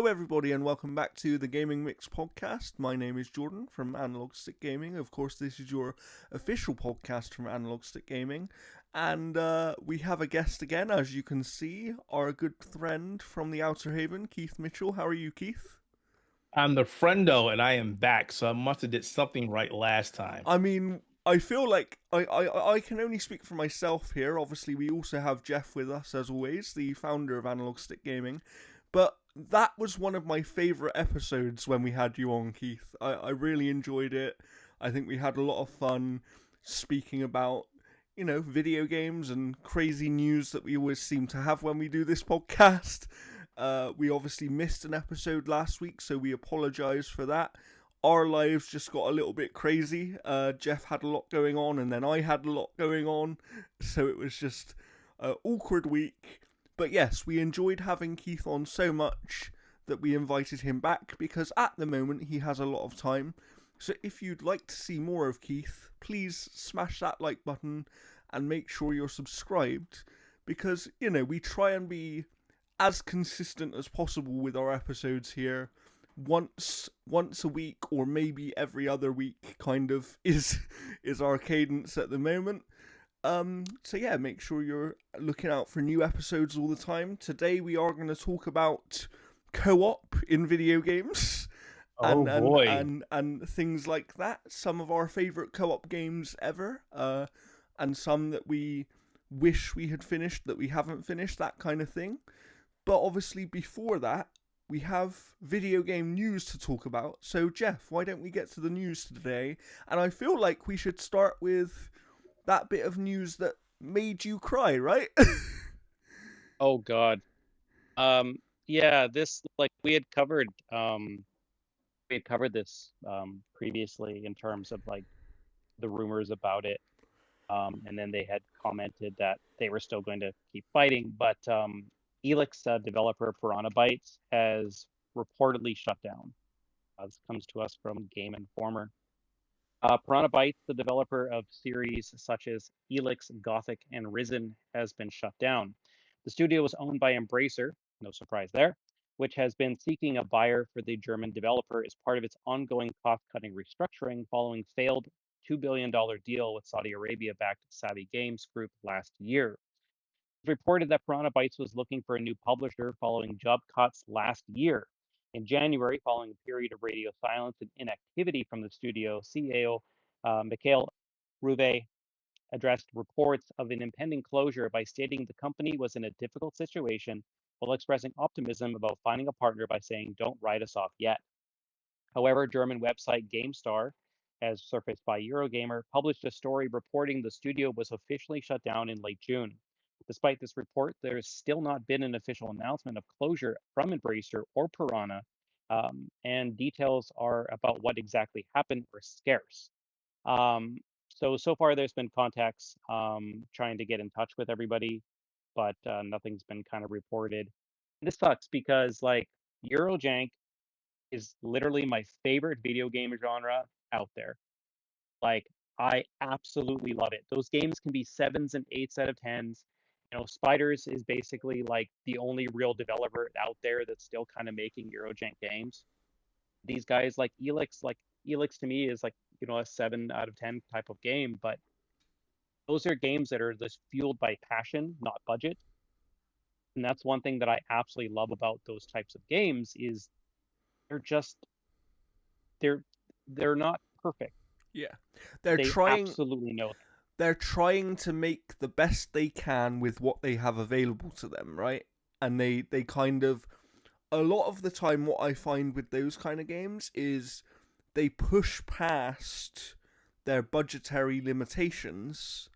Hello, everybody, and welcome back to the Gaming Mix podcast. My name is Jordan from Analog Stick Gaming. Of course, this is your official podcast from Analog Stick Gaming. And we have a guest again, as you can see, our good friend from the Outerhaven, Keith Mitchell. How are you, Keith? I'm the friendo, and I am back, so I must have did something right last time. I mean, I feel like I can only speak for myself here. Obviously, we also have Jeff with us, as always, the founder of Analog Stick Gaming. But that was one of my favourite episodes when we had you on, Keith. I really enjoyed it. I think we had a lot of fun speaking about, video games and crazy news that we always seem to have when we do this podcast. We obviously missed an episode last week, so we apologise for that. Our lives just got a little bit crazy. Jeff had a lot going on, and then I had a lot going on, so it was just an awkward week. But yes, we enjoyed having Keith on so much that we invited him back because at the moment he has a lot of time. So if you'd like to see more of Keith, please smash that like button and make sure you're subscribed because, we try and be as consistent as possible with our episodes here. Once a week or maybe every other week kind of is our cadence at the moment. So yeah, make sure you're looking out for new episodes all the time. Today we are going to talk about co-op in video games. Oh boy. And things like that. Some of our favourite co-op games ever. And some that we wish we had finished that we haven't finished, that kind of thing. But obviously before that, we have video game news to talk about. So Jeff, why don't we get to the news today? And I feel like we should start with that bit of news that made you cry, right? Oh God. Yeah, this we had covered this previously in terms of like the rumors about it. And then they had commented that they were still going to keep fighting, but Elix developer Piranha Bytes has reportedly shut down. This comes to us from Game Informer. Piranha Bytes, the developer of series such as Elix, Gothic, and Risen, has been shut down. The studio was owned by Embracer, no surprise there, which has been seeking a buyer for the German developer as part of its ongoing cost-cutting restructuring following failed $2 billion deal with Saudi Arabia-backed Savvy Games Group last year. It's reported that Piranha Bytes was looking for a new publisher following job cuts last year. In January, following a period of radio silence and inactivity from the studio, CEO Mikhail Rouve addressed reports of an impending closure by stating the company was in a difficult situation while expressing optimism about finding a partner by saying, "Don't write us off yet." However, German website GameStar, as surfaced by Eurogamer, published a story reporting the studio was officially shut down in late June. Despite this report, there has still not been an official announcement of closure from Embracer or Piranha, and details are about what exactly happened are scarce. So far there's been contacts trying to get in touch with everybody, but nothing's been kind of reported. This sucks because like Eurojank is literally my favorite video game genre out there. Like, I absolutely love it. Those games can be 7s and 8s out of 10s. Spiders is basically like the only real developer out there that's still kind of making Eurojank games. These guys like Elix to me is like, a 7 out of 10 type of game, but those are games that are just fueled by passion, not budget. And that's one thing that I absolutely love about those types of games is they're just they're they're not perfect. Yeah. They absolutely know that. They're trying to make the best they can with what they have available to them, right? And they kind of, a lot of the time what I find with those kind of games is they push past their budgetary limitations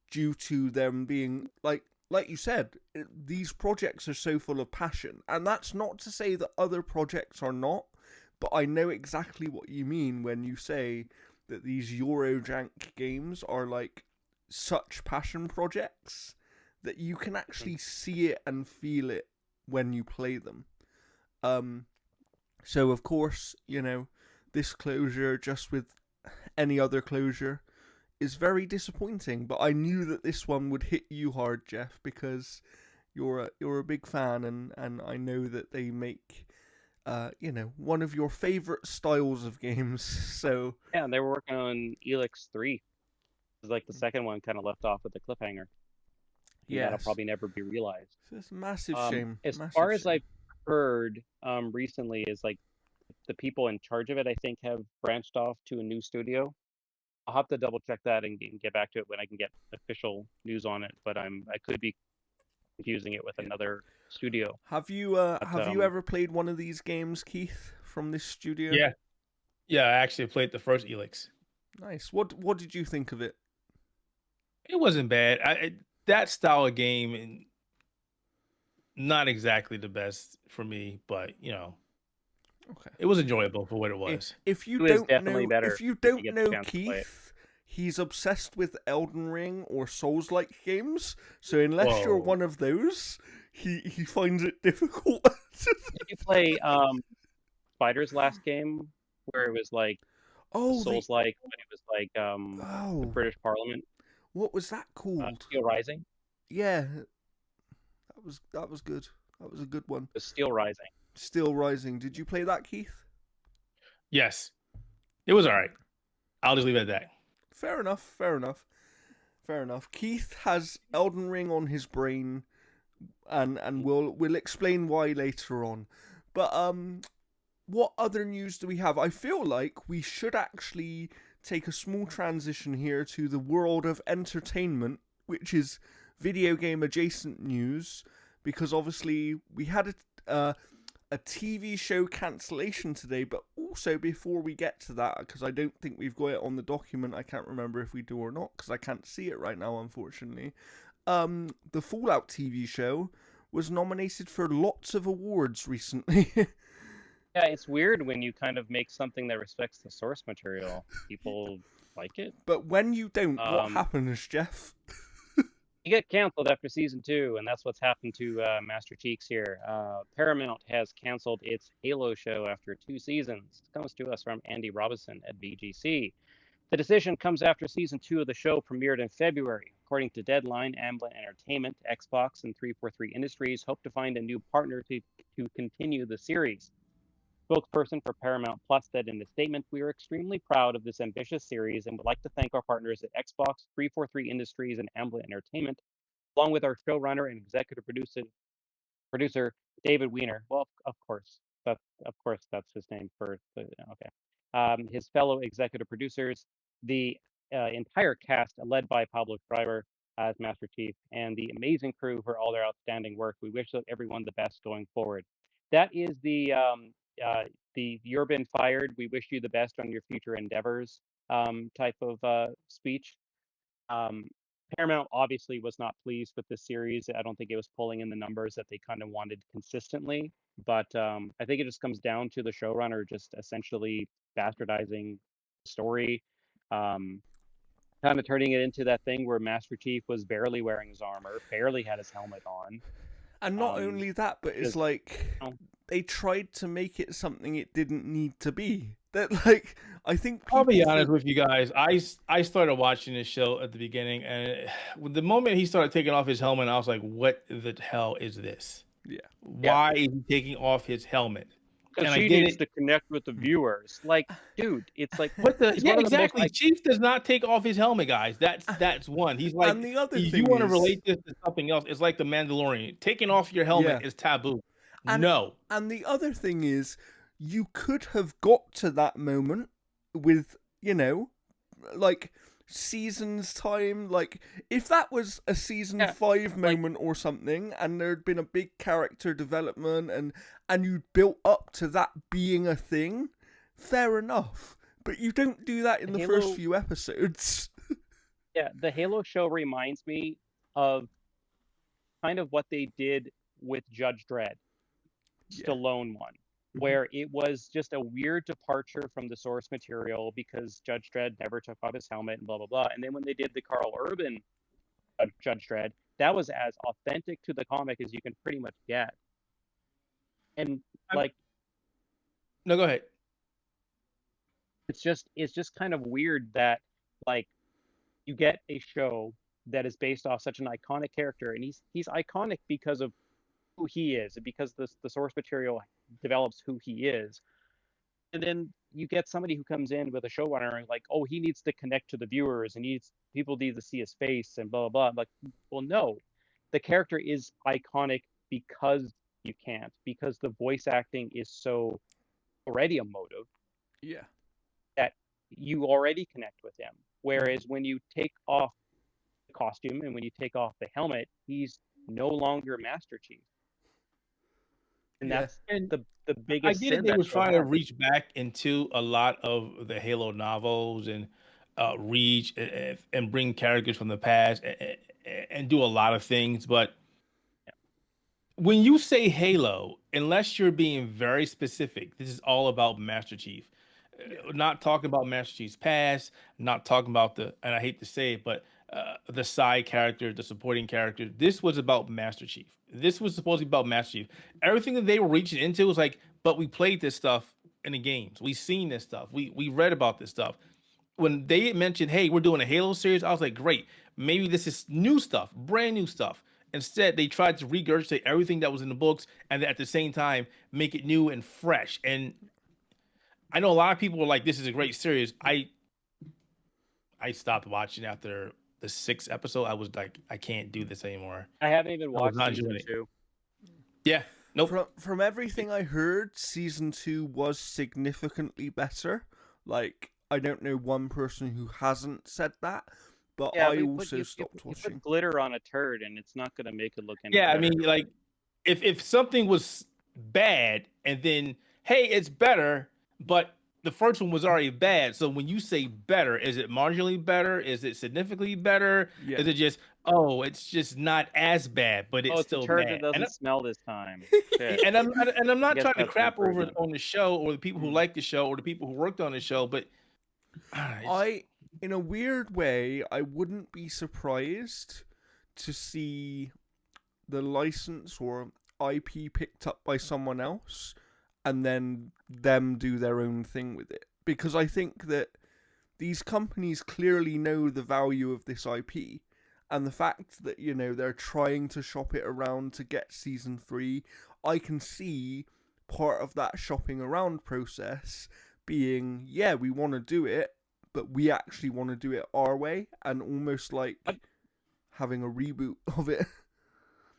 due to them being like you said, these projects are so full of passion. And that's not to say that other projects are not, but I know exactly what you mean when you say that these Eurojank games are like such passion projects that you can actually see it and feel it when you play them. So of course, this closure, just with any other closure, is very disappointing. But I knew that this one would hit you hard, Jeff, because you're a big fan, and I know that they make one of your favorite styles of games. So Yeah, and they were working on Elix 3. It's like the second one kind of left off with a cliffhanger. And that'll yes, probably never be realized. it's a massive shame. As Massive far as shame. I've heard recently, is like the people in charge of it, I think, have branched off to a new studio. I'll have to double check that and get back to it when I can get official news on it. But I could be confusing it with another studio. Have you ever played one of these games, Keith, from this studio? Yeah. Yeah, I actually played the first Elix. Nice. What did you think of it? It wasn't bad. That style of game, not exactly the best for me, but Okay. it was enjoyable for what it was. If you It was don't definitely know, better if you if you don't get the know chance to play it. Keith, he's obsessed with Elden Ring or Souls-like games. So unless you're Whoa. one of those, he finds it difficult. Did you play Spider's last game, where it was like Oh, Souls-like, but it was like the oh, British Parliament, what was that called? Steel Rising? Yeah, that was good. That was a good one. It was Steel Rising. Still Rising. Did you play that, Keith? Yes. It was all right. I'll just leave it at that. Fair enough. Fair enough. Fair enough. Keith has Elden Ring on his brain, and we'll explain why later on. But what other news do we have? I feel like we should actually take a small transition here to the world of entertainment, which is video game adjacent news, because obviously we had a TV show cancellation today, but also before we get to that, because I don't think we've got it on the document, I can't remember if we do or not, because I can't see it right now, unfortunately. The Fallout TV show was nominated for lots of awards recently. Yeah, it's weird when you kind of make something that respects the source material. People like it. But when you don't, what Um, happens, Jeff? You get canceled after season 2, and that's what's happened to Master Cheeks here. Paramount has canceled its Halo show after 2 seasons. It comes to us from Andy Robinson at VGC. The decision comes after season 2 of the show premiered in February. According to Deadline, Amblin Entertainment, Xbox, and 343 Industries hope to find a new partner to continue the series. Spokesperson for Paramount Plus said in the statement, "We are extremely proud of this ambitious series and would like to thank our partners at Xbox, 343 Industries, and Amblin Entertainment, along with our showrunner and executive producer David Weiner." Well, of course, that's his name for the okay. His fellow executive producers, the entire cast led by Pablo Schreiber as Master Chief, and the amazing crew for all their outstanding work. We wish everyone the best going forward. That is the "you've been fired. We wish you the best on your future endeavors" type of speech. Um, Paramount obviously was not pleased with this series. I don't think it was pulling in the numbers that they kind of wanted consistently. But I think it just comes down to the showrunner just essentially bastardizing the story, um, kind of turning it into that thing where Master Chief was barely wearing his armor, barely had his helmet on. And not only that, but it's because, like you know, they tried to make it something it didn't need to be. That like I think I'll be people honest with you guys. I started watching this show at the beginning, and the moment he started taking off his helmet, I was like, "What the hell is this? Yeah. Why is he taking off his helmet?" because And I she get needs it. to connect with the viewers. Like, dude, it's like What the? it's Yeah, one of the most exactly. Chief does not take off his helmet, guys. That's one. He's like, And the other if thing you want to is- relate this to something else, it's like the Mandalorian. Taking off your helmet Yeah. is taboo. And- No. And the other thing is, you could have got to that moment with, like seasons time. Like if that was a season Yeah, 5 moment or something, and there'd been a big character development, and you built up to that being a thing, fair enough. But you don't do that in the first Halo- few episodes. Yeah, the Halo show reminds me of kind of what they did with Judge Dredd, Yeah. Stallone one, where it was just a weird departure from the source material because Judge Dredd never took off his helmet and blah blah blah. And then when they did the Carl Urban Judge Dredd, that was as authentic to the comic as you can pretty much get. And like No, go ahead. it's just kind of weird that like you get a show that is based off such an iconic character, and he's iconic because of who he is, and because the source material develops who he is. And then you get somebody who comes in with a showrunner and like, oh, he needs to connect to the viewers and people need to see his face and blah blah blah. Like, well, no, the character is iconic because you can't, because the voice acting is so already emotive Yeah. that you already connect with him. Whereas when you take off the costume and when you take off the helmet, he's no longer Master Chief. And Yeah. that's And the I biggest get it. sin They that were show trying to has. reach back into a lot of the Halo novels and reach and bring characters from the past and do a lot of things. But when you say Halo, unless you're being very specific, this is all about Master Chief. Yeah. Not talking about Master Chief's past, not talking about and I hate to say it, but the side character, the supporting character. This was about Master Chief. This was supposed to be about Master Chief. Everything that they were reaching into was like, but we played this stuff in the games. We seen this stuff. We read about this stuff. When they mentioned, hey, we're doing a Halo series, I was like, great. Maybe this is new stuff, brand new stuff. Instead, they tried to regurgitate everything that was in the books and at the same time make it new and fresh. And I know a lot of people were like, "This is a great series." I stopped watching after the sixth episode. I was like, I can't do this anymore. I haven't even I was watched not season enjoying it. 2. Yeah, nope. From everything I heard, season 2 was significantly better. Like, I don't know one person who hasn't said that, but Yeah, I but also stopped you watching. put glitter on a turd, and it's not going to make it look any Yeah, I better. mean, like, if something was bad and then hey, it's better, but the first one was already bad. So when you say better, is it marginally better? Is it significantly better? Yeah. Is it just it's just not as bad, but Oh, it's it's a still turd bad? that And doesn't smell this time. Shit. I'm I not guess trying to that's an crap over improvement. on the show or the people who Mm. like the show or the people who worked on the show, but In a weird way, I wouldn't be surprised to see the license or IP picked up by someone else and then them do their own thing with it. Because I think that these companies clearly know the value of this IP, and the fact that, you know, they're trying to shop it around to get season 3, I can see part of that shopping around process being, yeah, we want to do it, but we actually want to do it our way, and almost like having a reboot of it.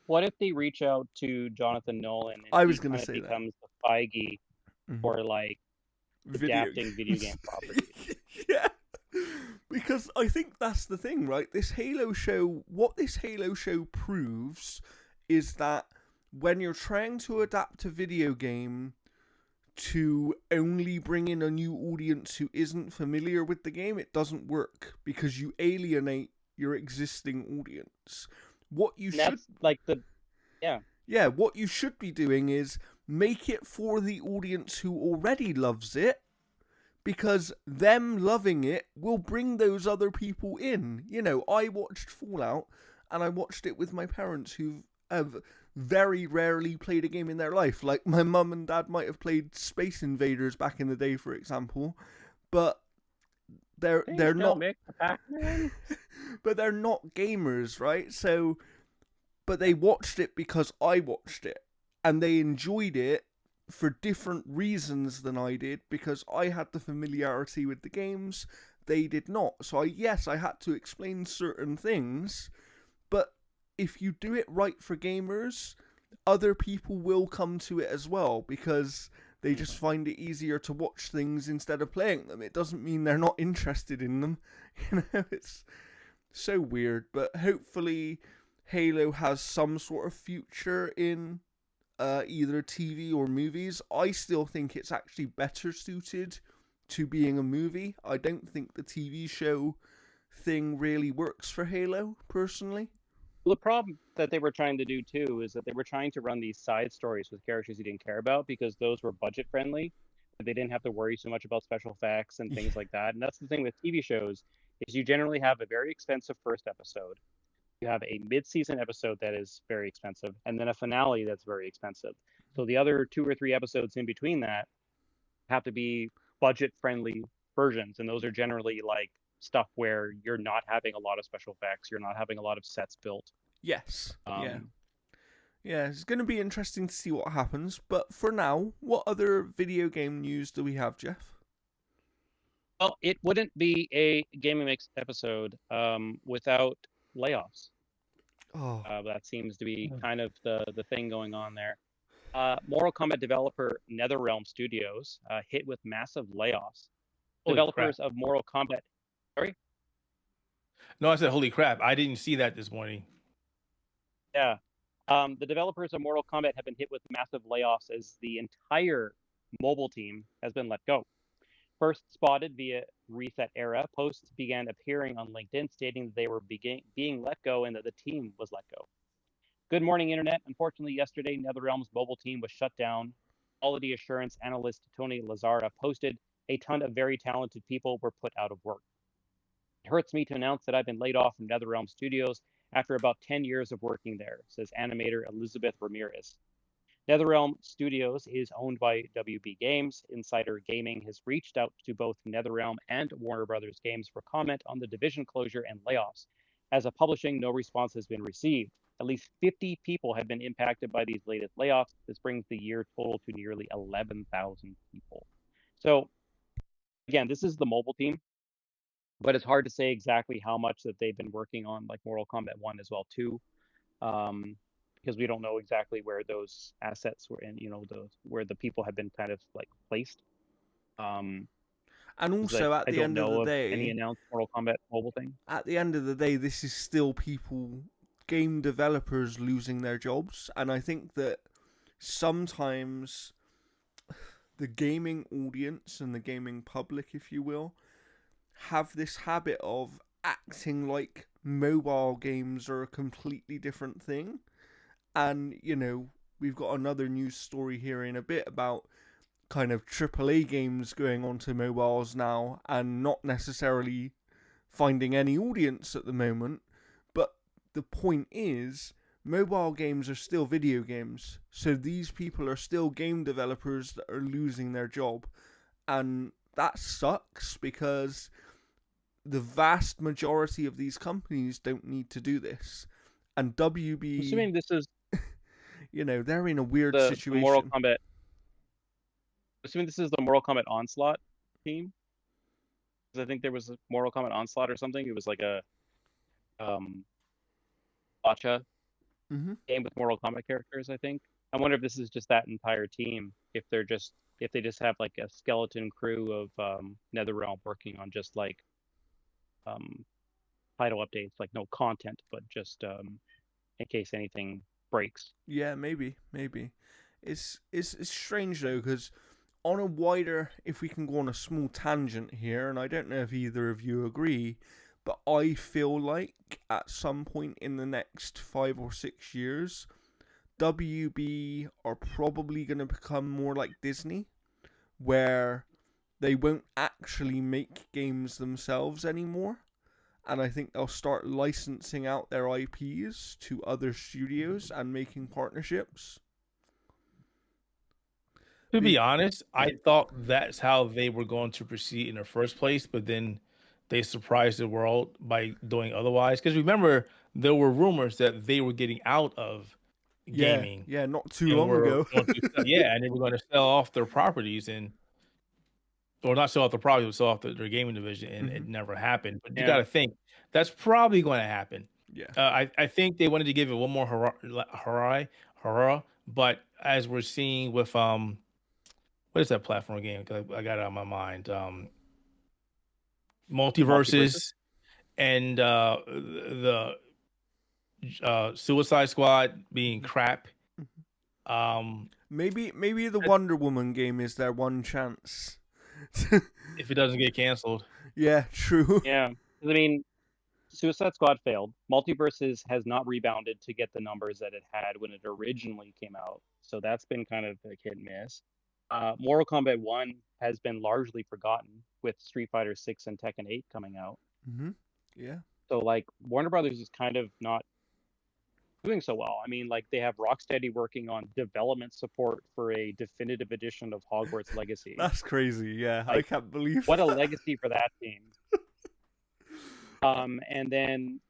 What if they reach out to Jonathan Nolan and I he was gonna kind of say that. becomes the Feige Mhm. for like adapting video game properties? Yeah. Because I think that's the thing, right? What this Halo show proves is that when you're trying to adapt a video game to only bring in a new audience who isn't familiar with the game, it doesn't work because you alienate your existing audience. What you And should that's like what you should be doing is make it for the audience who already loves it, because them loving it will bring those other people in. You know, I watched Fallout, and I watched it with my parents who have very rarely played a game in their life. Like, my mum and dad might have played Space Invaders back in the day, for example, but they're not but they're not gamers, right? So, but they watched it because I watched it, and they enjoyed it for different reasons than I did, because I had the familiarity with the games, they did not. So I had to explain certain things, but if you do it right for gamers, other people will come to it as well, because they just find it easier to watch things instead of playing them. It doesn't mean they're not interested in them. You know, it's so weird, but hopefully Halo has some sort of future in either TV or movies. I still think it's actually better suited to being a movie. I don't think the TV show thing really works for Halo, personally. Well, the problem that they were trying to do too is that they were trying to run these side stories with characters you didn't care about because those were budget friendly. They didn't have to worry so much about special effects and things like that. And that's the thing with TV shows is you generally have a very expensive first episode. You have a mid-season episode that is very expensive, and then a finale that's very expensive. So the other 2 or 3 episodes in between that have to be budget-friendly versions, and those are generally like stuff where you're not having a lot of special effects, you're not having a lot of sets built. Yes. Yeah. Yeah, it's going to be interesting to see what happens. But for now, what other video game news do we have, Jeff? Well, it wouldn't be a Gaming Mix episode without layoffs. Oh, That seems to be kind of the thing going on there. Mortal Kombat developer NetherRealm Studios hit with massive layoffs. Holy Developers crap. of Mortal Kombat. Sorry? No, I said, holy crap. I didn't see that this morning. Yeah. The developers of Mortal Kombat have been hit with massive layoffs as the entire mobile team has been let go. First spotted via Reset Era, posts began appearing on LinkedIn stating that they were being let go and that the team was let go. Good morning, Internet. Unfortunately, yesterday, NetherRealm's mobile team was shut down. Quality assurance analyst Tony Lazara posted, a ton of very talented people were put out of work. It hurts me to announce that I've been laid off from NetherRealm Studios after about 10 years of working there, says animator Elizabeth Ramirez. NetherRealm Studios is owned by WB Games. Insider Gaming has reached out to both NetherRealm and Warner Brothers Games for comment on the division closure and layoffs. As of publishing, no response has been received. At least 50 people have been impacted by these latest layoffs. This brings the year total to nearly 11,000 people. So, again, this is the mobile team, but it's hard to say exactly how much that they've been working on, like Mortal Kombat 1 as well, too. Because we don't know exactly where those assets were and where the people have been kind of like placed. and also I at the don't end of the know of any day, announced Mortal Kombat mobile thing. this is still people, game developers losing their jobs, and I think that sometimes the gaming audience and the gaming public, if you will, have this habit of acting like mobile games are a completely different thing. And, we've got another news story here in a bit about kind of AAA games going onto mobiles now and not necessarily finding any audience at the moment. But the point is, mobile games are still video games. So these people are still game developers that are losing their job. And that sucks because the vast majority of these companies don't need to do this. And WB, Assuming this is they're in a weird the Mortal situation. Kombat. Assuming this is the Mortal Kombat Onslaught team, because I think there was a Mortal Kombat Onslaught or something. It was like a gacha game with Mortal Kombat characters, I think. I wonder if this is just that entire team. If they just have like a skeleton crew of NetherRealm working on just like title updates, like no content, but just in case anything breaks. Yeah, maybe. It's strange though, because on a wider, if we can go on a small tangent here, and I don't know if either of you agree, but I feel like at some point in the next 5 or 6 years, WB are probably going to become more like Disney, where they won't actually make games themselves anymore. And I think they'll start licensing out their IPs to other studios and making partnerships. To be honest, I thought that's how they were going to proceed in the first place, but then they surprised the world by doing otherwise. Because remember, there were rumors that they were getting out of gaming. Yeah, not too And long ago. and they were going to sell off their properties or not sell off the property, but sell off their gaming division, and it never happened. But you got to think that's probably going to happen. Yeah. I think they wanted to give it one more hurrah, but as we're seeing with what is that platform game? 'Cause I got it on my mind. Multiverses and the Suicide Squad being crap. Maybe the Wonder Woman game is their one chance. If it doesn't get canceled. Yeah, true. Yeah. I mean, Suicide Squad failed. Multiverses has not rebounded to get the numbers that it had when it originally came out. So that's been kind of like hit and miss. Mortal Kombat 1 has been largely forgotten with Street Fighter 6 and Tekken 8 coming out. Yeah. So like Warner Brothers is kind of not doing so well. I mean, like they have Rocksteady working on development support for a definitive edition of Hogwarts Legacy. That's crazy. Yeah, like, I can't believe what that. a legacy for that team. And then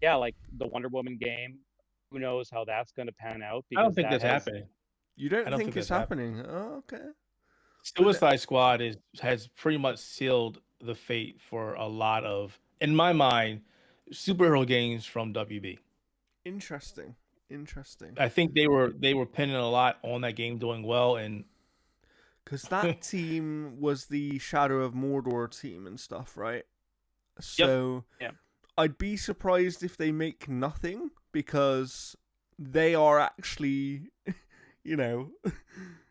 like the Wonder Woman game, who knows how that's going to pan out, I don't because think that that's has happening. You I don't don't think think it's that's happening. happening? Oh, okay. Suicide Squad has pretty much sealed the fate for a lot of, in my mind, superhero games from WB. Interesting. I think they were pinning a lot on that game doing well, and Because that team was the Shadow of Mordor team and stuff, right? So Yep. I'd be surprised if they make nothing, because they are actually, you know,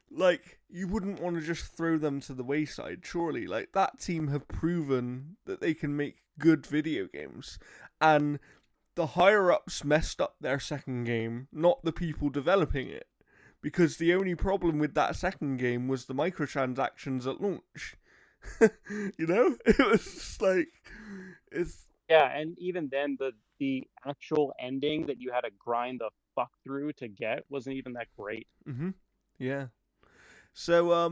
like, you wouldn't want to just throw them to the wayside, surely. Like, that team have proven that they can make good video games. And the higher-ups messed up their second game, not the people developing it. Because the only problem with that second game was the microtransactions at launch. You know? It was just like... Yeah, and even then, the actual ending that you had to grind the fuck through to get wasn't even that great. Mm-hmm. Yeah. So,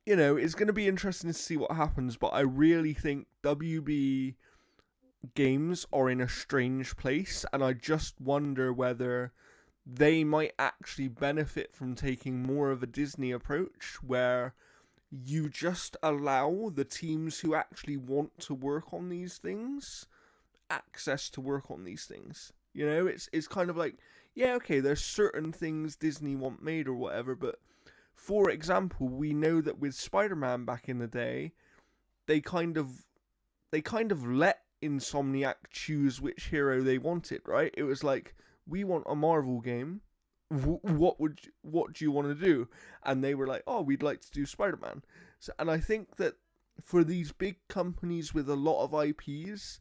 you know, it's going to be interesting to see what happens, but I really think WB games are in a strange place, and I just wonder whether they might actually benefit from taking more of a Disney approach, where you just allow the teams who actually want to work on these things access to work on these things. You know, it's kind of like, yeah, okay, there's certain things Disney want made or whatever, but for example, we know that with Spider-Man back in the day, they kind of let Insomniac choose which hero they wanted, right? It was like, we want a Marvel game. What do you want to do? And they were like, oh, we'd like to do Spider-Man. So, and I think that for these big companies with a lot of IPs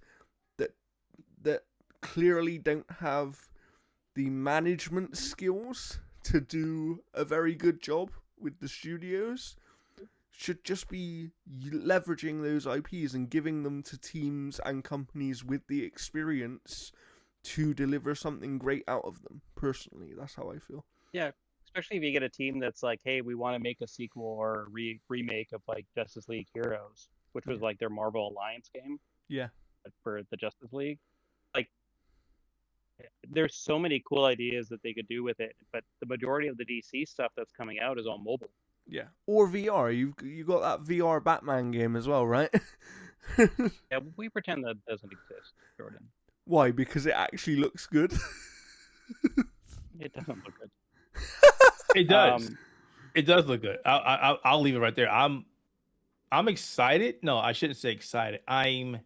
that clearly don't have the management skills to do a very good job with the studios, should just be leveraging those IPs and giving them to teams and companies with the experience to deliver something great out of them. Personally, that's how I feel. Yeah, especially if you get a team that's like, hey, we want to make a sequel or a remake of like Justice League Heroes, which was like their Marvel Alliance game. Yeah. For the Justice League. Like, there's so many cool ideas that they could do with it, but the majority of the DC stuff that's coming out is on mobile. Yeah, or VR. You got that VR Batman game as well, right? Yeah, we pretend that doesn't exist, Jordan. Why? Because it actually looks good. It doesn't look good. It does. It does look good. I'll leave it right there. I'm excited. No, I shouldn't say excited. I'm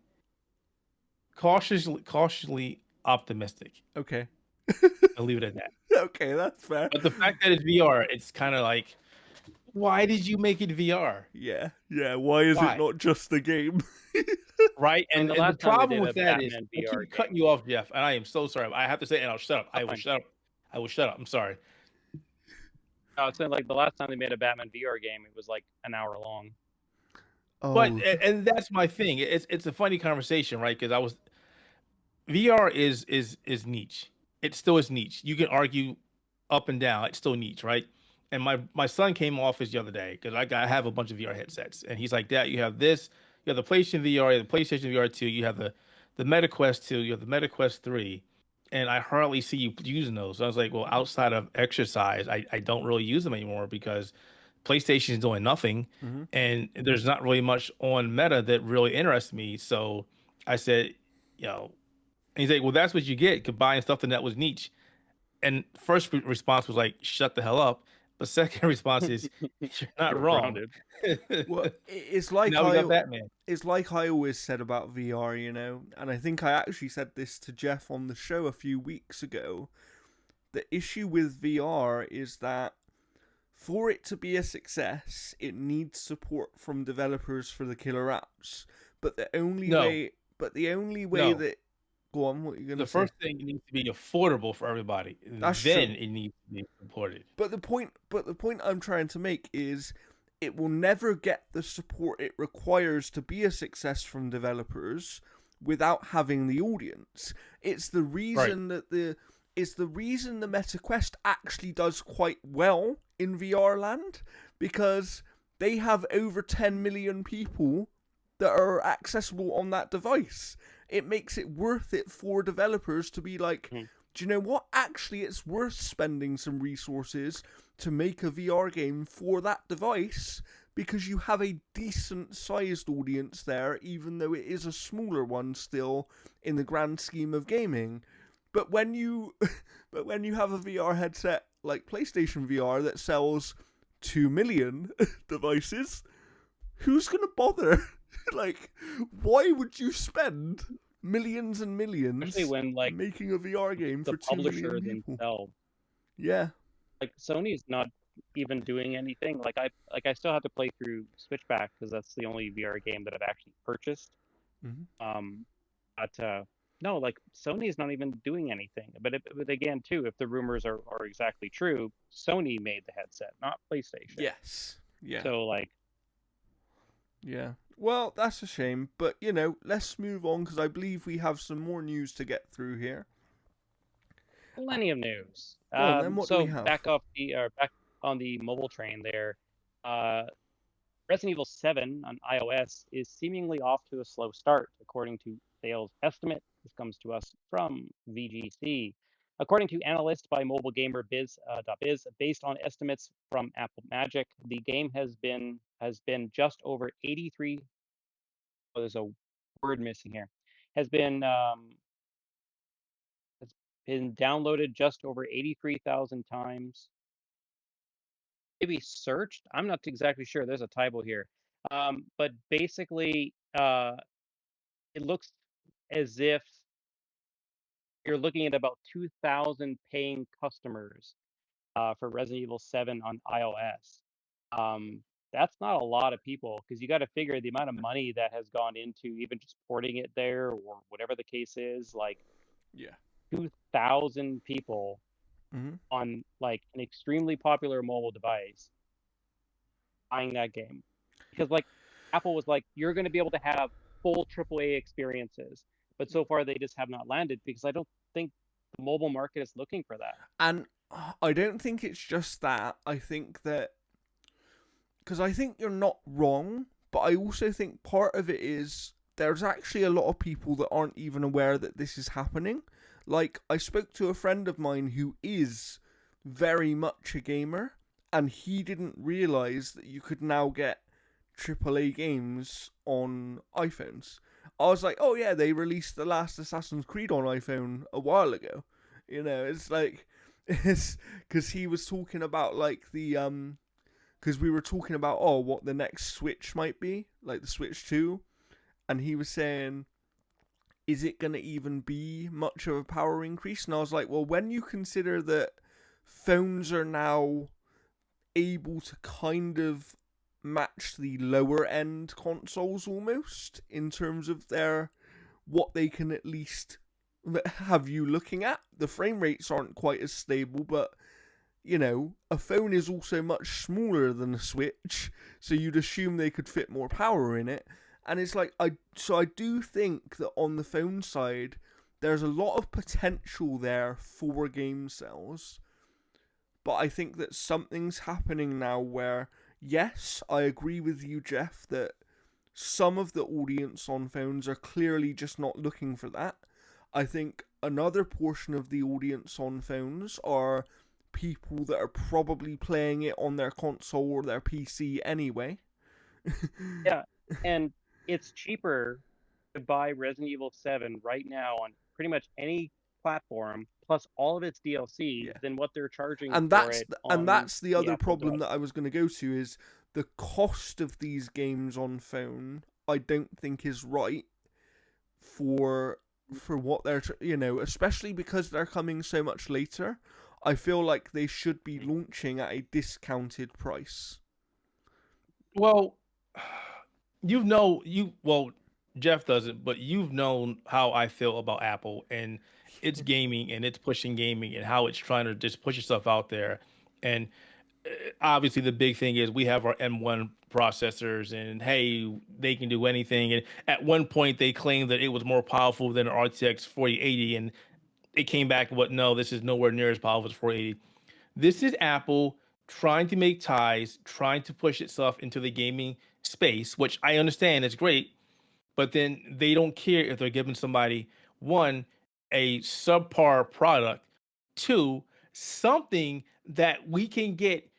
cautiously optimistic. Okay. I'll leave it at that. Okay, that's fair. But the fact that it's VR, it's kind of like, why did you make it VR? Yeah. Why is it not just a game? Right? And the problem with that is, I VR keep cutting you off, Jeff, and I am so sorry. I have to say it, and I'll shut up. I will shut up. I'm sorry. No, it's like the last time they made a Batman VR game, it was like an hour long. Oh. But and that's my thing. It's a funny conversation, right? Because VR is niche. It still is niche. You can argue up and down. It's still niche, right? And my son came off his the other day because I have a bunch of VR headsets, and he's like, Dad, you have this, you have the PlayStation VR, you have the PlayStation VR 2, you have the Meta Quest 2, you have the Meta Quest 3, and I hardly see you using those. So I was like, well, outside of exercise, I don't really use them anymore because PlayStation is doing nothing, and there's not really much on Meta that really interests me. So I said, and he's like, well, that's what you get buying stuff that was niche. And first response was like, shut the hell up. The second response is, you're not wrong. Well, it's like now we got Batman. It's like I always said about VR, and I think I actually said this to Jeff on the show a few weeks ago. The issue with VR is that for it to be a success, it needs support from developers for the killer apps. But the only way that... Go on, what are you going to say? The first thing, it needs to be affordable for everybody. That's then true. It needs to be supported. But the point I'm trying to make is it will never get the support it requires to be a success from developers without having the audience. It's the reason that the MetaQuest actually does quite well in VR land, because they have over 10 million people that are accessible on that device. It makes it worth it for developers to be like, do do you know what? Actually, it's worth spending some resources to make a VR game for that device because you have a decent sized audience there, even though it is a smaller one still in the grand scheme of gaming. But when you have a VR headset like PlayStation VR that sells 2 million devices, who's going to bother? Like, why would you spend millions and millions Especially when like making a VR game the for 2 million publisher people? themselves, Yeah. like Sony's not even doing anything. I still have to play through Switchback because that's the only VR game that I've actually purchased. Mm-hmm. But no, like Sony is not even doing anything. But again, too, if the rumors are exactly true, Sony made the headset, not PlayStation. Yes. Yeah. So like, yeah. Well, that's a shame, but you know, let's move on because I believe we have some more news to get through here. plenty of news. Well, then what do So we have? back on the mobile train there. Resident Evil 7 on iOS is seemingly off to a slow start, according to sales estimate. This comes to us from VGC. According to analysts by Mobile Gamer Biz, based on estimates from Apple Magic, the game has been just over 83. Oh, there's a word missing here. Has been downloaded just over 83,000 times. Maybe searched. I'm not exactly sure. There's a typo here. But basically, it looks as if you're looking at about 2,000 paying customers for Resident Evil 7 on iOS. That's not a lot of people because you got to figure the amount of money that has gone into even just porting it there or whatever the case is. Like, Yeah. 2,000 people Mm-hmm. on like an extremely popular mobile device buying that game because like Apple was like, you're going to be able to have full AAA experiences, but so far they just have not landed because I don't think the mobile market is looking for that. And I don't think it's just that. I think that because I think you're not wrong, but I also think part of it is there's actually a lot of people that aren't even aware that this is happening. Like, I spoke to a friend of mine who is very much a gamer, and he didn't realize that you could now get AAA games on iPhones. I was like, oh yeah, they released the last Assassin's Creed on iPhone a while ago. You know, it's like, it's because he was talking about like the because we were talking about what the next Switch might be, like the Switch 2, and he was saying, is it going to even be much of a power increase? And I was like, well, when you consider that phones are now able to kind of match the lower end consoles almost in terms of their what they can at least have you looking at. The frame rates aren't quite as stable, but you know, a phone is also much smaller than a Switch, so you'd assume they could fit more power in it. And it's like, I do think that on the phone side, there's a lot of potential there for game sales. But I think that something's happening now where, yes, I agree with you, Jeff, that some of the audience on phones are clearly just not looking for that. I think another portion of the audience on phones are people that are probably playing it on their console or their PC anyway. Yeah, and it's cheaper to buy Resident Evil 7 right now on pretty much any platform, plus all of its DLC, than what they're charging and for that's it and that's the other Apple problem device. that I was going to go to is the cost of these games on phone. I don't think is right for what they're especially because they're coming so much later. I feel like they should be launching at a discounted price. Well, well, Jeff doesn't, but you've known how I feel about Apple and its gaming and its pushing gaming and how it's trying to just push itself out there. And obviously, the big thing is we have our M1 processors, and hey, they can do anything. And at one point, they claimed that it was more powerful than an RTX 4080, and it came back, what? No, this is nowhere near as powerful as 480. This is Apple trying to make ties, trying to push itself into the gaming space, which I understand is great, but then they don't care if they're giving somebody one a subpar product 2, something that we can get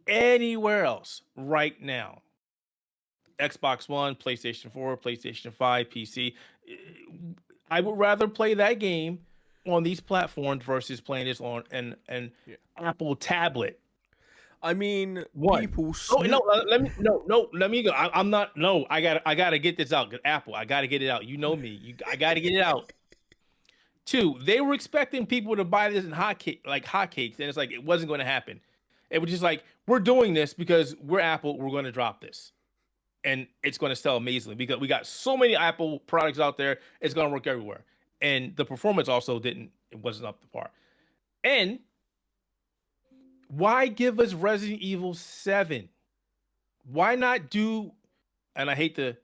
anywhere else right now. Xbox One, PlayStation 4, PlayStation 5, PC. I would rather play that game on these platforms versus playing this on an Yeah. Apple tablet. I mean, One. people Let me go. I'm not. No, I gotta get this out. Apple, I gotta get it out. You know me. I gotta get it out. 2, they were expecting people to buy this in hotcakes, and it's like it wasn't going to happen. It was just like, we're doing this because we're Apple. We're going to drop this, and it's going to sell amazingly because we got so many Apple products out there. It's going to work everywhere, and the performance also wasn't up to par. And why give us Resident Evil 7? Why not do? And I hate to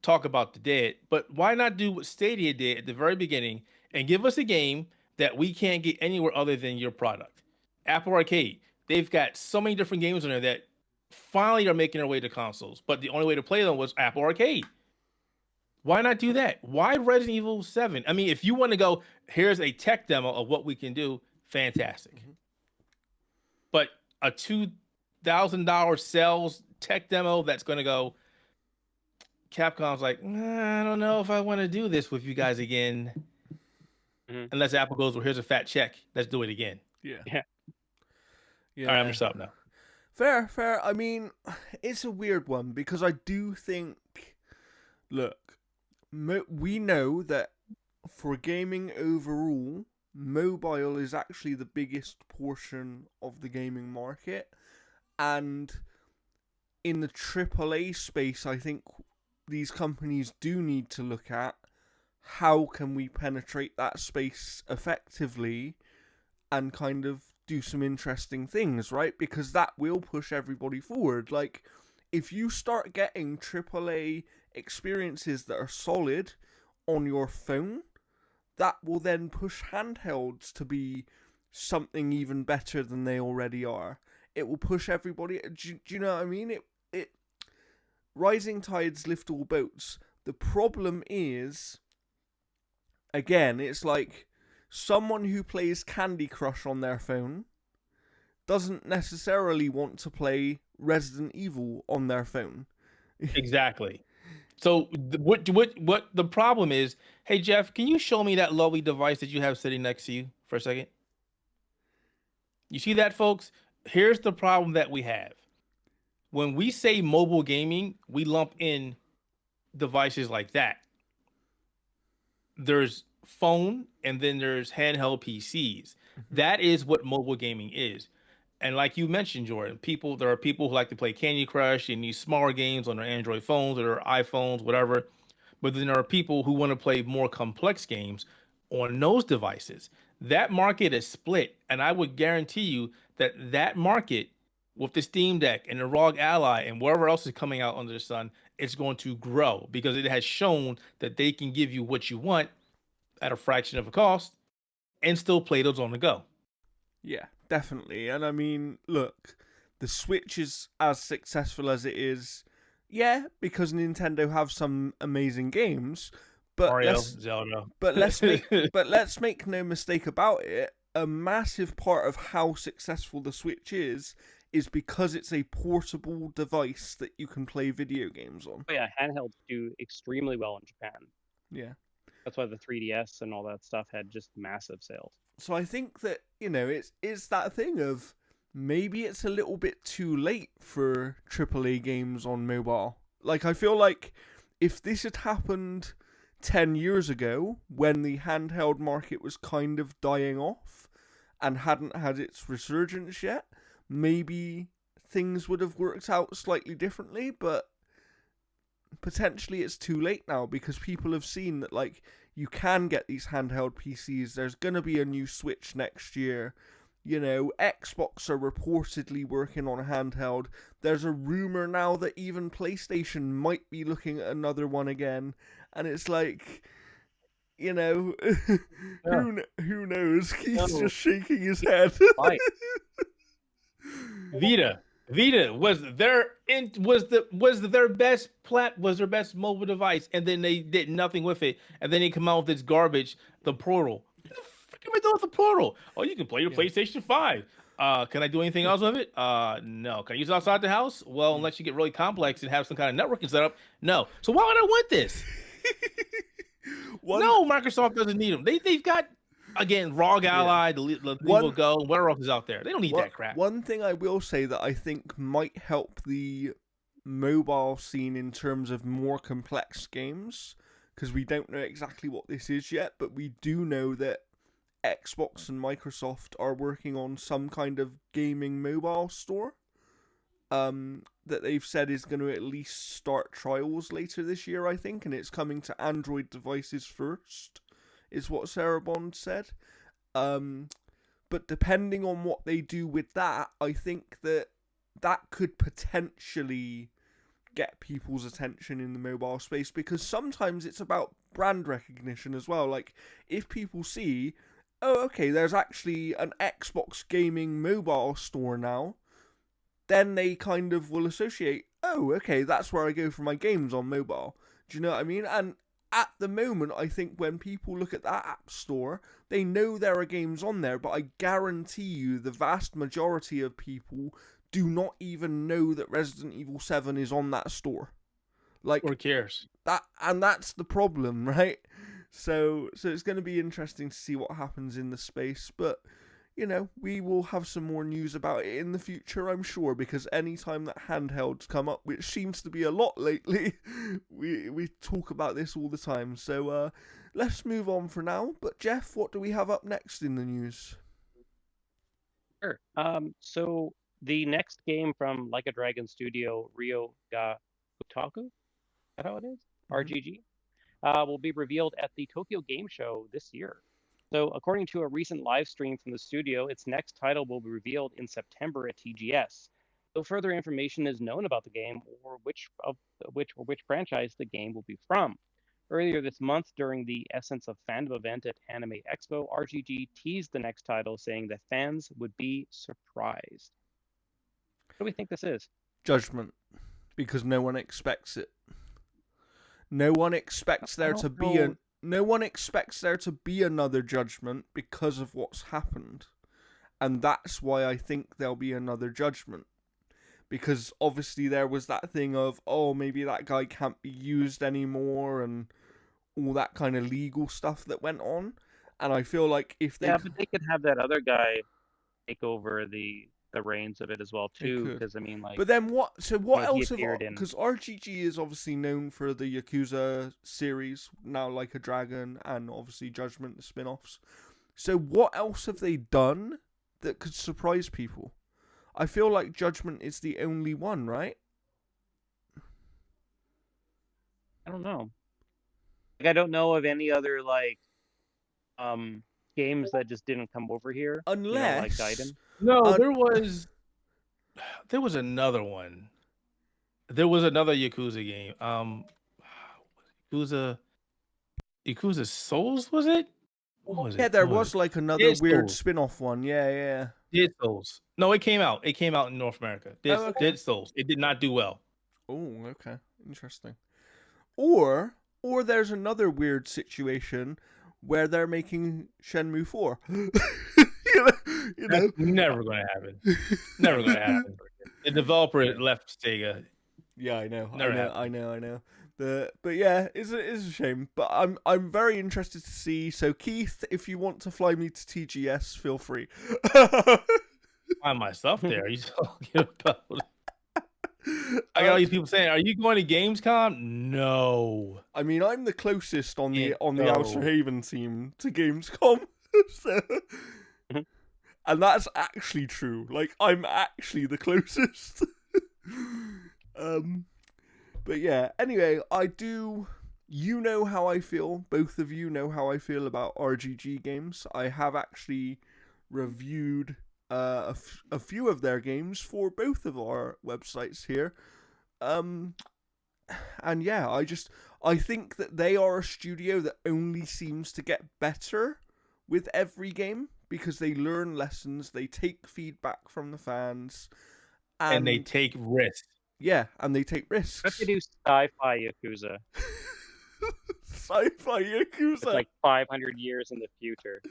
talk about the dead, but why not do what Stadia did at the very beginning and give us a game that we can't get anywhere other than your product? Apple Arcade, they've got so many different games on there that finally are making their way to consoles, but the only way to play them was Apple Arcade. Why not do that? Why Resident Evil 7? I mean, if you want to go, here's a tech demo of what we can do, fantastic. Mm-hmm. But a $2,000 sales tech demo that's going to go, Capcom's like, I don't know if I want to do this with you guys again. Mm-hmm. Unless Apple goes, well, here's a fat check. Let's do it again. Yeah. All right, I'm just up now. Fair. I mean, it's a weird one because I do think, look, we know that for gaming overall, mobile is actually the biggest portion of the gaming market. And in the AAA space, I think these companies do need to look at how can we penetrate that space effectively and kind of do some interesting things, right? Because that will push everybody forward. Like, if you start getting AAA experiences that are solid on your phone, that will then push handhelds to be something even better than they already are. It will push everybody. Do you know what I mean? It rising tides lift all boats. The problem is, again, it's like someone who plays Candy Crush on their phone doesn't necessarily want to play Resident Evil on their phone. Exactly. So what the problem is, hey Jeff, can you show me that lovely device that you have sitting next to you for a second? You see that, folks? Here's the problem that we have. When we say mobile gaming, we lump in devices like that. There's phone and then there's handheld PCs. That is what mobile gaming is. And like you mentioned, Jordan, there are people who like to play Candy Crush and these smaller games on their Android phones or their iPhones, whatever. But then there are people who want to play more complex games on those devices. That market is split. And I would guarantee you that market with the Steam Deck and the ROG Ally and whatever else is coming out under the sun, it's going to grow because it has shown that they can give you what you want at a fraction of a cost and still play those on the go. Yeah, definitely. And I mean, look, the Switch is as successful as it is, yeah, because Nintendo have some amazing games. But Mario, Zelda. But let's make no mistake about it. A massive part of how successful the Switch is because it's a portable device that you can play video games on. Oh yeah, handhelds do extremely well in Japan. Yeah. That's why the 3DS and all that stuff had just massive sales. So I think that, it's that thing of maybe it's a little bit too late for AAA games on mobile. Like, I feel like if this had happened 10 years ago, when the handheld market was kind of dying off and hadn't had its resurgence yet, maybe things would have worked out slightly differently, but potentially it's too late now because people have seen that, like, you can get these handheld PCs. There's going to be a new Switch next year. Xbox are reportedly working on a handheld. There's a rumor now that even PlayStation might be looking at another one again. And it's like, who knows? He's just shaking his head. Vita was their best mobile device, and then they did nothing with it, and then they come out with this garbage, the Portal. Give me the Portal. Oh, you can play your Yeah. PlayStation 5. Can I do anything else with it? No. Can I use it outside the house? Well, unless you get really complex and have some kind of networking setup. No. So why would I want this? No, Microsoft doesn't need them. They've got, again, ROG Ally, the Levo Go, whatever else is out there. They don't need that crap. One thing I will say that I think might help the mobile scene in terms of more complex games, because we don't know exactly what this is yet, but we do know that Xbox and Microsoft are working on some kind of gaming mobile store that they've said is going to at least start trials later this year, I think, and it's coming to Android devices first, is what Sarah Bond said. But depending on what they do with that, I think that could potentially get people's attention in the mobile space, because sometimes it's about brand recognition as well. Like, if people see, oh, okay, there's actually an Xbox gaming mobile store now, then they kind of will associate, oh, okay, that's where I go for my games on mobile. Do you know what I mean? And at the moment, I think when people look at that app store, they know there are games on there, but I guarantee you the vast majority of people do not even know that Resident Evil 7 is on that store. Like, or cares. And that's the problem, right? So it's going to be interesting to see what happens in the space, but you know, we will have some more news about it in the future, I'm sure, because anytime that handhelds come up, which seems to be a lot lately, we talk about this all the time. So let's move on for now. But Jeff, what do we have up next in the news? Sure. So the next game from Like a Dragon Studio, Ryo ga Utaku, is that how it is? RGG, will be revealed at the Tokyo Game Show this year. So according to a recent live stream from the studio, its next title will be revealed in September at TGS. No further information is known about the game or which franchise the game will be from. Earlier this month, during the Essence of Fandom event at Anime Expo, RGG teased the next title, saying that fans would be surprised. What do we think this is? Judgment, because no one expects it. No one expects there to be no one expects there to be another Judgment because of what's happened. And that's why I think there'll be another Judgment. Because obviously there was that thing of, oh, maybe that guy can't be used anymore and all that kind of legal stuff that went on. And I feel like if they... Yeah, but they could have that other guy take over the reins of it as well, too. Because, I mean, like... But then what... So what else have... appeared in- Because RGG is obviously known for the Yakuza series, now Like a Dragon, and obviously Judgment, the spin-offs. So what else have they done that could surprise people? I feel like Judgment is the only one, right? I don't know. Like, I don't know of any other, like, games that just didn't come over here. Unless... like Gaiden. No, there was another one. There was another Yakuza game. Yakuza Souls, was it? What was it? Yeah, there was like another weird spin-off one. Yeah. Dead Souls. No, it came out. It came out in North America. Dead Souls. It did not do well. Oh, okay. Interesting. Or there's another weird situation where they're making Shenmue 4. you know? That's never going to happen. Never going to happen. The developer left Sega. Yeah, I know. Never I know. But yeah, it's a shame. But I'm very interested to see. So Keith, if you want to fly me to TGS, feel free. Find myself there. Are you talking about? I got all these people saying, "Are you going to Gamescom?" No. I mean, I'm the closest on the Outerhaven team to Gamescom. So, and that's actually true. Like, I'm actually the closest. But yeah, anyway, you know how I feel, both of you know how I feel about RGG games. I have actually reviewed a few of their games for both of our websites here. And yeah, I think that they are a studio that only seems to get better with every game, because they learn lessons, they take feedback from the fans, and they take risks. Yeah, and they take risks. What if they do sci-fi Yakuza? Sci-fi Yakuza? It's like 500 years in the future.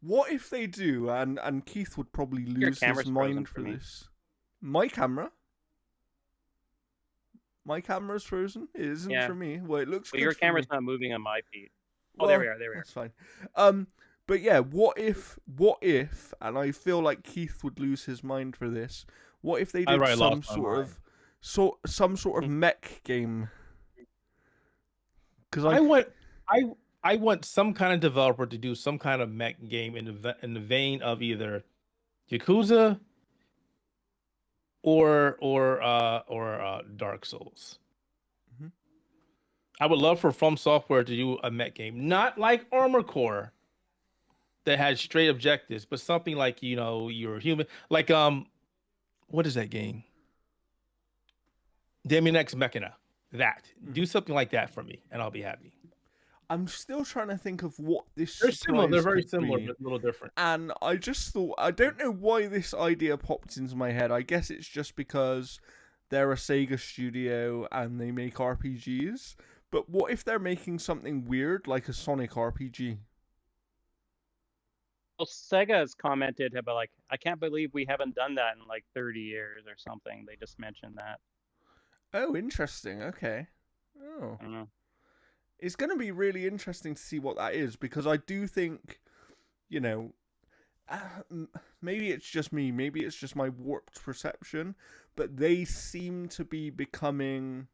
What if they do, and Keith would probably Your lose his camera's frozen mind for for me. this. My camera? My camera's frozen? It isn't Yeah. for me. Well, it looks Well, good your for me. camera's not moving on my feed. Oh, Well, there we are. There we are. that's fine. But yeah, what if, and I feel like Keith would lose his mind for this, what if they I did already some lost my sort mind. of, some sort of mech game? Because I want some kind of developer to do some kind of mech game in the vein of either Yakuza or Dark Souls. Mhm. I would love for From Software to do a mech game, not like Armor Core that had straight objectives, but something like, you know, you're human, like what is that game? Damien X Mechana. That. Do something like that for me, and I'll be happy. I'm still trying to think of what this They're similar. They're surprise very could similar, be. but a little different. And I just thought, I don't know why this idea popped into my head. I guess it's just because they're a Sega studio and they make RPGs. But what if they're making something weird like a Sonic RPG? Well, Sega has commented about like, I can't believe we haven't done that in like 30 years or something. They just mentioned that. Oh, interesting. Okay. Oh. I don't know. It's going to be really interesting to see what that is, because I do think, you know, maybe it's just me, maybe it's just my warped perception, but they seem to be becoming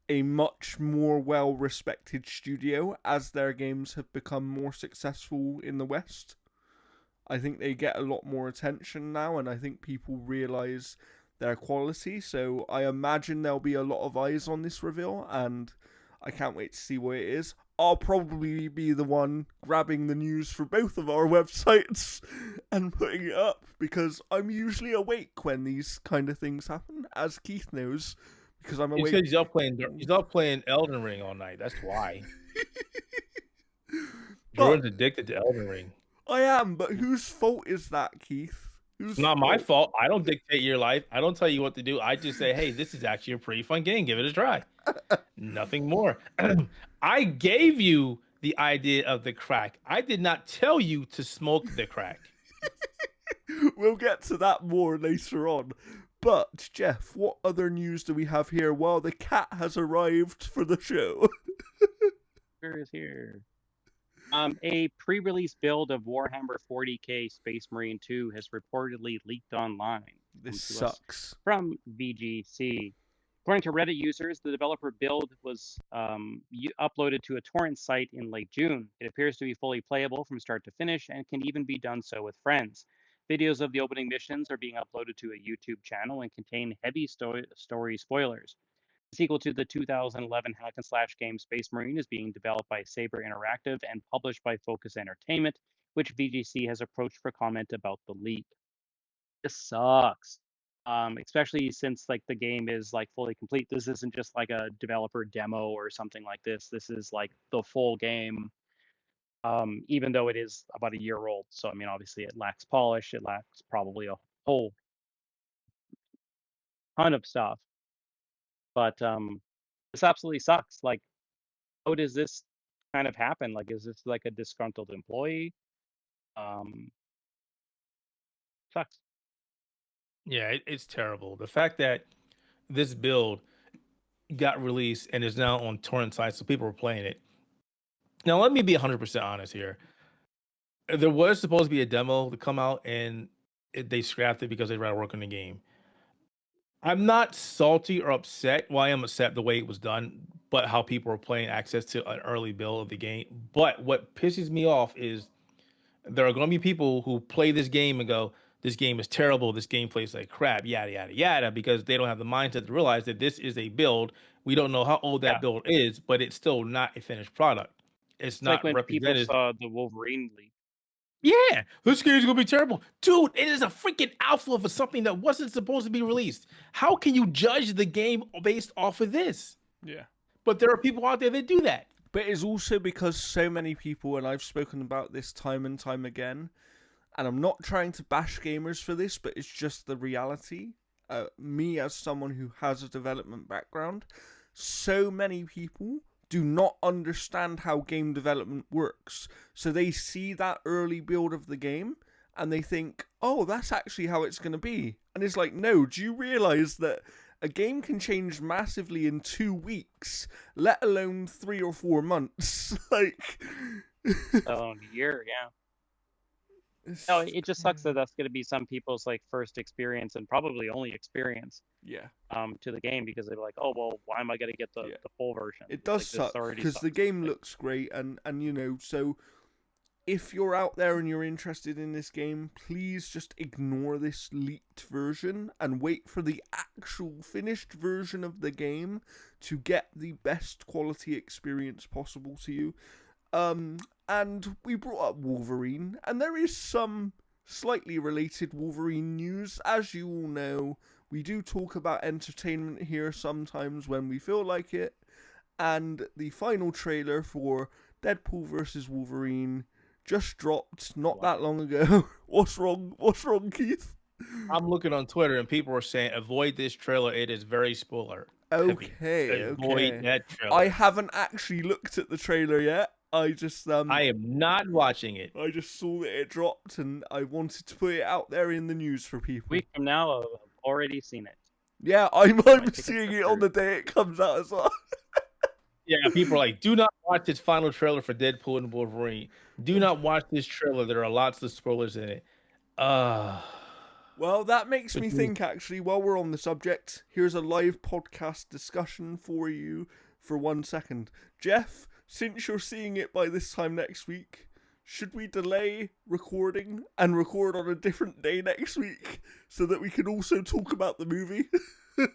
a much more well-respected studio as their games have become more successful in the West. I think they get a lot more attention now, and I think people realize their quality, so I imagine there'll be a lot of eyes on this reveal, and I can't wait to see what it is. I'll probably be the one grabbing the news for both of our websites and putting it up, because I'm usually awake when these kind of things happen, as Keith knows, because I'm It's awake. because he's up playing Elden Ring all night. That's why. Jordan's addicted to Elden Ring. I am, but whose fault is that, Keith? It's not my fault. I don't dictate your life. I don't tell you what to do. I just say, hey, this is actually a pretty fun game. Give it a try. Nothing more. I gave you the idea of the crack. I did not tell you to smoke the crack. We'll get to that more later on. But, Jeff, what other news do we have here while the cat has arrived for the show? Where is here? A pre-release build of Warhammer 40k Space Marine 2 has reportedly leaked online. This sucks. From VGC. According to Reddit users, the developer build was uploaded to a torrent site in late June. It appears to be fully playable from start to finish and can even be done so with friends. Videos of the opening missions are being uploaded to a YouTube channel and contain heavy story spoilers. The sequel to the 2011 hack and slash game Space Marine is being developed by Saber Interactive and published by Focus Entertainment, which VGC has approached for comment about the leak. This sucks. Especially since like the game is like fully complete. This isn't just like a developer demo or something like this. This is like the full game. Even though it is about a year old. So I mean, obviously it lacks polish. It lacks probably a whole ton of stuff. But this absolutely sucks. Like, how does this kind of happen? Like, is this like a disgruntled employee? Sucks. Yeah, it's terrible. The fact that this build got released and is now on torrent sites, so people are playing it. Now, let me be 100% honest here. There was supposed to be a demo to come out, and they scrapped it because they rather work on the game. I'm not salty or upset. Well, I am upset the way it was done, but how people are playing access to an early build of the game. But what pisses me off is there are going to be people who play this game and go, this game is terrible. This game plays like crap, yada, yada, yada, because they don't have the mindset to realize that this is a build. We don't know how old that build is, but it's still not a finished product. It's not like when people represented. saw the Wolverine leak. Yeah, this game's gonna be terrible. Dude, it is a freaking alpha for something that wasn't supposed to be released. How can you judge the game based off of this? Yeah. But there are people out there that do that. But it's also because so many people, and I've spoken about this time and time again, and I'm not trying to bash gamers for this, but it's just the reality. Me as someone who has a development background, so many people do not understand how game development works. So they see that early build of the game and they think, oh, that's actually how it's going to be. And it's like, no, do you realize that a game can change massively in 2 weeks, let alone 3 or 4 months? Like, a year, yeah. No, it just sucks that that's going to be some people's like first experience and probably only experience yeah. To the game, because they're like, oh well, why am I going to get the full version? It does like, suck already because the sucks. game looks great, and you know, so if you're out there and you're interested in this game, please just ignore this leaked version and wait for the actual finished version of the game to get the best quality experience possible to you. And we brought up Wolverine, and there is some slightly related Wolverine news. As you all know, we do talk about entertainment here sometimes when we feel like it, and the final trailer for Deadpool vs. Wolverine just dropped not that long ago. What's wrong? What's wrong, Keith? I'm looking on Twitter and people are saying, avoid this trailer. It is very spoiler. Okay, Avoid that trailer. I haven't actually looked at the trailer yet. I just I am not watching it. I just saw that it dropped and I wanted to put it out there in the news for people. A week from now, I've already seen it. Yeah, I'm seeing it on the day it comes out as well. Yeah, people are like, do not watch this final trailer for Deadpool and Wolverine. Do not watch this trailer. There are lots of spoilers in it. Well, that makes me think, actually, while we're on the subject, here's a live podcast discussion for you for 1 second. Jeff, since you're seeing it by this time next week, should we delay recording and record on a different day next week so that we can also talk about the movie? I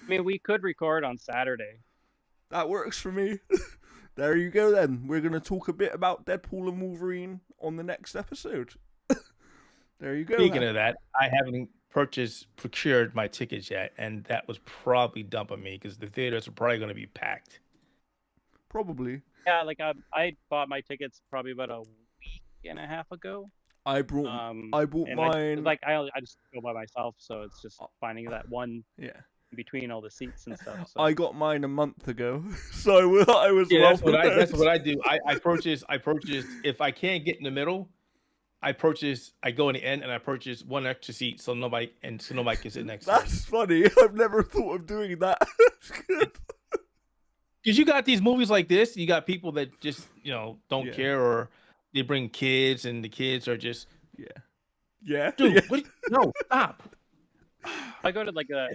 mean, we could record on Saturday. That works for me. There you go then. We're going to talk a bit about Deadpool and Wolverine on the next episode. There you go. Speaking of that, I haven't procured my tickets yet, and that was probably dumping me because the theaters are probably going to be packed. Probably. Yeah, like I bought my tickets probably about a week and a half ago. I bought mine. I just go by myself, so it's just finding that one. Yeah. Between all the seats and stuff. So. I got mine a month ago, so I was. Yeah, that's what I do. I purchase. If I can't get in the middle, I go in the end and I purchase one extra seat so nobody can sit next to me. That's funny. I've never thought of doing that. Because you got these movies like this, you got people that just don't care, or they bring kids and the kids are just dude, no, stop. I go to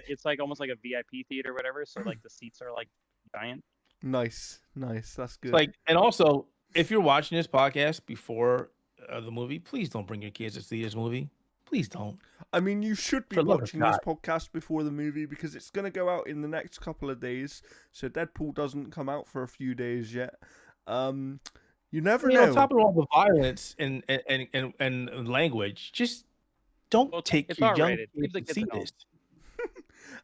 it's like almost like a VIP theater or whatever, so like the seats are like giant. Nice, that's good. Like, and also, if you're watching this podcast before the movie, please don't bring your kids to see this movie. Please don't. I mean, you should be watching this podcast before the movie because it's going to go out in the next couple of days. So Deadpool doesn't come out for a few days yet. You never know. On top of all the violence and language, just don't take your young kids to see this.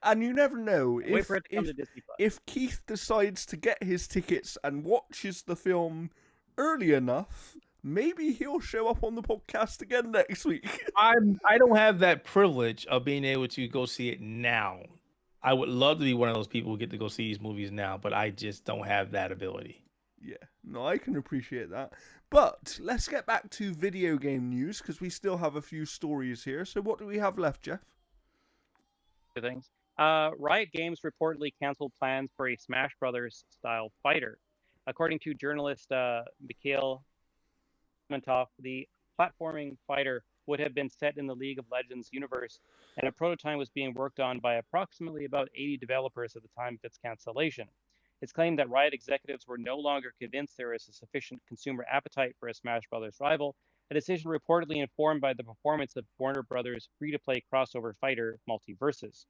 And you never know if Keith decides to get his tickets and watches the film early enough. Maybe he'll show up on the podcast again next week. I don't have that privilege of being able to go see it now. I would love to be one of those people who get to go see these movies now, but I just don't have that ability. Yeah, no, I can appreciate that. But let's get back to video game news because we still have a few stories here. So what do we have left, Jeff? Two things. Riot Games reportedly canceled plans for a Smash Brothers style fighter. According to journalist Mikhail Mentov, the platforming fighter would have been set in the League of Legends universe, and a prototype was being worked on by approximately about 80 developers at the time of its cancellation. It's claimed that Riot executives were no longer convinced there is a sufficient consumer appetite for a Smash Brothers rival, a decision reportedly informed by the performance of Warner Brothers' free-to-play crossover fighter Multiverses.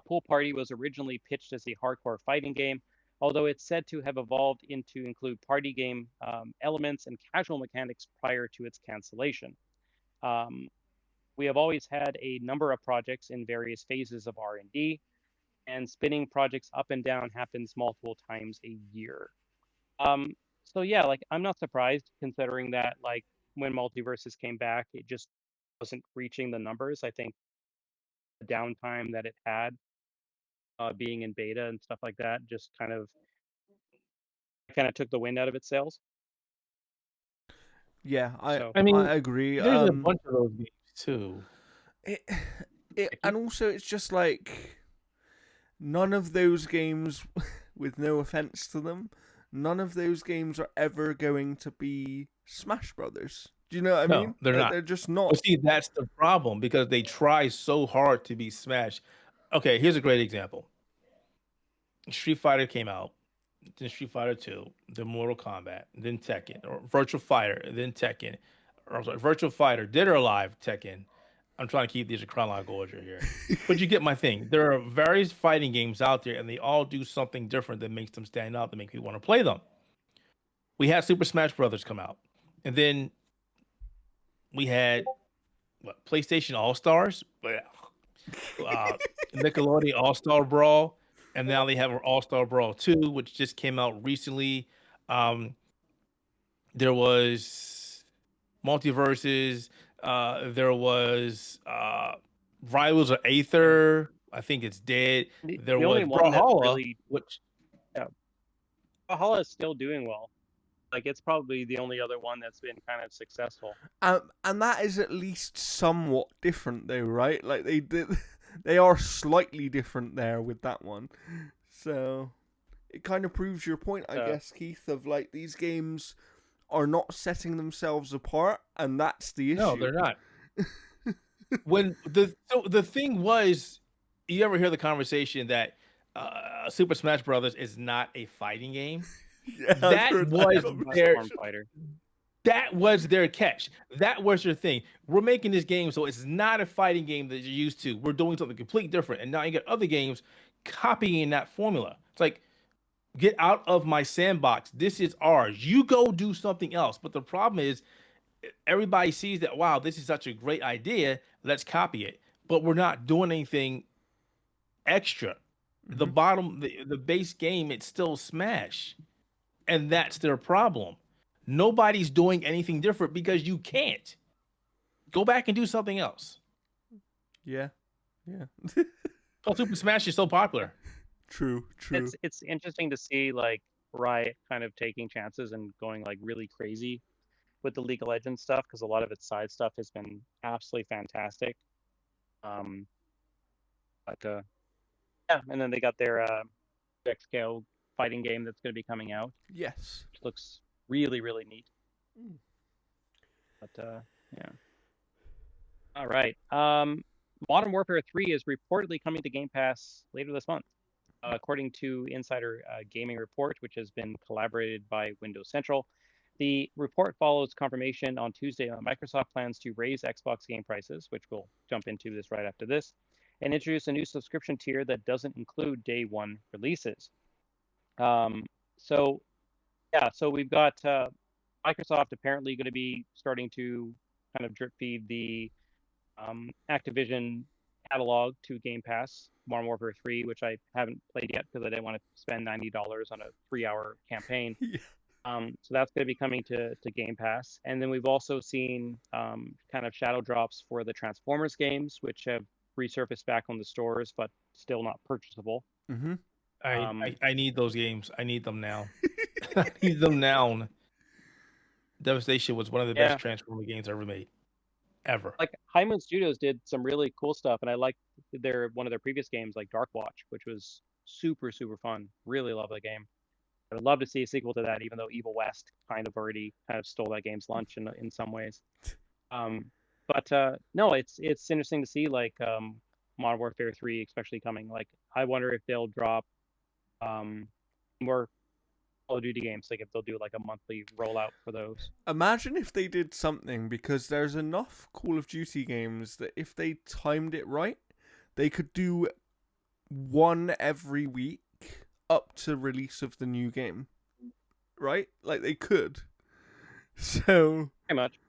Pool Party was originally pitched as a hardcore fighting game, although it's said to have evolved into include party game elements and casual mechanics prior to its cancellation. We have always had a number of projects in various phases of R&D, and spinning projects up and down happens multiple times a year. So yeah, like I'm not surprised considering that like when Multiverses came back, it just wasn't reaching the numbers. I think the downtime that it had being in beta and stuff like that just kind of kind of took the wind out of its sails. Yeah, So I mean, I agree. there's a bunch of those games too. And also it's just like none of those games, with no offense to them, none of those games are ever going to be Smash Brothers. Do you know what I No, mean? they're Like, not. they're just Well, not. see, that's the problem because they try so hard to be Smash. Okay, here's a great example. Street Fighter came out, then Street Fighter 2, then Mortal Kombat, then Tekken, or Virtual Fighter, then Tekken, or I'm sorry, Virtual Fighter, Dead or Alive, Tekken. I'm trying to keep these in chronological order here. But you get my thing. There are various fighting games out there, and they all do something different that makes them stand out, that makes people want to play them. We had Super Smash Brothers come out, and then we had what, PlayStation All Stars, Nickelodeon All Star Brawl, and now they have an All Star Brawl 2, which just came out recently. There was Multiverses. There was Rivals of Aether. I think it's dead. There the was only one that Brawlhalla, really, which Valhalla is still doing well. Like it's probably the only other one that's been kind of successful. And that is at least somewhat different, though, right? Like they did, they are slightly different there with that one. So it kind of proves your point, I guess, Keith, of like these games are not setting themselves apart, and that's the issue. no, they're not. When the thing was, you ever hear the conversation that Super Smash Brothers is not a fighting game? Yeah, I've That heard was conversation. their Platform fighter. that was their catch. That was their thing. We're making this game so it's not a fighting game that you're used to. We're doing something completely different. And now you get other games copying that formula. It's like, get out of my sandbox. This is ours. You go do something else. But the problem is everybody sees that, wow, this is such a great idea. Let's copy it. But we're not doing anything extra. The bottom, the base game, it's still Smash. And that's their problem. Nobody's doing anything different because you can't. Go back and do something else. Yeah, yeah. Oh, Super Smash is so popular. True. It's interesting to see like Riot kind of taking chances and going like really crazy with the League of Legends stuff because a lot of its side stuff has been absolutely fantastic. Yeah, and then they got their XKO fighting game that's going to be coming out, Yes. which looks really, really neat. But yeah. All right. Modern Warfare 3 is reportedly coming to Game Pass later this month, according to Insider Gaming Report, which has been collaborated by Windows Central. The report follows confirmation on Tuesday on Microsoft plans to raise Xbox game prices, which we'll jump into this right after this, and introduce a new subscription tier that doesn't include day one releases. So we've got Microsoft apparently going to be starting to kind of drip feed the Activision catalog to Game Pass, Modern Warfare 3, which I haven't played yet because I didn't want to spend $90 on a 3-hour campaign. Yeah. So that's going to be coming to Game Pass. And then we've also seen kind of shadow drops for the Transformers games, which have resurfaced back on the stores, but still not purchasable. Mm-hmm. I need those games. I need them now. I need them now. Devastation was one of the best Transformer games ever made. Ever. Like High Moon Studios did some really cool stuff, and I liked one of their previous games, like Dark Watch, which was super, super fun. Really love the game. I would love to see a sequel to that, even though Evil West kind of already kind of stole that game's lunch in some ways. But no, it's interesting to see like Modern Warfare 3 especially coming. Like I wonder if they'll drop more Call of Duty games, like if they'll do like a monthly rollout for those. Imagine if they did something, because there's enough Call of Duty games that if they timed it right, they could do one every week up to release of the new game. Right? Like they could. So Pretty much.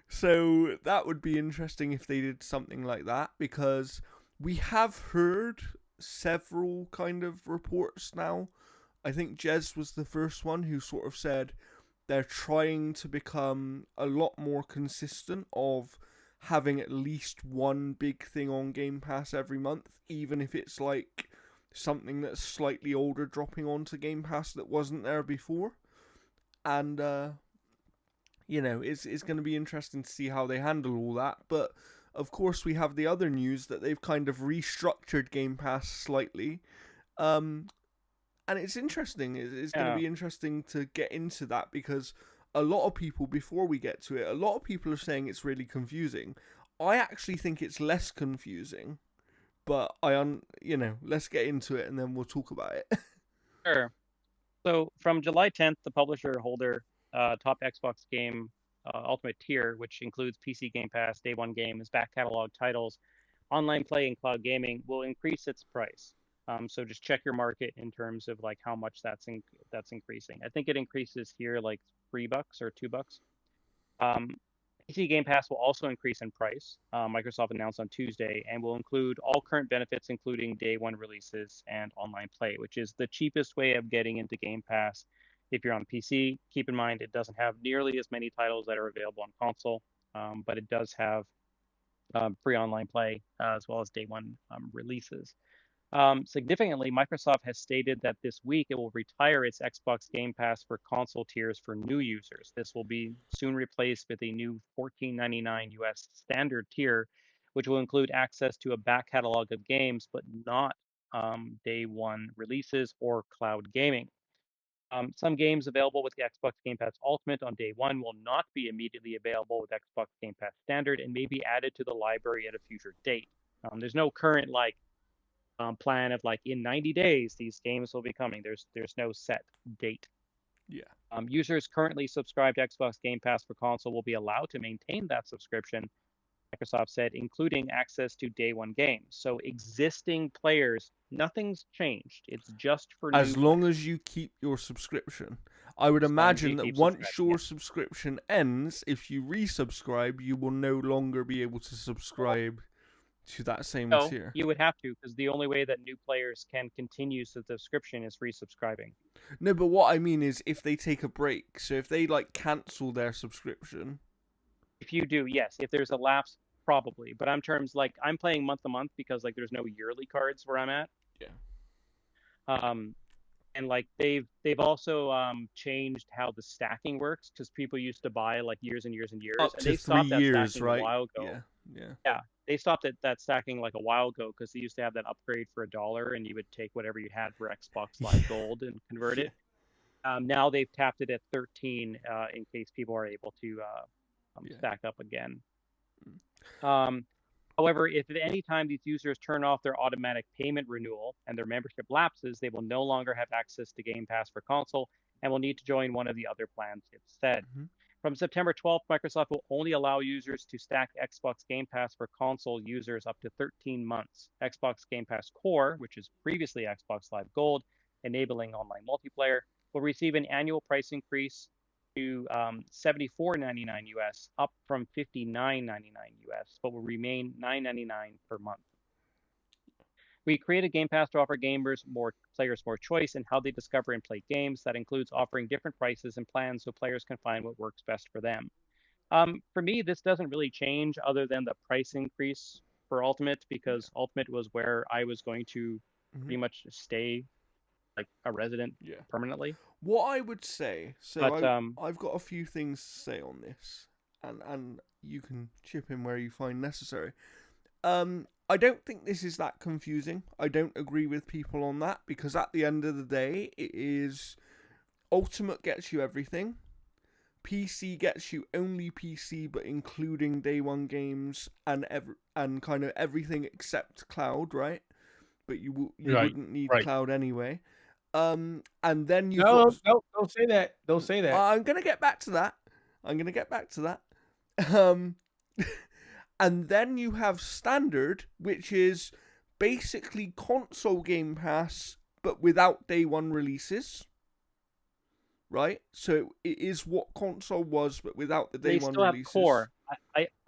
So that would be interesting if they did something like that, because we have heard several kind of reports now. I think Jez was the first one who sort of said they're trying to become a lot more consistent of having at least one big thing on Game Pass every month, even if it's like something that's slightly older dropping onto Game Pass that wasn't there before. and it's going to be interesting to see how they handle all that. But of course, we have the other news that they've kind of restructured Game Pass slightly, and it's interesting. It's going to be interesting to get into that, because a lot of people, before we get to it, a lot of people are saying it's really confusing. I actually think it's less confusing, but let's get into it and then we'll talk about it. Sure. So from July 10th, the publisher holder top Xbox game Ultimate tier, which includes PC Game Pass, Day One games, back catalog titles, online play, and cloud gaming, will increase its price. So just check your market in terms of like how much that's increasing. I think it increases here like $3 or $2. PC Game Pass will also increase in price. Microsoft announced on Tuesday, and will include all current benefits, including Day One releases and online play, which is the cheapest way of getting into Game Pass. If you're on PC, keep in mind it doesn't have nearly as many titles that are available on console, but it does have free online play as well as Day One releases. Significantly, Microsoft has stated that this week it will retire its Xbox Game Pass for console tiers for new users. This will be soon replaced with a new $14.99 US standard tier, which will include access to a back catalog of games, but not Day One releases or cloud gaming. Some games available with the Xbox Game Pass Ultimate on Day One will not be immediately available with Xbox Game Pass Standard and may be added to the library at a future date. There's no current plan of like in 90 days these games will be coming. There's no set date. Yeah. Users currently subscribed to Xbox Game Pass for console will be allowed to maintain that subscription, Microsoft said, including access to Day One games. So existing players, nothing's changed. It's just for as new long players. as you keep your subscription. I would imagine that once your subscription ends, if you resubscribe, you will no longer be able to subscribe to that same tier. You would have to, because the only way that new players can continue the subscription is resubscribing. No, but what I mean is if they take a break, so if they like cancel their subscription. If you do, yes. If there's a lapse, probably. But I'm I'm playing month to month because like there's no yearly cards where I'm at. Yeah. And like they've also changed how the stacking works, because people used to buy like years and years and years. Up and to they stopped 3 years, that stacking right? A while ago. Yeah. They stopped that stacking like a while ago, because they used to have that upgrade for $1, and you would take whatever you had for Xbox Live Gold and convert it. Now they've tapped it at 13 in case people are able to stack up again. However, if at any time these users turn off their automatic payment renewal and their membership lapses, they will no longer have access to Game Pass for console and will need to join one of the other plans, it said. Mm-hmm. From September 12th, Microsoft will only allow users to stack Xbox Game Pass for console users up to 13 months. Xbox Game Pass Core, which is previously Xbox Live Gold, enabling online multiplayer, will receive an annual price increase to $74.99 US, up from $59.99 US, but will remain $9.99 per month. We created Game Pass to offer players more choice in how they discover and play games. That includes offering different prices and plans so players can find what works best for them. For me, this doesn't really change other than the price increase for Ultimate, because Ultimate was where I was going to pretty much stay like a resident permanently. What I would say, I've got a few things to say on this, and you can chip in where you find necessary. I don't think this is that confusing. I don't agree with people on that, because at the end of the day, it is Ultimate gets you everything. PC gets you only PC, but including Day One games and kind of everything except cloud, right? But you wouldn't need cloud anyway. And then you don't say that. Don't say that. I'm gonna get back to that. And then you have Standard, which is basically console Game Pass, but without Day One releases. Right? So it is what console was, but without the Day One releases. They still have Core.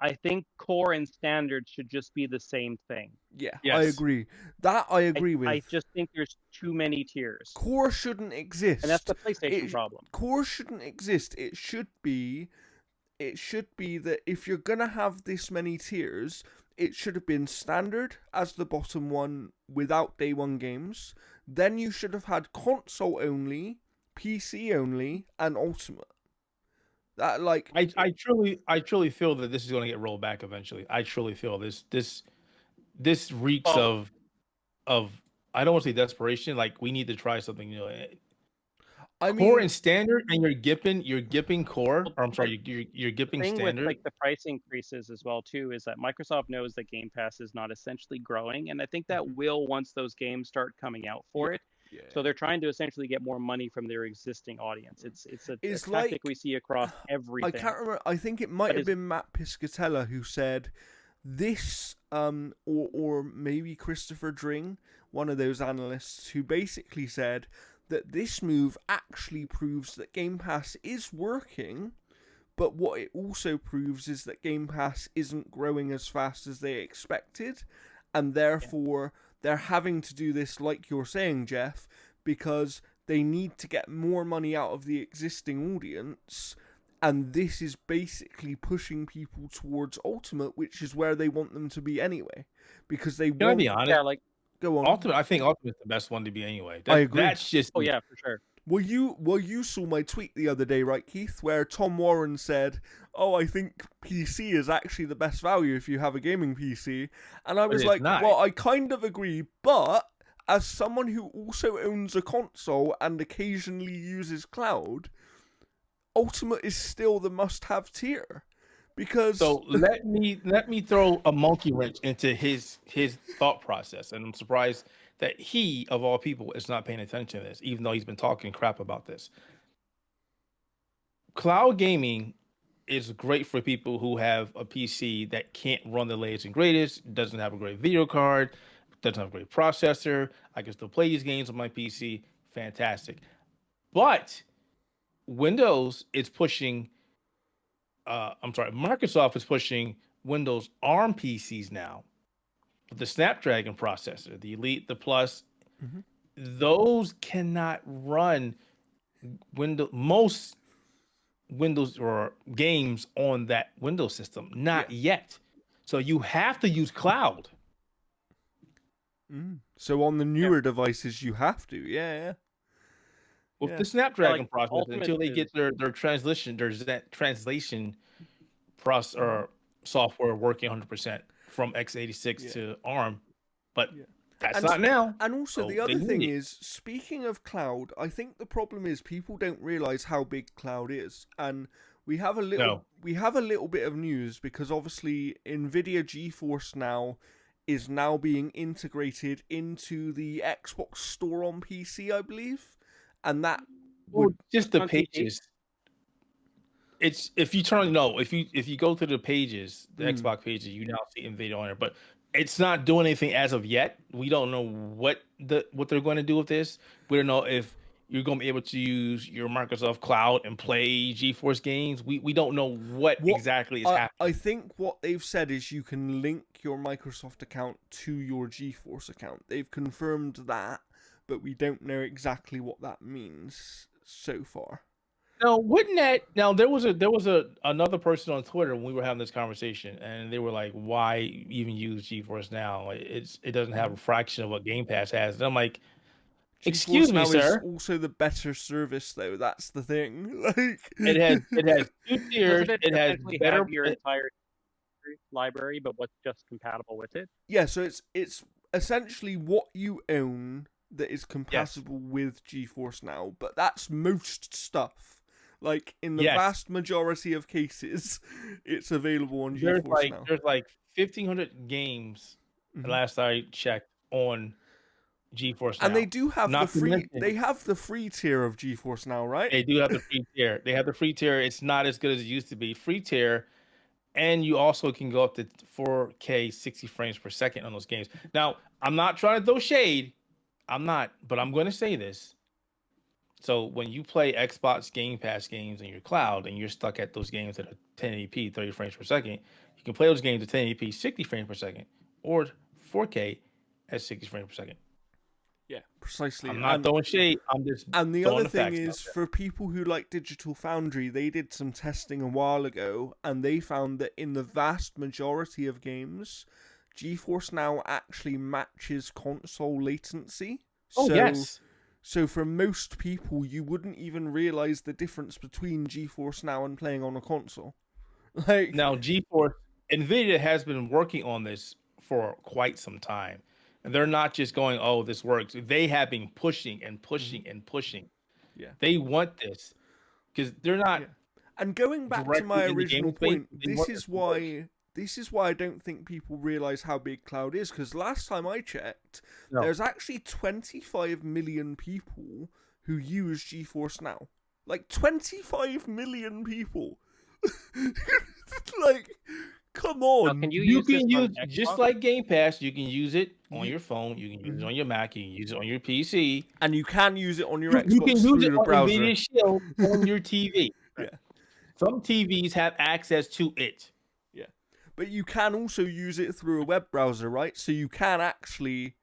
I think Core and Standard should just be the same thing. Yeah, yes. I agree. That I agree with. I just think there's too many tiers. Core shouldn't exist. And that's the PlayStation problem. Core shouldn't exist. It should be that if you're going to have this many tiers, it should have been Standard as the bottom one without Day One games. Then you should have had console only, PC only, and Ultimate. That like I truly feel that this is going to get rolled back eventually. I truly feel this reeks Well, of I don't want to say desperation. Like we need to try something new. I Core mean, and standard, and you're gipping core. well, Or I'm sorry, you're the gipping thing with standard. like the price increases as well too is that Microsoft knows that Game Pass is not essentially growing, and I think that will once those games start coming out for it. yeah. So they're trying to essentially get more money from their existing audience. It's a It's tactic like we see across I everything. can't remember. I think it might But have is been Matt Piscatella who said this, or maybe Christopher Dring, one of those analysts, who basically said that this move actually proves that Game Pass is working, but what it also proves is that Game Pass isn't growing as fast as they expected, and therefore they're having to do this, like you're saying, Jeff, because they need to get more money out of the existing audience, and this is basically pushing people towards Ultimate, which is where they want them to be anyway, because they Can I want... be honest? yeah, like Go on. Ultimate, I think Ultimate's the best one to be anyway. I agree. That's just oh yeah, for sure. Well, you saw my tweet the other day, right, Keith, where Tom Warren said, "Oh, I think PC is actually the best value if you have a gaming PC," and I was it's like, not. "Well, I kind of agree, but as someone who also owns a console and occasionally uses cloud, Ultimate is still the must-have tier." Because So let me throw a monkey wrench into his thought process, and I'm surprised that he, of all people, is not paying attention to this, even though he's been talking crap about this. Cloud gaming is great for people who have a PC that can't run the latest and greatest, doesn't have a great video card, doesn't have a great processor. I can still play these games on my PC. Fantastic. But Windows is pushing Microsoft is pushing Windows ARM PCs now with the Snapdragon processor, the Elite, the Plus. Mhm. Those cannot run most Windows or games on that Windows system, not yet. So you have to use cloud. So on the newer devices, you have to, yeah. With Yeah. the Snapdragon like, processor, Ultimate until they is- get their translation process or software working 100% from x86 to ARM, but that's not now. And also So the they other need thing it. is, speaking of cloud, I think the problem is people don't realize how big cloud is, and we have a little bit of news because obviously Nvidia GeForce Now is now being integrated into the Xbox Store on PC, I believe, and that Well, would just the on PC? pages. It's if you go to the pages, the Xbox pages, you now see Nvidia on there, but it's not doing anything as of yet. We don't know what they're going to do with this. We don't know if you're going to be able to use your Microsoft Cloud and play GeForce games. We don't know what exactly is happening. I think what they've said is you can link your Microsoft account to your GeForce account. They've confirmed that, but we don't know exactly what that means so far. No, wouldn't that now there was another person on Twitter when we were having this conversation, and they were like, "Why even use GeForce Now? It doesn't have a fraction of what Game Pass has." And I'm like, "Excuse GeForce me, Now sir. is also the better service, though. That's the thing. Like It has two tiers. Doesn't it It has essentially better. have your entire library, but what's just compatible with it? Yeah, so it's essentially what you own that is compatible with GeForce Now, but that's most stuff. Like in the vast majority of cases, it's available on GeForce Now. There's like 1,500 games. Last I checked on GeForce Now, And they do have Not the to free. mention- They have the free tier of GeForce Now, right? They do have the free tier. They have the free tier. It's not as good as it used to be. Free tier, and you also can go up to 4K 60 frames per second on those games. Now, I'm not trying to throw shade. I'm not, but I'm going to say this. So when you play Xbox Game Pass games in your cloud and you're stuck at those games at a 1080p 30 frames per second, you can play those games at 1080p 60 frames per second or 4K at 60 frames per second. Yeah, precisely. I'm not throwing shade. I'm just And the throwing other the thing facts out is, there. for people who like Digital Foundry, they did some testing a while ago, and they found that in the vast majority of games, GeForce Now actually matches console latency. Oh, yes. So for most people, you wouldn't even realize the difference between GeForce Now and playing on a console. Like Now, GeForce, NVIDIA has been working on this for quite some time. And they're not just going, oh, this works. They have been pushing and pushing and pushing. Yeah. They want this because they're not And going back to directly my in the original gaming space. point, They want this to work. this is why I don't think people realize how big cloud is, because last time I checked, No. there's actually 25 million people who use GeForce Now. Like 25 million people. Like, come Now, on. can you You use this can on use just Xbox? like Game Pass. You can use it on Ye- your phone. You can use it on your Mac. You can use it on your PC. And you can use it on your You Xbox can use through it the on browser. NVIDIA Shield on your TV. Yeah. Some TVs have access to it. Yeah. But you can also use it through a web browser, right? So you can actually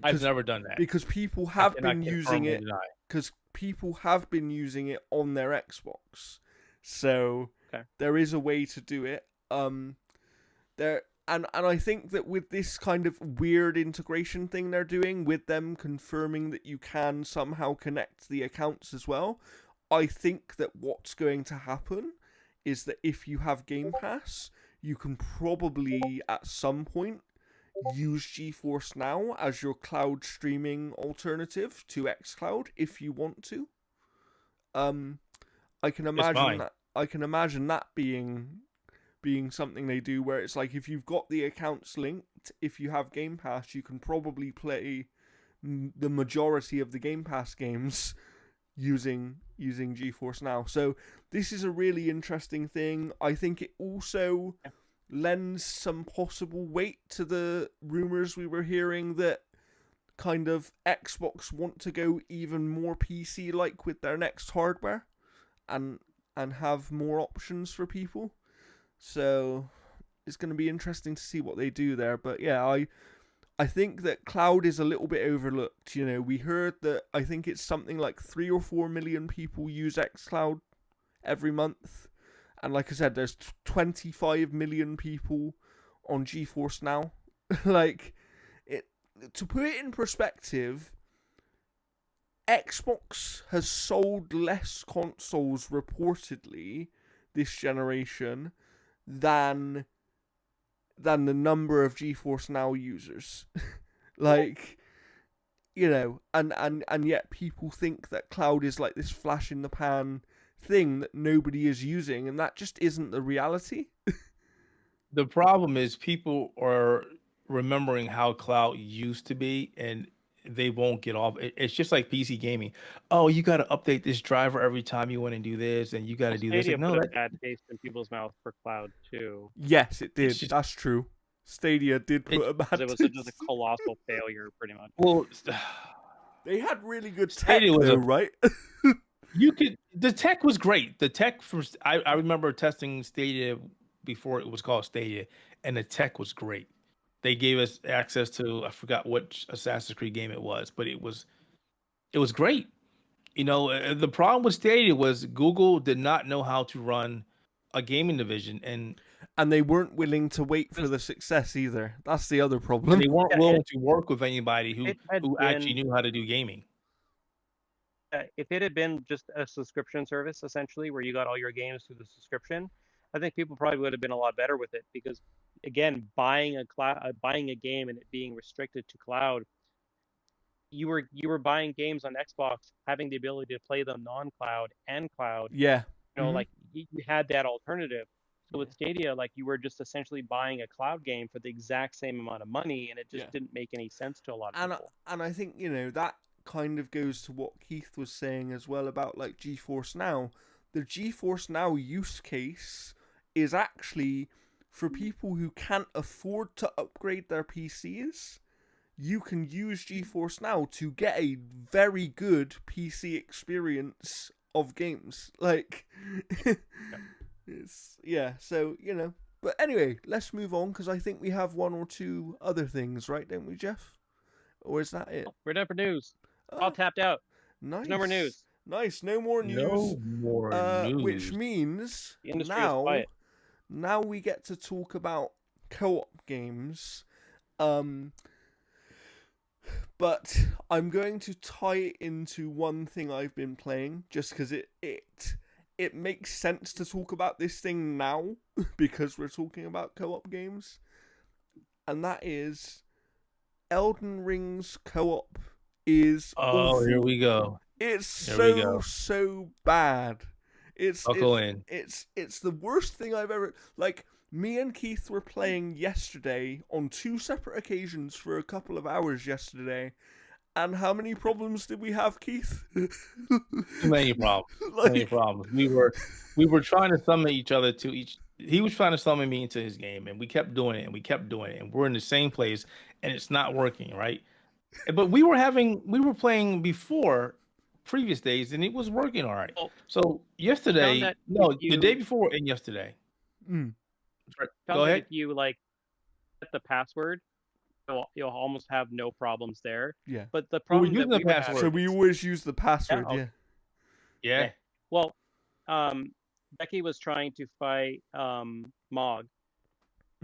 I've never done that. because people I have cannot been using confirm or it deny. because people have been using it on their Xbox. So Okay. there is a way to do it. There and I think that with this kind of weird integration thing they're doing, with them confirming that you can somehow connect the accounts as well, I think that what's going to happen is that if you have Game Pass, you can probably at some point use GeForce Now as your cloud streaming alternative to xCloud if you want to. I can imagine fine. that being something they do where it's like if you've got the accounts linked, if you have Game Pass, you can probably play the majority of the Game Pass games using GeForce Now. So this is a really interesting thing. I think it also lends some possible weight to the rumors we were hearing that kind of Xbox want to go even more PC-like with their next hardware and have more options for people. So it's going to be interesting to see what they do there. But yeah, I think that cloud is a little bit overlooked. You know, we heard that I think it's something like 3 or 4 million people use xCloud every month. And like I said, there's 25 million people on GeForce Now. Like, to put it in perspective, Xbox has sold less consoles reportedly this generation than the number of GeForce Now users. Like, you know, and yet people think that cloud is like this flash in the pan thing that nobody is using, and that just isn't the reality. The problem is people are remembering how cloud used to be, and they won't get off. It's just like PC gaming. Oh, you got to update this driver every time you want to do this, and you got to do this. Stadia Like, no, put a bad taste in people's mouth for cloud too. Yes, it did. It's just- That's true. Stadia did put a bad It was taste. just a colossal failure, pretty much. well, They had really good tech, Stadia was though, right? the tech was great. The tech I remember testing Stadia before it was called Stadia, and the tech was great. They gave us access to, I forgot what Assassin's Creed game it was, but it was great. You know, the problem with Stadia was Google did not know how to run a gaming division, and And they weren't willing to wait for the success either. That's the other problem. they weren't Yeah, willing to work with anybody who it had actually been- knew how to do gaming. If it had been just a subscription service, essentially, where you got all your games through the subscription, I think people probably would have been a lot better with it. Because, again, buying a game and it being restricted to cloud, you were buying games on Xbox, having the ability to play them non-cloud and cloud. Yeah. You know, Mhm. like you had that alternative. So with Stadia, like you were just essentially buying a cloud game for the exact same amount of money, and it just didn't make any sense to a lot of people. And I think, you know, that kind of goes to what Keith was saying as well about like GeForce Now. The GeForce Now use case is actually for people who can't afford to upgrade their PCs. You can use GeForce Now to get a very good PC experience of games. Like, so, you know. But anyway, let's move on, because I think we have one or two other things, right, don't we, Jeff? Or is that it? We're done for news. All Oh, tapped out. nice. There's no more news. Nice, no more news. No more news. Which means The industry is quiet. now we get to talk about co-op games. But I'm going to tie it into one thing I've been playing, just because it makes sense to talk about this thing now because we're talking about co-op games, and that is Elden Ring's co-op is Oh, here awful. we go. It's Here we go. so bad. Buckle in. It's the worst thing I've ever, like, me and Keith were playing yesterday on 2 separate occasions for a couple of hours yesterday. And how many problems did we have, Keith? Too many problems. Like- Too many problems. We were trying to summon each other to each. He was trying to summon me into his game, and we kept doing it, and we kept doing it, and we're in the same place, and it's not working, right? But we were playing before previous days, and it was working all right. Oh, So yesterday, that no, if the day you- before and yesterday. Mm. Found Go that ahead. if you like set the password, you'll almost have no problems there. Yeah. But the We were problem using that the we were password. So having we is- always use the password, Yeah, yeah. Yeah. Yeah. Well, Becky was trying to fight Mog,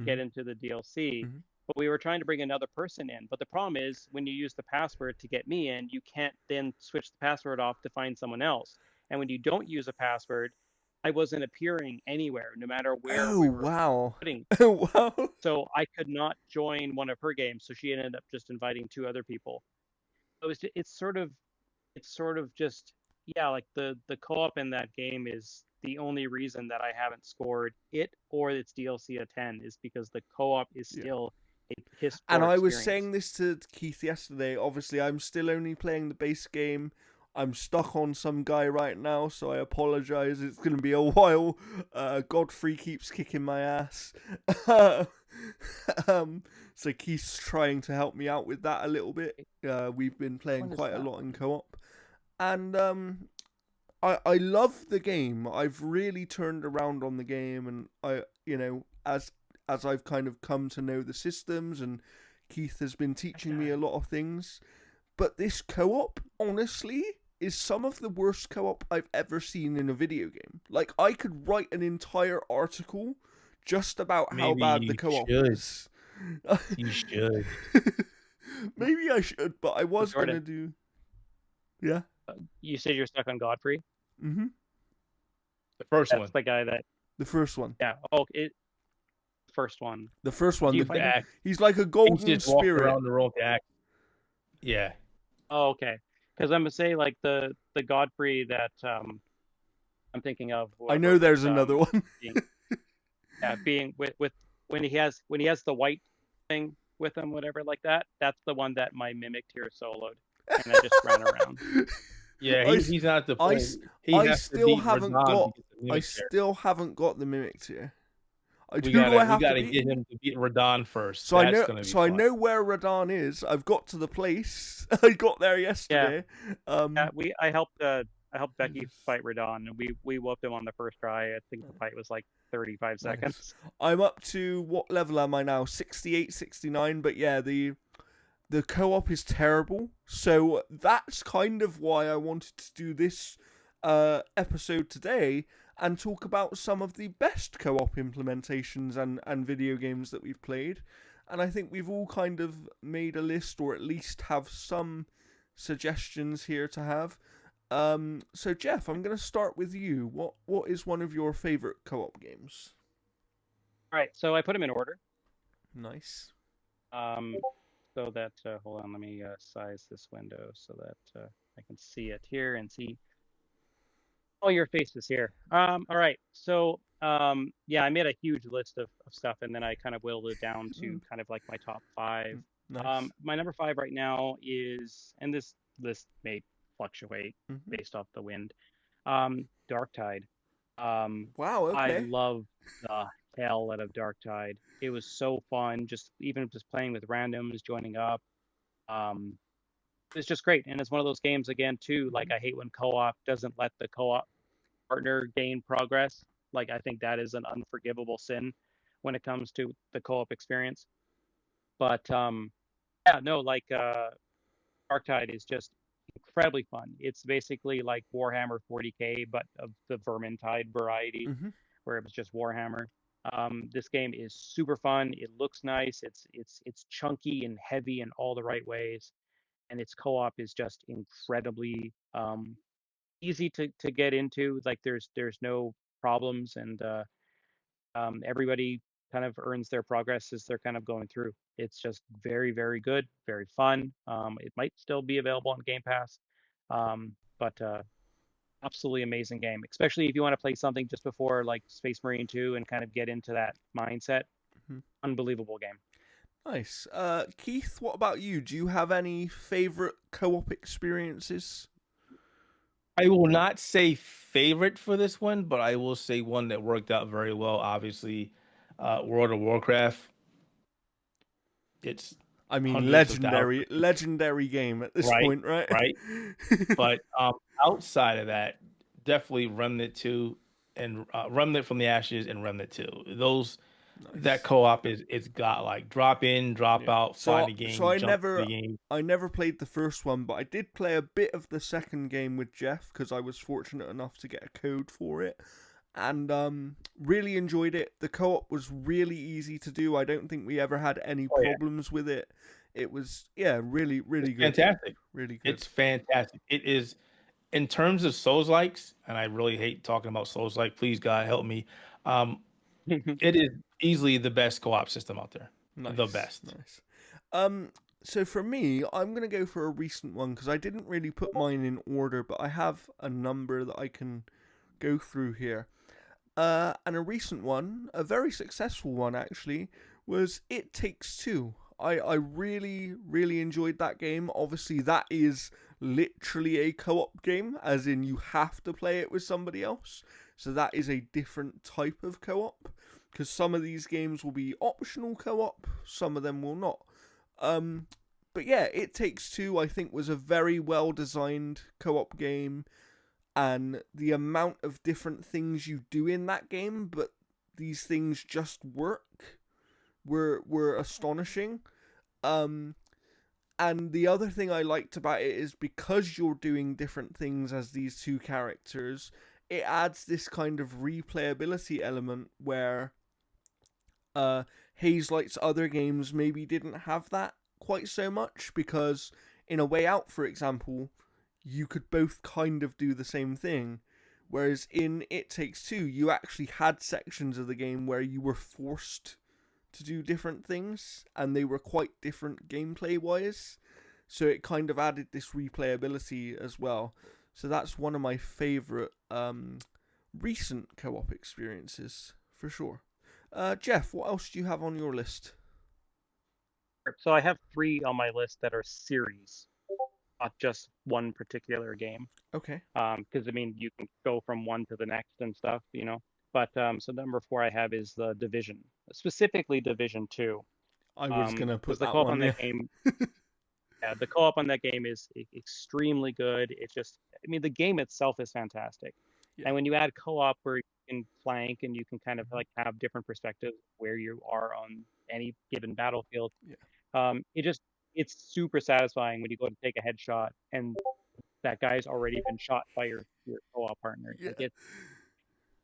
get into the DLC, Mhm. but we were trying to bring another person in. But the problem is when you use the password to get me in, you can't then switch the password off to find someone else. And when you don't use a password, I wasn't appearing anywhere, no matter where Oh, we were wow. putting. Oh, wow. So I could not join one of her games. So she ended up just inviting 2 other people. So it's sort of just, yeah, like the co-op in that game is the only reason that I haven't scored it or its DLC a 10 is because the co-op is Yeah. still a piss And poor I was experience. saying this to Keith yesterday. Obviously, I'm still only playing the base game. I'm stuck on some guy right now, so I apologize. It's going to be a while. Godfrey keeps kicking my ass. So Keith's trying to help me out with that a little bit. We've been playing When is quite a that lot in co-op. And I love the game. I've really turned around on the game, and as I've kind of come to know the systems, and Keith has been teaching me a lot of things. But this co-op, honestly, is some of the worst co-op I've ever seen in a video game. Like, I could write an entire article just about how Maybe bad the you co-op should. is. You should. Maybe I should, but I was Jordan. gonna do. Yeah. You said you're stuck on Godfrey? Mm-hmm. The first That's one. the guy that, The first one. yeah. Oh, first one. The first one. He The, act. he's like a He golden just walked spirit. around the room to act. Yeah. Oh, okay. Because I'm gonna say like the Godfrey that I'm thinking of. I know there's another one. Being with when he has the white thing with him, whatever like that. That's the one that my mimic here soloed, and I just ran around. Yeah, I he's not the I point. s- He I has still to beat haven't Radon got- to get the I mimic there. still haven't got the mimic tier. We Who gotta, do I we have gotta to beat? get him to beat Radon first. So That's gonna be I fun. know where Radon is. I've got to the place. I got there yesterday. I helped Becky fight Radon, and we whooped him on the first try. I think the fight was like 35 seconds. I'm up to, what level am I now? 68, 69. But yeah, the co-op is terrible. So that's kind of why I wanted to do this episode today and talk about some of the best co-op implementations and video games that we've played. And I think we've all kind of made a list, or at least have some suggestions here to have. So Jeff, I'm going to start with you. What is one of your favorite co-op games? All right, so I put them in order. Nice. So that hold on, let me size this window so that I can see it here and see all your faces here. All right, so yeah, I made a huge list of stuff, and then I kind of whittled it down to kind of like my top 5. Nice. My number 5 right now is, and this list may fluctuate based off the wind. Darktide. Wow. Okay. I love the hell out of Darktide. It was so fun, just playing with randoms, joining up. It's just great, and it's one of those games again too. Like, I hate when co-op doesn't let the co-op partner gain progress. Like, I think that is an unforgivable sin when it comes to the co-op experience. But yeah, no, like Darktide is just incredibly fun. It's basically like Warhammer 40K, but of the Vermintide variety, where it was just Warhammer. This game is super fun. It looks nice. It's chunky and heavy in all the right ways. and its co-op is just incredibly easy to get into. Like there's no problems, and everybody kind of earns their progress as they're kind of going through. It's just very, very good, very fun. It might still be available on Game Pass, but absolutely amazing game, especially if you want to play something just before like Space Marine 2 and kind of get into that mindset. Mhm. Unbelievable game. Nice. Keith, what about you? Do you have any favorite co-op experiences? I will not say favorite for this one, but I will say one that worked out very well. Obviously, World of Warcraft. It's I mean, hundreds of thousands, legendary game at this right? point, right? Right. But outside of that, definitely Remnant 2 and Remnant from the Ashes and Remnant 2. Those that Nice. co-op is got like drop in, drop Yeah. out, find a So game, jump to the game. I never played the first one, but I did play a bit of the second game with Jeff because I was fortunate enough to get a code for it, and really enjoyed it. The co-op was really easy to do. I don't think we ever had any Oh yeah, problems with it. It was really it's good, fantastic. really good. It's fantastic. It is in terms of Souls likes, and I really hate talking about Souls like. Please God help me. It is easily the best co-op system out there. The Nice, best. nice. So for me, I'm gonna go for a recent one because I didn't really put mine in order, but I have a number that I can go through here. And a recent one, a very successful one actually, was It Takes Two. I really enjoyed that game. Obviously, that is literally a co-op game, as in you have to play it with somebody else. So that is a different type of co-op, because some of these games will be optional co-op, some of them will not. Um, but yeah, It Takes Two, I think, was a very well designed co-op game, and the amount of different things you do in that game, but these things just work, were astonishing. Um, and the other thing I liked about it is because you're doing different things as these two characters, it adds this kind of replayability element where Hazelight's other games maybe didn't have that quite so much, because in A Way Out, for example, you could both kind of do the same thing. Whereas in It Takes Two, you actually had sections of the game where you were forced to do different things, and they were quite different gameplay wise. So it kind of added this replayability as well. So that's one of my favourite recent co-op experiences, for sure. Jeff, what else do you have on your list? So I have 3 on my list that are series, not just one particular game. Okay. Because I mean, you can go from one to the next and stuff, you know. But so number 4 I have is the Division, specifically Division 2. I was gonna Because put the that co-op one on there. that game, yeah, the co-op on that game is extremely good. It's just, I mean, the game itself is fantastic. Yeah. And when you add co-op where you can flank and you can kind of like have different perspectives where you are on any given battlefield, Yeah. It's super satisfying when you go to take a headshot and that guy's already been shot by your co-op partner. Yeah. Like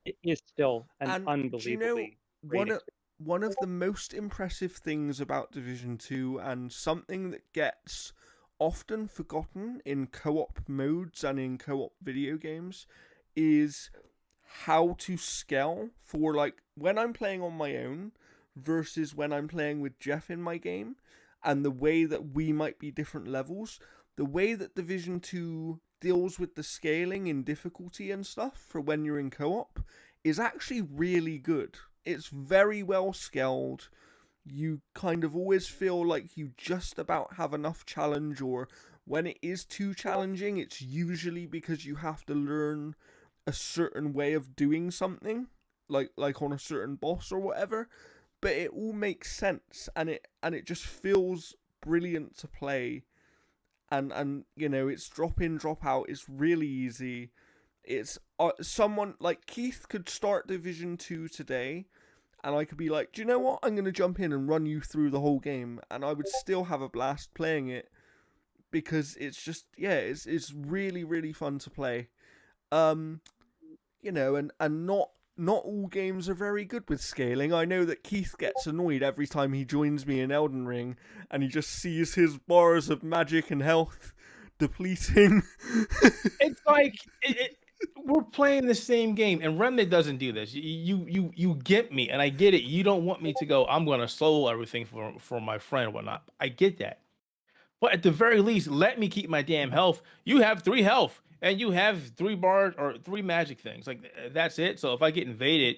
it is still an And do you know unbelievably great one of experience. one of the most impressive things about Division 2, and something that gets often forgotten in co-op modes and in co-op video games, is how to scale for, like, when I'm playing on my own versus when I'm playing with Jeff in my game, and the way that we might be different levels. The way that Division 2 deals with the scaling in difficulty and stuff for when you're in co-op is actually really good. It's very well scaled. You kind of always feel like you just about have enough challenge, or when it is too challenging, it's usually because you have to learn a certain way of doing something, like on a certain boss or whatever. But it all makes sense, and it just feels brilliant to play. And you know, it's drop in, drop out. It's really easy. It's someone like Keith could start Division 2 today, and I could be like, do you know what? I'm going to jump in and run you through the whole game, and I would still have a blast playing it, because it's just, yeah, it's really fun to play. You know, and not not all games are very good with scaling. I know that Keith gets annoyed every time he joins me in Elden Ring and he just sees his bars of magic and health depleting. It's like we're playing the same game, and Remnant doesn't do this. You get me, and I get it. You don't want me to go. I'm going to solo everything for my friend or whatnot. I get that, but at the very least, let me keep my damn health. You have 3 health, and you have 3 bars or 3 magic things. Like that's it. So if I get invaded,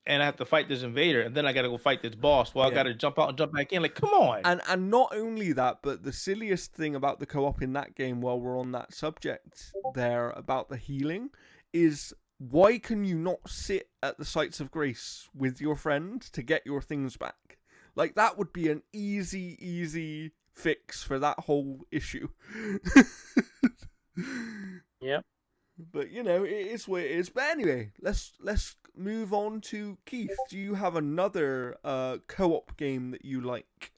and I have to fight this invader, and then I got to go fight this boss, well, I got to jump out and jump back in. Like, come on. And not only that, but the silliest thing about the co-op in that game, while we're on that subject there about the healing, is why can you not sit at the sites of grace with your friend to get your things back? Like, that would be an easy fix for that whole issue. Yep. But you know, it is what it is. But anyway, let's move on to Keith. Do you have another co-op game that you like?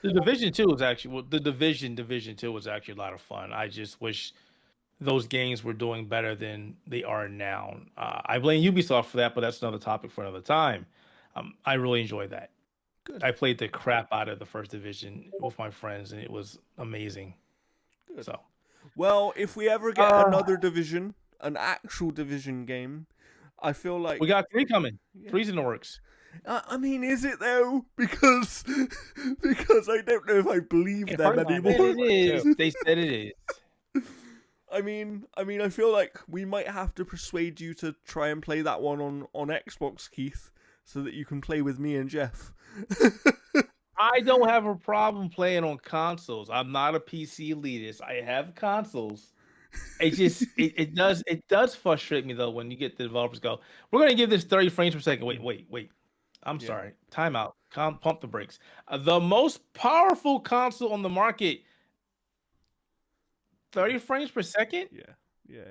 The Division 2 was actually the Division 2 was actually a lot of fun. I just wish those games were doing better than they are now. I blame Ubisoft for that, but that's another topic for another time. I really enjoyed that. Good. I played the crap out of the first Division with my friends, and it was amazing. Good. So, well, if we ever get another Division, an actual Division game, I feel like we got 3 coming. Yeah. 3's in the works. I mean, is it though? Because I don't know if I believe them anymore. It is. They said it is. I mean, I feel like we might have to persuade you to try and play that one on Xbox, Keith, so that you can play with me and Jeff. I don't have a problem playing on consoles. I'm not a PC elitist. I have consoles. It just it does frustrate me though when you get the developers go, we're gonna give this 30 frames per second. Wait. I'm sorry. Time out. Pump the brakes. The most powerful console on the market, 30 frames per second? Yeah.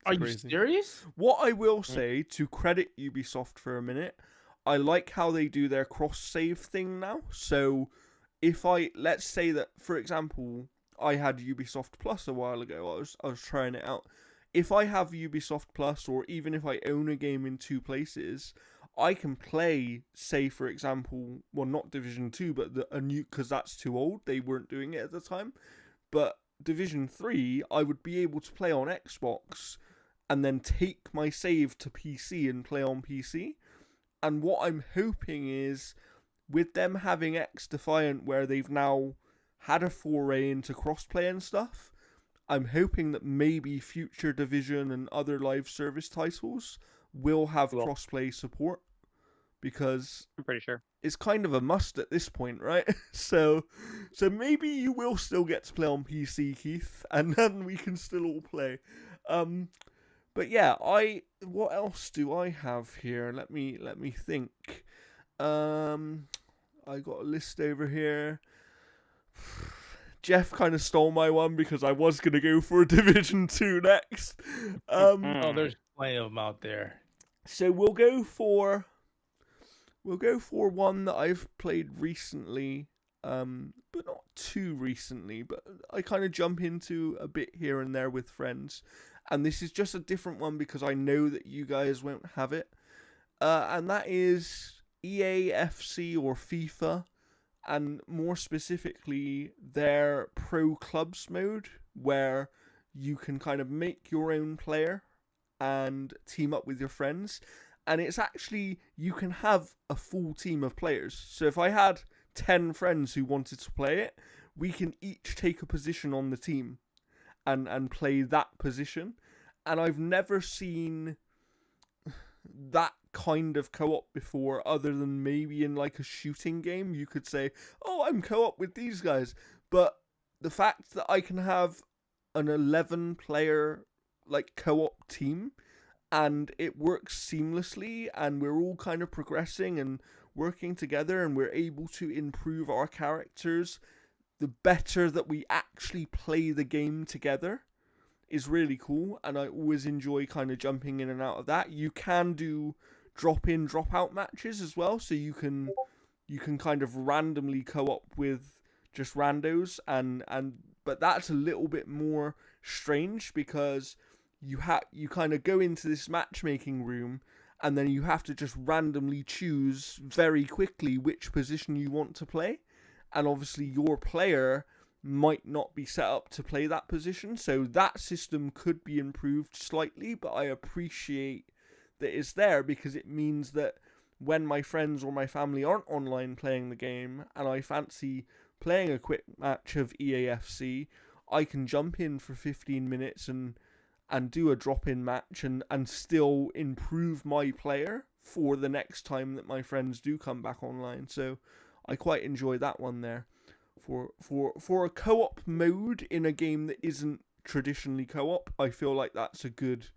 Are you serious? What I will say, to credit Ubisoft for a minute, I like how they do their cross-save thing now. So if let's say that, for example, I had Ubisoft Plus a while ago, I was trying it out. If I have Ubisoft Plus, or even if I own a game in 2 places, I can play, say, for example, well, not Division 2, but a new, because that's too old. They weren't doing it at the time. But Division 3, I would be able to play on Xbox and then take my save to PC and play on PC. And what I'm hoping is, with them having X Defiant, where they've now had a foray into crossplay and stuff, I'm hoping that maybe future Division and other live service titles will have crossplay support, because I'm pretty sure it's kind of a must at this point, right? So maybe you will still get to play on PC, Keith, and then we can still all play. But yeah, what else do I have here? Let me think. I got a list over here. Jeff kind of stole my one because I was gonna go for Division 2 next. Oh, there's plenty of them out there. So we'll go for one that I've played recently, but not too recently, but I kind of jump into a bit here and there with friends. And this is just a different one because I know that you guys won't have it. And that is EAFC or FIFA, and more specifically their Pro Clubs mode, where you can kind of make your own player and team up with your friends. And it's actually, you can have a full team of players. So if I had 10 friends who wanted to play it, we can each take a position on the team and play that position. And I've never seen that kind of co-op before, other than maybe in like a shooting game. You could say, oh, I'm co-op with these guys. But the fact that I can have an 11 player like co-op team, and it works seamlessly, and we're all kind of progressing and working together, and we're able to improve our characters the better that we actually play the game together, is really cool. And I always enjoy kind of jumping in and out of that. You can do drop in, drop out matches as well, so you can kind of randomly co-op with just randos, and but that's a little bit more strange, because you kind of go into this matchmaking room, and then you have to just randomly choose very quickly which position you want to play. And obviously your player might not be set up to play that position, so that system could be improved slightly, but I appreciate that it's there because it means that when my friends or my family aren't online playing the game and I fancy playing a quick match of EAFC, I can jump in for 15 minutes and do a drop-in match and still improve my player for the next time that my friends do come back online. So I quite enjoy that one there. For a co-op mode in a game that isn't traditionally co-op, I feel like that's a good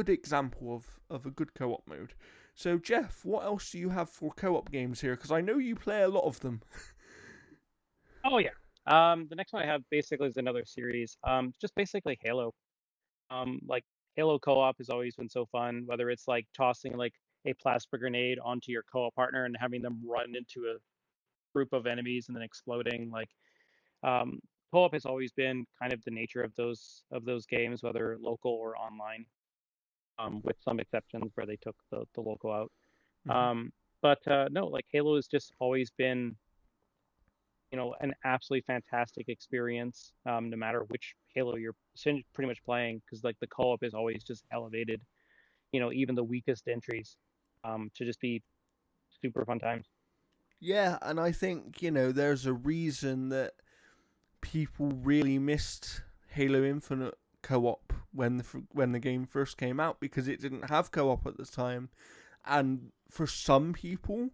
example of a good co-op mode. So Jeff, what else do you have for co-op games here? Because I know you play a lot of them. Oh yeah. The next one I have basically is another series. Just basically Halo. Like Halo co-op has always been so fun. Whether it's like tossing like a plasma grenade onto your co-op partner and having them run into a group of enemies and then exploding. Like um, co-op has always been kind of the nature of those games, whether local or online. With some exceptions where they took the local out. But no, like Halo has just always been, an absolutely fantastic experience, no matter which Halo you're pretty much playing, because like the co-op is always just elevated, even the weakest entries, to just be super fun times. Yeah, and I think, there's a reason that people really missed Halo Infinite co-op when the game first came out, because it didn't have co-op at the time, and for some people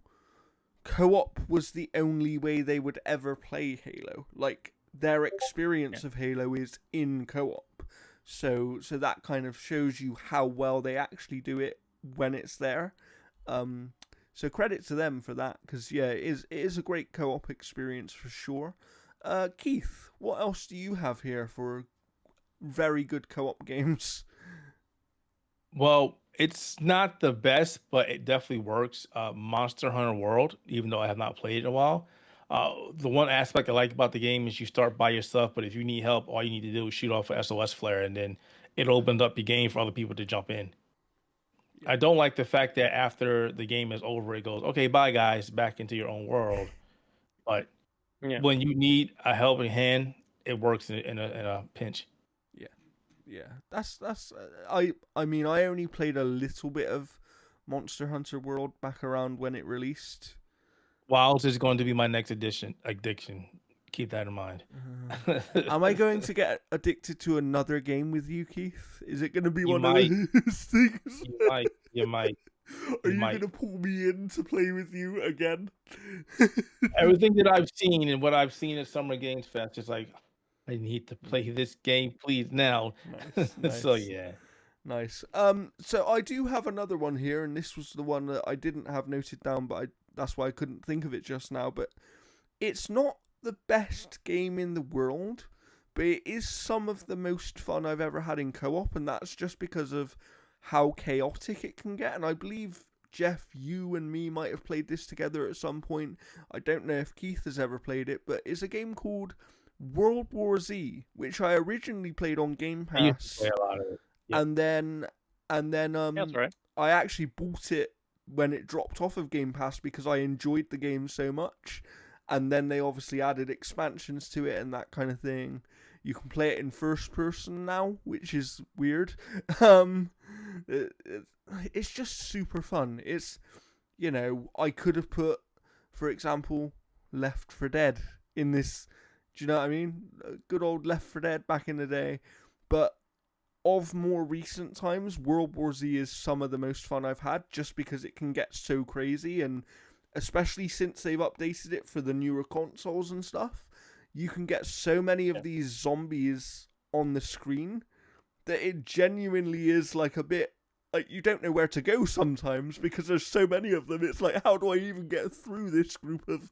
co-op was the only way they would ever play Halo. Like, their experience of Halo is in co-op, so that kind of shows you how well they actually do it when it's there. So credit to them for that, because it is a great co-op experience for sure. Keith, what else do you have here for very good co-op games? Well, it's not the best, but it definitely works. Monster Hunter World, even though I have not played it in a while. The one aspect I like about the game is you start by yourself, but if you need help, all you need to do is shoot off an SOS flare, and then it opens up your game for other people to jump in. I don't like the fact that after the game is over, it goes, okay, bye guys, back into your own world. But when you need a helping hand, it works in a pinch. Yeah, that's I mean, I only played a little bit of Monster Hunter World back around when it released. Wilds is going to be my next addiction. Keep that in mind. Am I going to get addicted to another game with you, Keith? Is it going to be You one might. of those things? You might. Are you going to pull me in to play with you again? Everything that I've seen and what I've seen at Summer Games Fest is like, I need to play this game, please, now. Nice. So yeah. Nice. So I do have another one here, and this was the one that I didn't have noted down, but that's why I couldn't think of it just now. But it's not the best game in the world, but it is some of the most fun I've ever had in co-op, and that's just because of how chaotic it can get. And I believe, Jeff, you and me might have played this together at some point. I don't know if Keith has ever played it, but it's a game called World War Z, which I originally played on Game Pass. I used to play a lot of it. Yep. And then that's right. I actually bought it when it dropped off of Game Pass because I enjoyed the game so much. And then they obviously added expansions to it and that kind of thing. You can play it in first person now, which is weird. It's just super fun. It's, I could have put, for example, Left 4 Dead in this. Do you know what I mean? Good old Left 4 Dead back in the day. But of more recent times, World War Z is some of the most fun I've had, just because it can get so crazy, and especially since they've updated it for the newer consoles and stuff, you can get so many of these zombies on the screen that it genuinely is like a bit like you don't know where to go sometimes because there's so many of them. It's like, how do I even get through this group of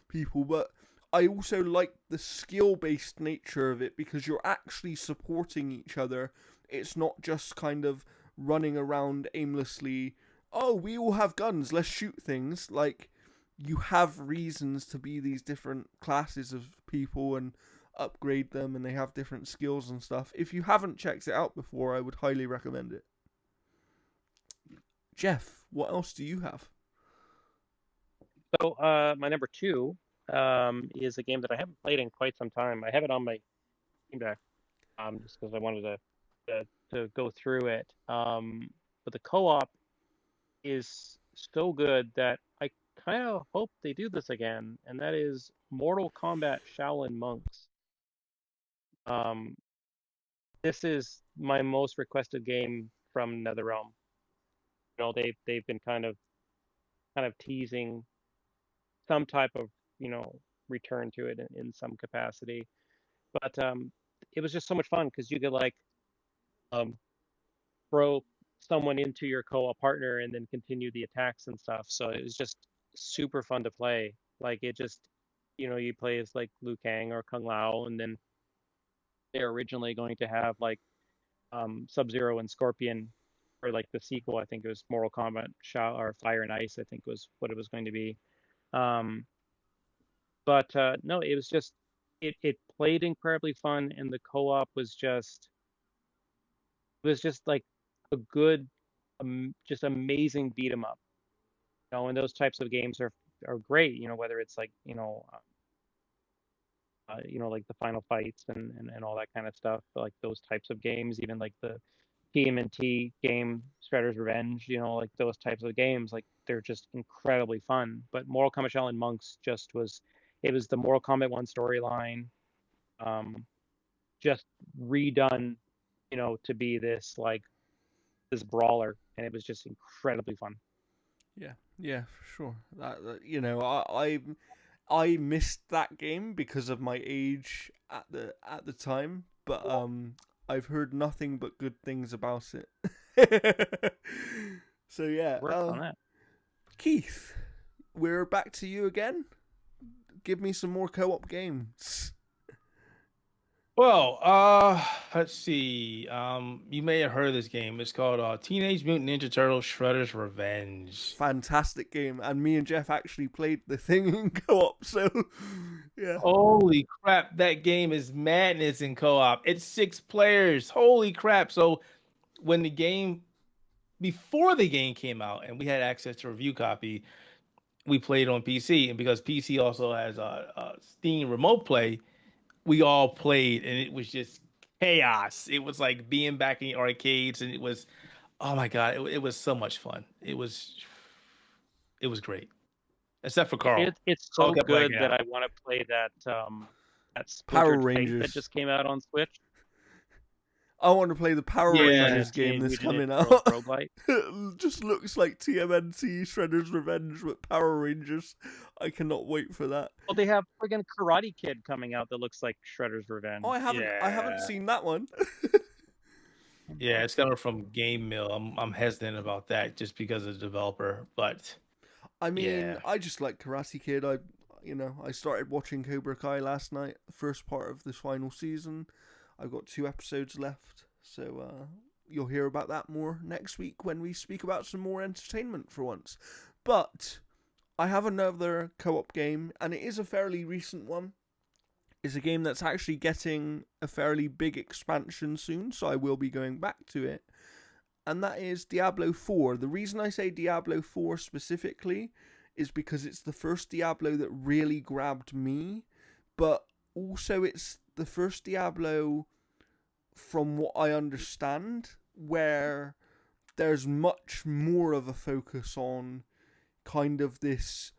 people? But I also like the skill-based nature of it because you're actually supporting each other. It's not just kind of running around aimlessly, oh, we all have guns, let's shoot things. Like, you have reasons to be these different classes of people, and upgrade them, and they have different skills and stuff. If you haven't checked it out before, I would highly recommend it. Jeff, what else do you have? So my number two is a game that I haven't played in quite some time. I have it on my Steam Deck just because I wanted to go through it. But the co-op is so good that I kind of hope they do this again, and that is Mortal Kombat Shaolin Monks. Um, this is my most requested game from NetherRealm. You know, they've been kind of teasing some type of, return to it in some capacity. But it was just so much fun because you could like um, throw someone into your co-op partner and then continue the attacks and stuff. So it was just super fun to play. Like it just, you play as like Liu Kang or Kung Lao, and then they're originally going to have like Sub-Zero and Scorpion, or like the sequel. I think it was Mortal Kombat or Fire and Ice. I think was what it was going to be. Um, but no, it was just it played incredibly fun, and the co-op was just like a good, just amazing beat 'em up. And those types of games are great. Whether it's like like the Final Fights and all that kind of stuff, like those types of games, even like the TMNT game, Shredder's Revenge, like those types of games, like they're just incredibly fun. But Mortal Kombat Shaolin Monks it was the Mortal Kombat 1 storyline, um, just redone, to be this brawler, and it was just incredibly fun. Yeah, for sure. I missed that game because of my age at the time, but I've heard nothing but good things about it. So yeah, Worked on that. Keith, we're back to you again. Give me some more co-op games. Well, let's see. You may have heard of this game. It's called Teenage Mutant Ninja Turtles: Shredder's Revenge. Fantastic game, and me and Jeff actually played the thing in co-op. So, yeah. Holy crap, that game is madness in co-op. It's 6 players. Holy crap. So before the game came out and we had access to a review copy, we played on PC. And because PC also has a Steam remote play, we all played, and it was just chaos. It was like being back in the arcades, and it was, oh my God, it was so much fun. It was great. Except for Carl. It's Carl so kept good lagging that out. I want to play that Power Splintered Fate Rangers. that just came out on Switch. I want to play the Power Yeah. Rangers game that's Teenage coming Mutant out. Ninja Turtles roguelite. It just looks like TMNT Shredder's Revenge with Power Rangers. I cannot wait for that. Well, they have friggin' Karate Kid coming out that looks like Shredder's Revenge. Oh, I haven't Yeah. seen that one. Yeah, it's coming from Game Mill. I'm hesitant about that just because of the developer, but I mean, yeah. I just like Karate Kid. I started watching Cobra Kai last night, the first part of this final season. I've got 2 episodes left, so you'll hear about that more next week when we speak about some more entertainment for once. But I have another co-op game, and it is a fairly recent one. It's a game that's actually getting a fairly big expansion soon, so I will be going back to it. And that is Diablo 4. The reason I say Diablo 4 specifically is because it's the first Diablo that really grabbed me, but also it's the first Diablo, from what I understand, where there's much more of a focus on kind of this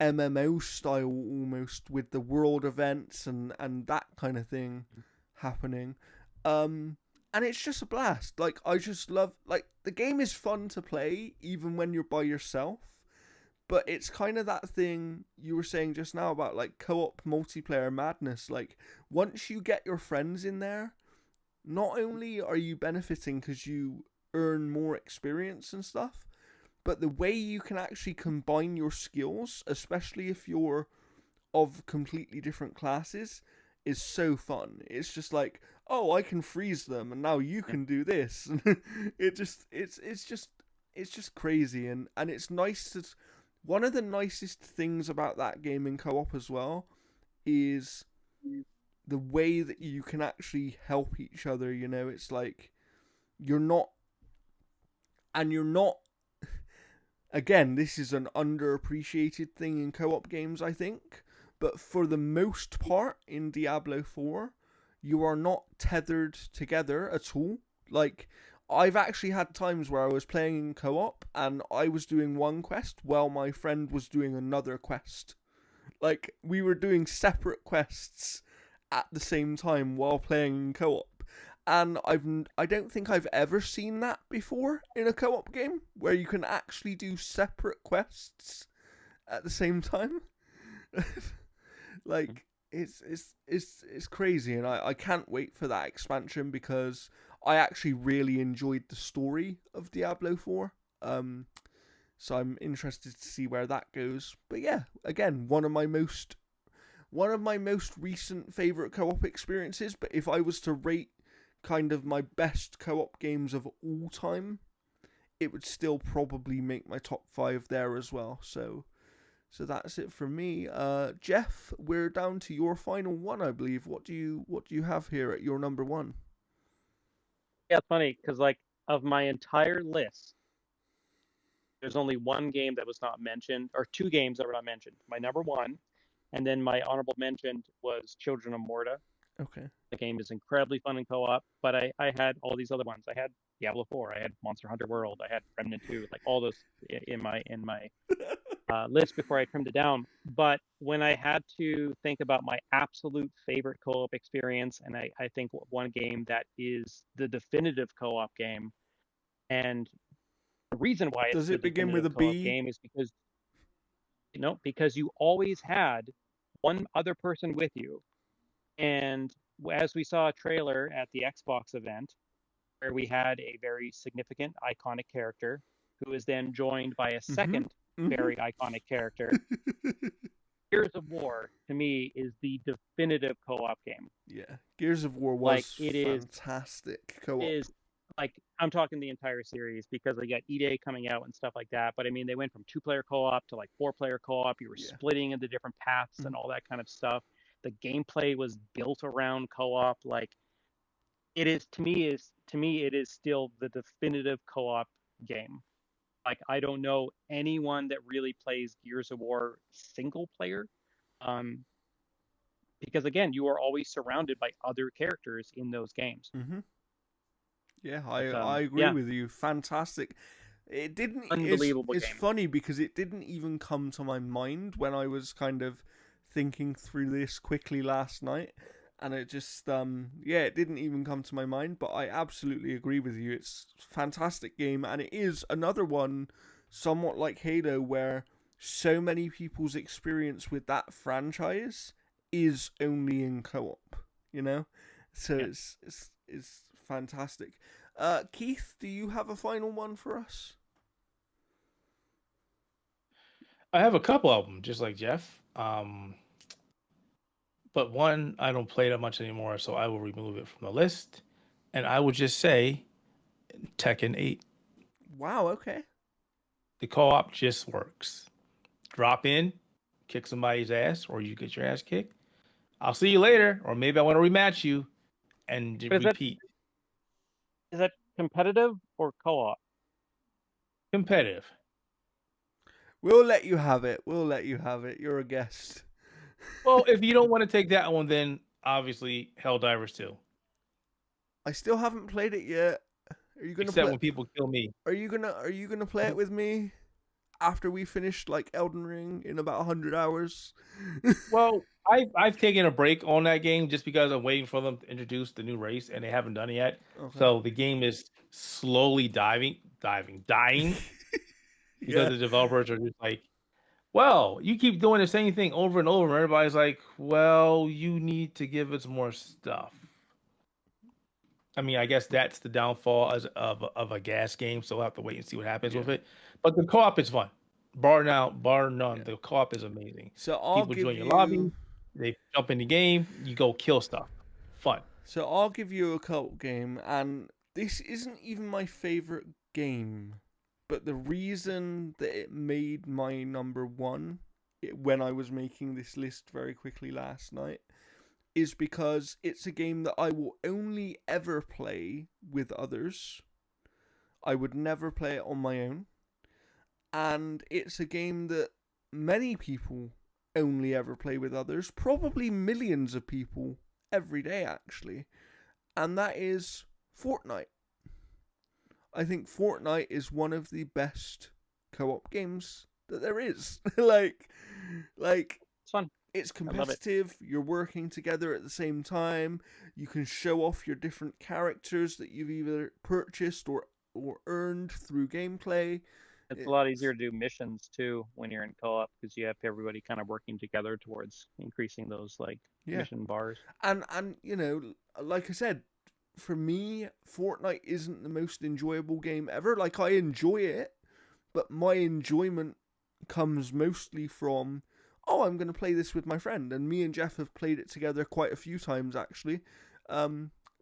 MMO style almost, with the world events and that kind of thing happening. And it's just a blast. Like, I just love, like, the game is fun to play even when you're by yourself, but it's kind of that thing you were saying just now about like co-op multiplayer madness. Like, once you get your friends in there, not only are you benefiting because you earn more experience and stuff, but the way you can actually combine your skills, especially if you're of completely different classes, is so fun. It's just like, oh, I can freeze them, and now you can do this. It's just crazy, and it's nice to. One of the nicest things about that game in co-op as well is the way that you can actually help each other. You know, it's like you're not, and you're not. Again, this is an underappreciated thing in co-op games, I think. But for the most part in Diablo 4, you are not tethered together at all. Like, I've actually had times where I was playing in co-op and I was doing one quest while my friend was doing another quest. Like, we were doing separate quests at the same time while playing in co-op. And I don't think I've ever seen that before in a co-op game where you can actually do separate quests at the same time. Like, it's crazy, and I can't wait for that expansion because I actually really enjoyed the story of Diablo 4. So I'm interested to see where that goes. But yeah, again, one of my most recent favorite co-op experiences. But if I was to rate kind of my best co-op games of all time, it would still probably make my top 5 there as well. So that's it from me. Jeff, we're down to your final one, I believe. What do you have here at your number 1? Yeah, it's funny because like of my entire list, there's only one game that was not mentioned, or two games that were not mentioned. My number 1, and then my honorable mention was Children of Morta. Okay. The game is incredibly fun in co-op, but I had all these other ones. I had Diablo 4, I had Monster Hunter World, I had Remnant 2, like all those in my list before I trimmed it down. But when I had to think about my absolute favorite co-op experience, and I think one game that is the definitive co-op game, and the reason why it's Does the it begin with a definitive co-op B? game is because because you always had one other person with you. And as we saw a trailer at the Xbox event, where we had a very significant, iconic character who is then joined by a second very iconic character. Gears of War, to me, is the definitive co-op game. Yeah, Gears of War was Like, fantastic co-op. Is like, I'm talking the entire series because they got E-Day coming out and stuff like that. But I mean, they went from 2-player co-op to like 4-player co-op. You were splitting into different paths and all that kind of stuff. The gameplay was built around co-op. Like, it is to me it is still the definitive co-op game. Like, I don't know anyone that really plays Gears of War single player, because again, you are always surrounded by other characters in those games. Yeah, But, I agree with you. Fantastic. It didn't. Unbelievable It's game. funny because it didn't even come to my mind when I was kind of thinking through this quickly last night, and it just it didn't even come to my mind. But I absolutely agree with you. It's a fantastic game, and it is another one, somewhat like Halo, where so many people's experience with that franchise is only in co-op. You know, so it's fantastic. Keith, do you have a final one for us? I have a couple of them, just like Jeff. But one I don't play that much anymore, so I will remove it from the list. And I would just say Tekken 8. Wow, okay. The co-op just works. Drop in, kick somebody's ass, or you get your ass kicked. I'll see you later, or maybe I want to rematch you, and repeat. Is that competitive or co-op? Competitive. We'll let you have it. You're a guest. Well, if you don't want to take that one, then obviously Helldivers 2. I still haven't played it yet. Are you gonna Except when people kill me. Are you gonna play it with me after we finish like Elden Ring in about 100 hours? Well, I've taken a break on that game just because I'm waiting for them to introduce the new race, and they haven't done it yet. Okay. So the game is slowly dying because the developers are just like, well, you keep doing the same thing over and over, and everybody's like, well, you need to give us more stuff. I mean, I guess that's the downfall of a gas game, so we'll have to wait and see what happens with it. But the co-op is fun. Bar none. The co-op is amazing. So people join your lobby, they jump in the game, you go kill stuff. Fun. So I'll give you a co-op game, and this isn't even my favorite game, but the reason that it made my number 1 when I was making this list very quickly last night, is because it's a game that I will only ever play with others. I would never play it on my own. And it's a game that many people only ever play with others, probably millions of people every day, actually. And that is Fortnite. I think Fortnite is one of the best co-op games that there is. like, It's fun. it's I love it. competitive. You're working together at the same time. You can show off your different characters that you've either purchased or earned through gameplay. It's a lot easier to do missions too when you're in co-op because you have everybody kind of working together towards increasing those like Yeah. mission bars. And you know, like I said, for me, Fortnite isn't the most enjoyable game ever. Like, I enjoy it, but my enjoyment comes mostly from, oh, I'm going to play this with my friend. And me and Jeff have played it together quite a few times, actually.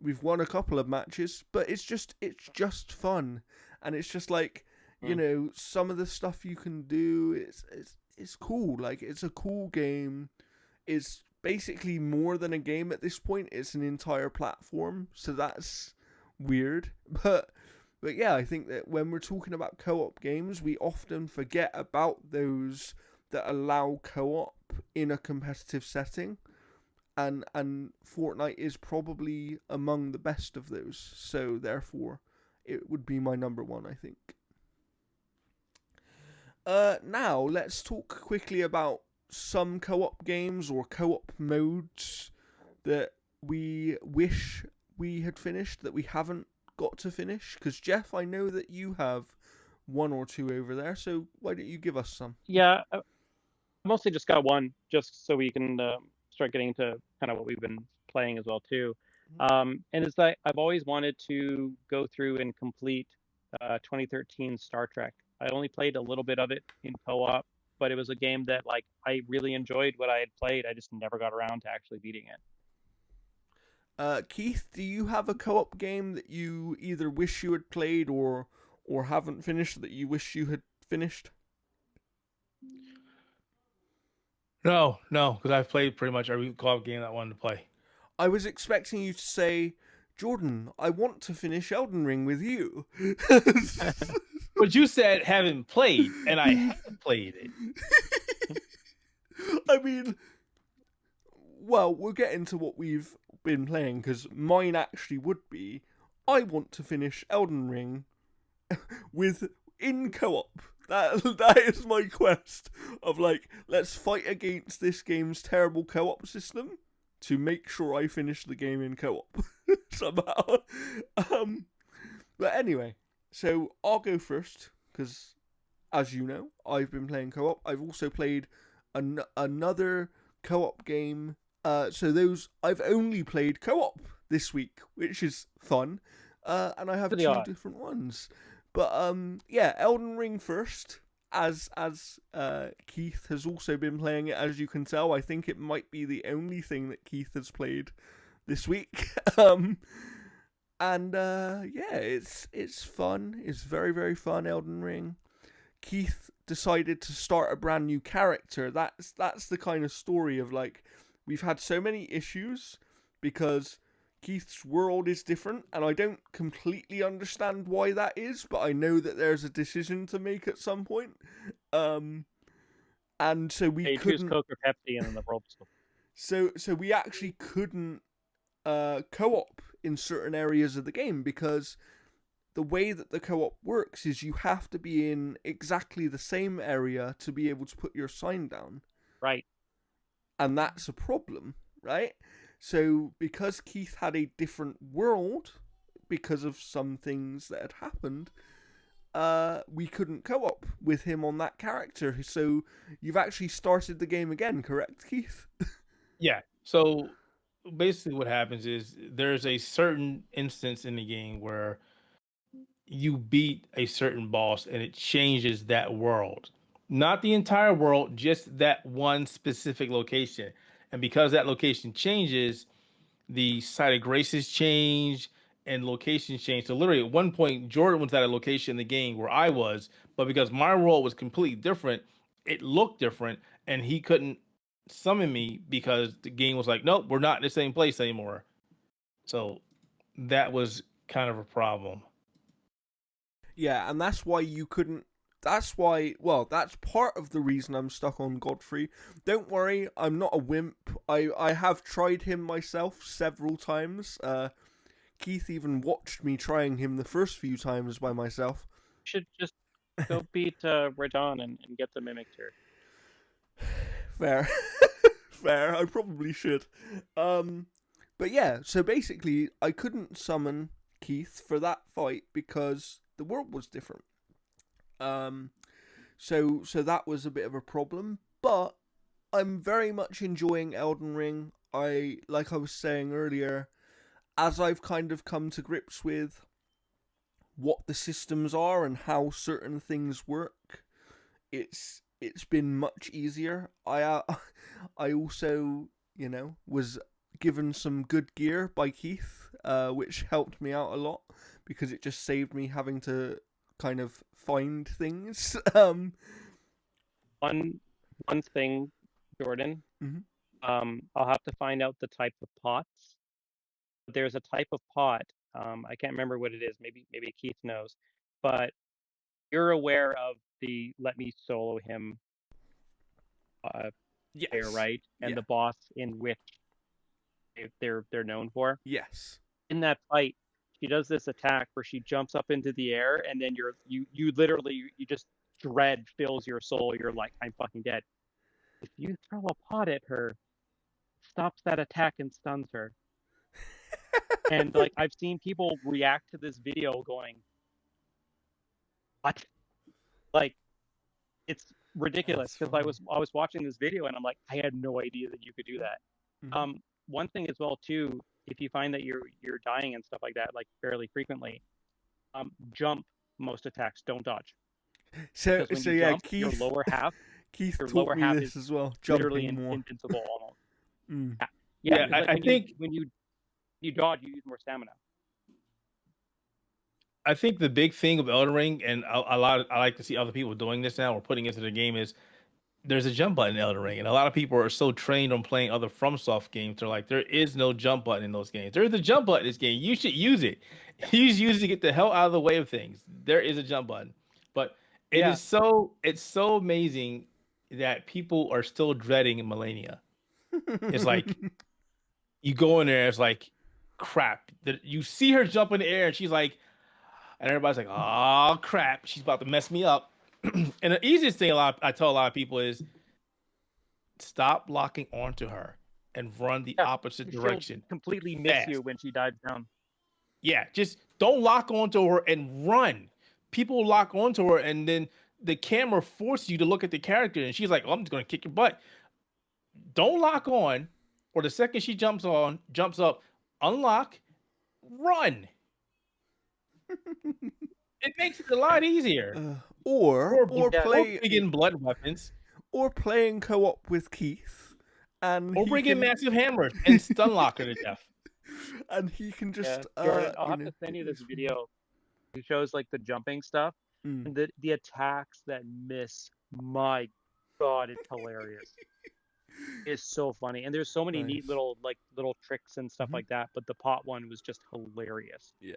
We've won a couple of matches, but it's just fun. And it's just like, you know, some of the stuff you can do, it's cool. Like, it's a cool game. It's basically more than a game at this point. It's an entire platform, so that's weird. But yeah, I think that when we're talking about co-op games, we often forget about those that allow co-op in a competitive setting, and Fortnite is probably among the best of those. So therefore, it would be my number one, I think. Now let's talk quickly about some co-op games or co-op modes that we wish we had finished that we haven't got to finish. Because Jeff, I know that you have one or two over there, so why don't you give us some? Yeah, I mostly just got one, just so we can start getting into kind of what we've been playing as well too. And it's like I've always wanted to go through and complete 2013 Star Trek. I only played a little bit of it in co-op, but it was a game that like I really enjoyed what I had played. I just never got around to actually beating it. Keith, do you have a co-op game that you either wish you had played or haven't finished that you wish you had finished? No, because I've played pretty much every co-op game that I wanted to play. I was expecting you to say, Jordan, I want to finish Elden Ring with you. But you said haven't played, and I haven't played it. I mean, well, we'll get into what we've been playing, because mine actually would be, I want to finish Elden Ring in co-op. That is my quest of like, let's fight against this game's terrible co-op system to make sure I finish the game in co-op somehow. But anyway, so I'll go first because, as you know, I've been playing co-op. I've also played another co-op game. So those I've only played co-op this week, which is fun. And I have two different ones. But yeah, Elden Ring first. As Keith has also been playing it, as you can tell, I think it might be the only thing that Keith has played this week. And yeah, it's fun. It's very, very fun, Elden Ring. Keith decided to start a brand new character. That's the kind of story of like, we've had so many issues because Keith's world is different, and I don't completely understand why that is, but I know that there's a decision to make at some point. And so we couldn't choose Coke or Pepsi, and then the world. So we actually couldn't co-op in certain areas of the game because the way that the co-op works is you have to be in exactly the same area to be able to put your sign down. Right. And that's a problem, right? So, because Keith had a different world, because of some things that had happened, we couldn't co-op with him on that character. So, you've actually started the game again, correct, Keith? Yeah. So, basically what happens is there's a certain instance in the game where you beat a certain boss and it changes that world. Not the entire world, just that one specific location. And because that location changes, the site of graces change and locations change. So literally at one point, Jordan was at a location in the game where I was, but because my world was completely different, it looked different and he couldn't summon me because the game was like, nope, we're not in the same place anymore. So that was kind of a problem. Yeah, and that's why you couldn't. That's why. Well, that's part of the reason I'm stuck on Godfrey. Don't worry, I'm not a wimp. I have tried him myself several times. Keith even watched me trying him the first few times by myself. Should just go beat Radon and get the mimic turd. Fair. Fair, I probably should. But yeah, so basically, I couldn't summon Keith for that fight because the world was different. So that was a bit of a problem. But I'm very much enjoying Elden Ring. Like I was saying earlier, as I've kind of come to grips with what the systems are and how certain things work, it's been much easier. I also, was given some good gear by Keith, which helped me out a lot because it just saved me having to kind of find things. One thing, Jordan. Mhm. I'll have to find out the type of pots. There's a type of pot. I can't remember what it is. Maybe Keith knows, but you're aware of the "Let me solo him" Yes. player, right? And the boss in which they're known for. Yes. In that fight, she does this attack where she jumps up into the air, and then you literally just dread fills your soul. You're like, I'm fucking dead. If you throw a pot at her, stops that attack and stuns her. And like I've seen people react to this video going, what? Like it's ridiculous because I was watching this video and I'm like, I had no idea that you could do that. Mhm. One thing as well too, if you find that you're dying and stuff like that, like fairly frequently, jump most attacks, don't dodge. So Because when so you yeah, jump, your Keith lower half, Keith your taught lower me half this is as well. literally Jumping more. invincible almost. Mm. Yeah, Yeah, like I when think when you dodge, you use more stamina. I think the big thing of Elden Ring, and I like to see other people doing this now or putting into the game, is there's a jump button in Elden Ring, and a lot of people are so trained on playing other FromSoft games. They're like, there is no jump button in those games. There's a jump button in this game. You should use it. Use it to get the hell out of the way of things. There is a jump button, but it's so amazing that people are still dreading Millennia. It's like you go in there, it's like crap. You see her jump in the air, and she's like, and everybody's like, oh crap, she's about to mess me up. And the easiest thing I tell a lot of people is stop locking onto her and run the opposite direction. She'll completely miss Fast. you when she dives down. Yeah, just don't lock onto her and run. People lock onto her, and then the camera forces you to look at the character, and she's like, oh, I'm just gonna kick your butt. Don't lock on, or the second she jumps up, unlock, run. It makes it a lot easier. Or play in blood weapons, or playing co-op with Keith, and or bring in massive hammers and stun lock her to death. And he can just. Jordan, I'll have to send you this video. It shows like the jumping stuff and the attacks that miss. My God, it's hilarious. It's so funny, and there's so many neat little tricks and stuff like that. But the pot one was just hilarious. Yeah.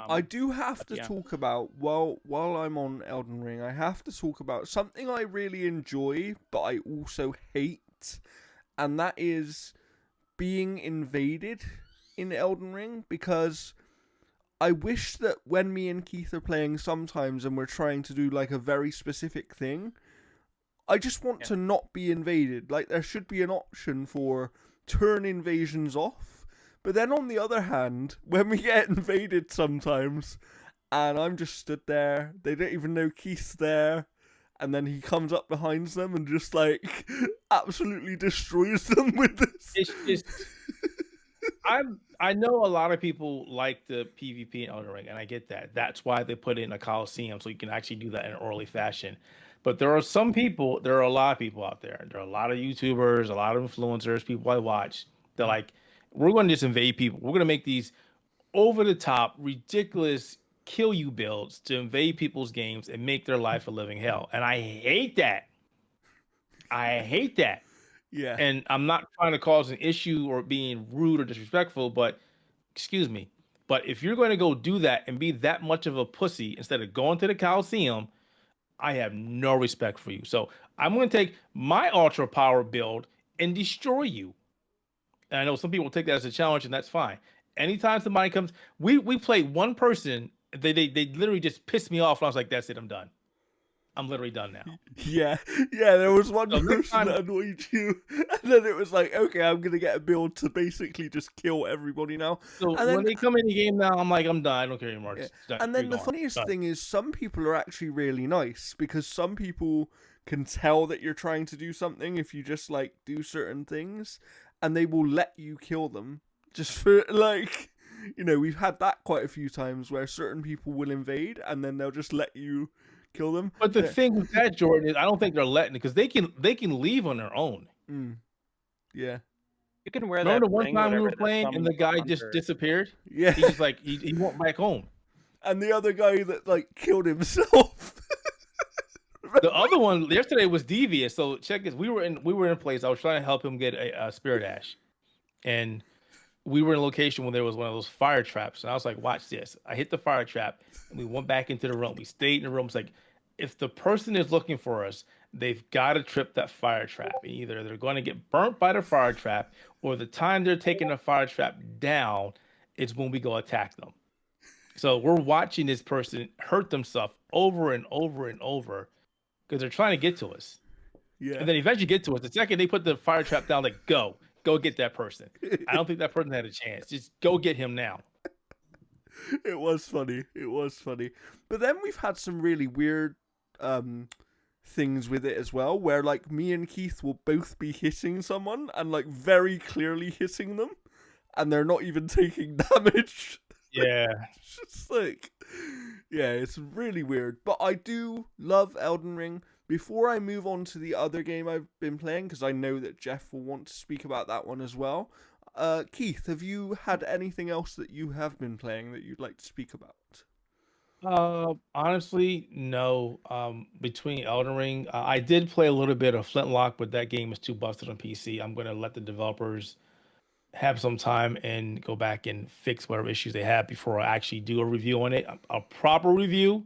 I do have to yeah. talk about while I'm on Elden Ring, I have to talk about something I really enjoy, but I also hate, and that is being invaded in Elden Ring, because I wish that when me and Keith are playing sometimes and we're trying to do like a very specific thing, I just want to not be invaded. Like, there should be an option for turn invasions off. But then on the other hand, when we get invaded sometimes, and I'm just stood there, they don't even know Keith's there, and then he comes up behind them and just like absolutely destroys them with this. It's just, I know a lot of people like the PvP in Elden Ring, and I get that. That's why they put it in a Coliseum, so you can actually do that in an early fashion. But there are a lot of people out there. There are a lot of YouTubers, a lot of influencers, people I watch. They're like, we're going to just invade people. We're going to make these over-the-top, ridiculous kill you builds to invade people's games and make their life a living hell. And I hate that. Yeah. And I'm not trying to cause an issue or being rude or disrespectful, but excuse me. But if you're going to go do that and be that much of a pussy instead of going to the Coliseum, I have no respect for you. So I'm going to take my ultra power build and destroy you. And I know some people take that as a challenge, and that's fine. Anytime somebody comes, we play one person, they literally just pissed me off. And I was like, that's it, I'm done. I'm literally done now. Yeah, there was one So next person time, that annoyed you, and then it was like, okay, I'm gonna get a build to basically just kill everybody now. so And when then they come in the game now, I'm like, I'm done. I don't care anymore. yeah. It's done. And You're then the gone. funniest Done. thing is some people are actually really nice because some people can tell that you're trying to do something if you just like do certain things, and they will let you kill them just for like, we've had that quite a few times where certain people will invade and then they'll just let you kill them. But the thing with that, Jordan, is I don't think they're letting it because they can leave on their own. Yeah. You can wear Remember that the one ring, time we whatever, were that playing and summons the guy the just hunter. disappeared? Yeah. He just like he went back home. And the other guy that like killed himself. The other one yesterday was devious. So check this: we were in a place. I was trying to help him get a spirit ash, and we were in a location where there was one of those fire traps. And I was like, "Watch this!" I hit the fire trap, and we went back into the room. We stayed in the room. It's like, if the person is looking for us, they've got to trip that fire trap. Either they're going to get burnt by the fire trap, or the time they're taking the fire trap down is when we go attack them. So we're watching this person hurt themselves over and over and over because they're trying to get to us. Yeah. And then eventually get to us. The second they put the fire trap down, like, go get that person. I don't think that person had a chance. Just go get him now. It was funny. But then we've had some really weird things with it as well, where like me and Keith will both be hitting someone and like very clearly hitting them, and they're not even taking damage. Yeah. It's just like, yeah, it's really weird. But I do love Elden Ring. Before I move on to the other game I've been playing, because I know that Jeff will want to speak about that one as well. Keith, have you had anything else that you have been playing that you'd like to speak about? Honestly, no. Between Elden Ring, I did play a little bit of Flintlock, but that game is too busted on PC. I'm gonna let the developers have some time and go back and fix whatever issues they have before I actually do a review on it. A proper review.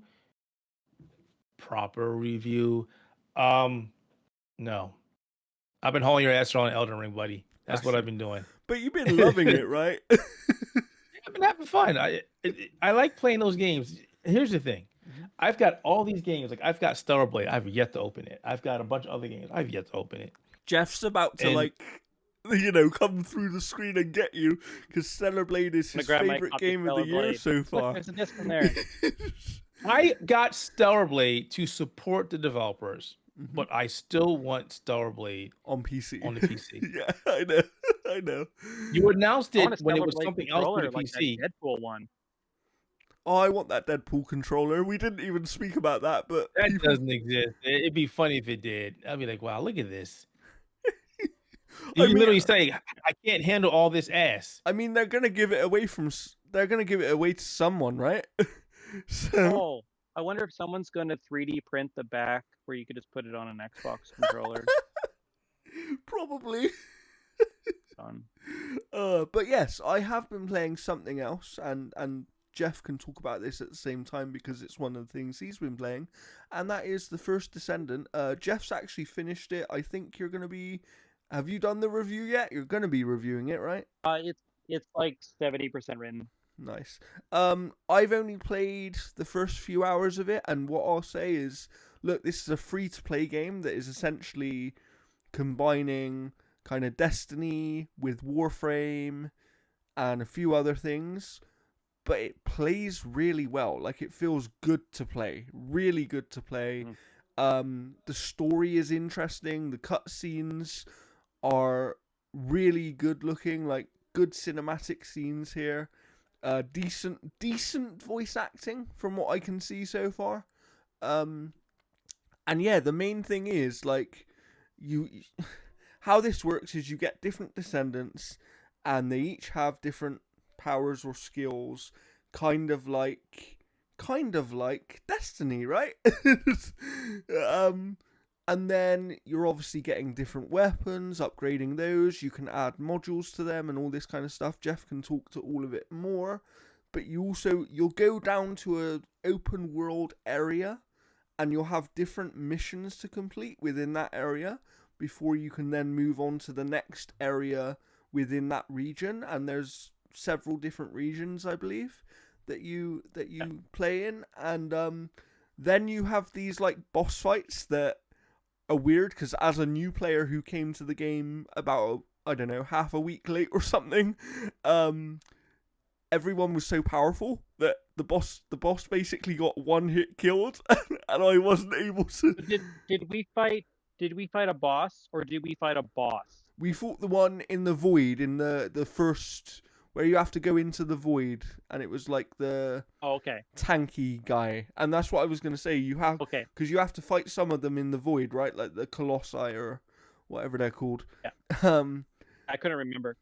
No. I've been hauling your ass around Elden Ring, buddy. That's what I've been doing. But you've been loving it, right? I've been having fun. I like playing those games. Here's the thing. I've got all these games. Like I've got Stellar Blade. I've yet to open it. I've got a bunch of other games. I've yet to open it. Jeff's about to come through the screen and get you because Stellar Blade is his favorite game of the year so far. Look, there's a disc in there. I got Stellar Blade to support the developers, but I still want Stellar Blade on PC. On the PC. Yeah, I know. You announced it when it was Stellar something Blade else for the controller, like PC. that Deadpool one. Oh, I want that Deadpool controller. We didn't even speak about that, but That doesn't exist. It'd be funny if it did. I'd be like, wow, look at this. You literally say, I can't handle all this ass. I mean, they're gonna give it away to someone, right? Oh, I wonder if someone's gonna 3D print the back where you could just put it on an Xbox controller. Probably. Done. But yes, I have been playing something else, and Jeff can talk about this at the same time because it's one of the things he's been playing, and that is The First Descendant. Jeff's actually finished it. I think you're gonna be. Have you done the review yet? You're gonna be reviewing it, right? It's like 70% written. Nice. I've only played the first few hours of it, and what I'll say is, look, this is a free-to-play game that is essentially combining kind of Destiny with Warframe and a few other things, but it plays really well. Like, it feels good to play. Really good to play. The story is interesting. The cutscenes are really good looking, like good cinematic scenes here. Decent voice acting from what I can see so far. And yeah, the main thing is like how this works is you get different descendants and they each have different powers or skills, kind of like Destiny, right? And then you're obviously getting different weapons, upgrading those. You can add modules to them and all this kind of stuff. Jeff can talk to all of it more. But you'll go down to a open world area, and you'll have different missions to complete within that area before you can then move on to the next area within that region. And there's several different regions, I believe, that you play in. And then you have these like boss fights that are weird, because as a new player who came to the game about, I don't know, half a week late or something, everyone was so powerful that the boss basically got one hit killed, and I wasn't able to. Did we fight a boss, or did we fight a boss? We fought the one in the void, in the first, where you have to go into the void, and it was like the tanky guy, and that's what I was gonna say. You have, because you have to fight some of them in the void, right? Like the Colossi or whatever they're called. Yeah. I couldn't remember.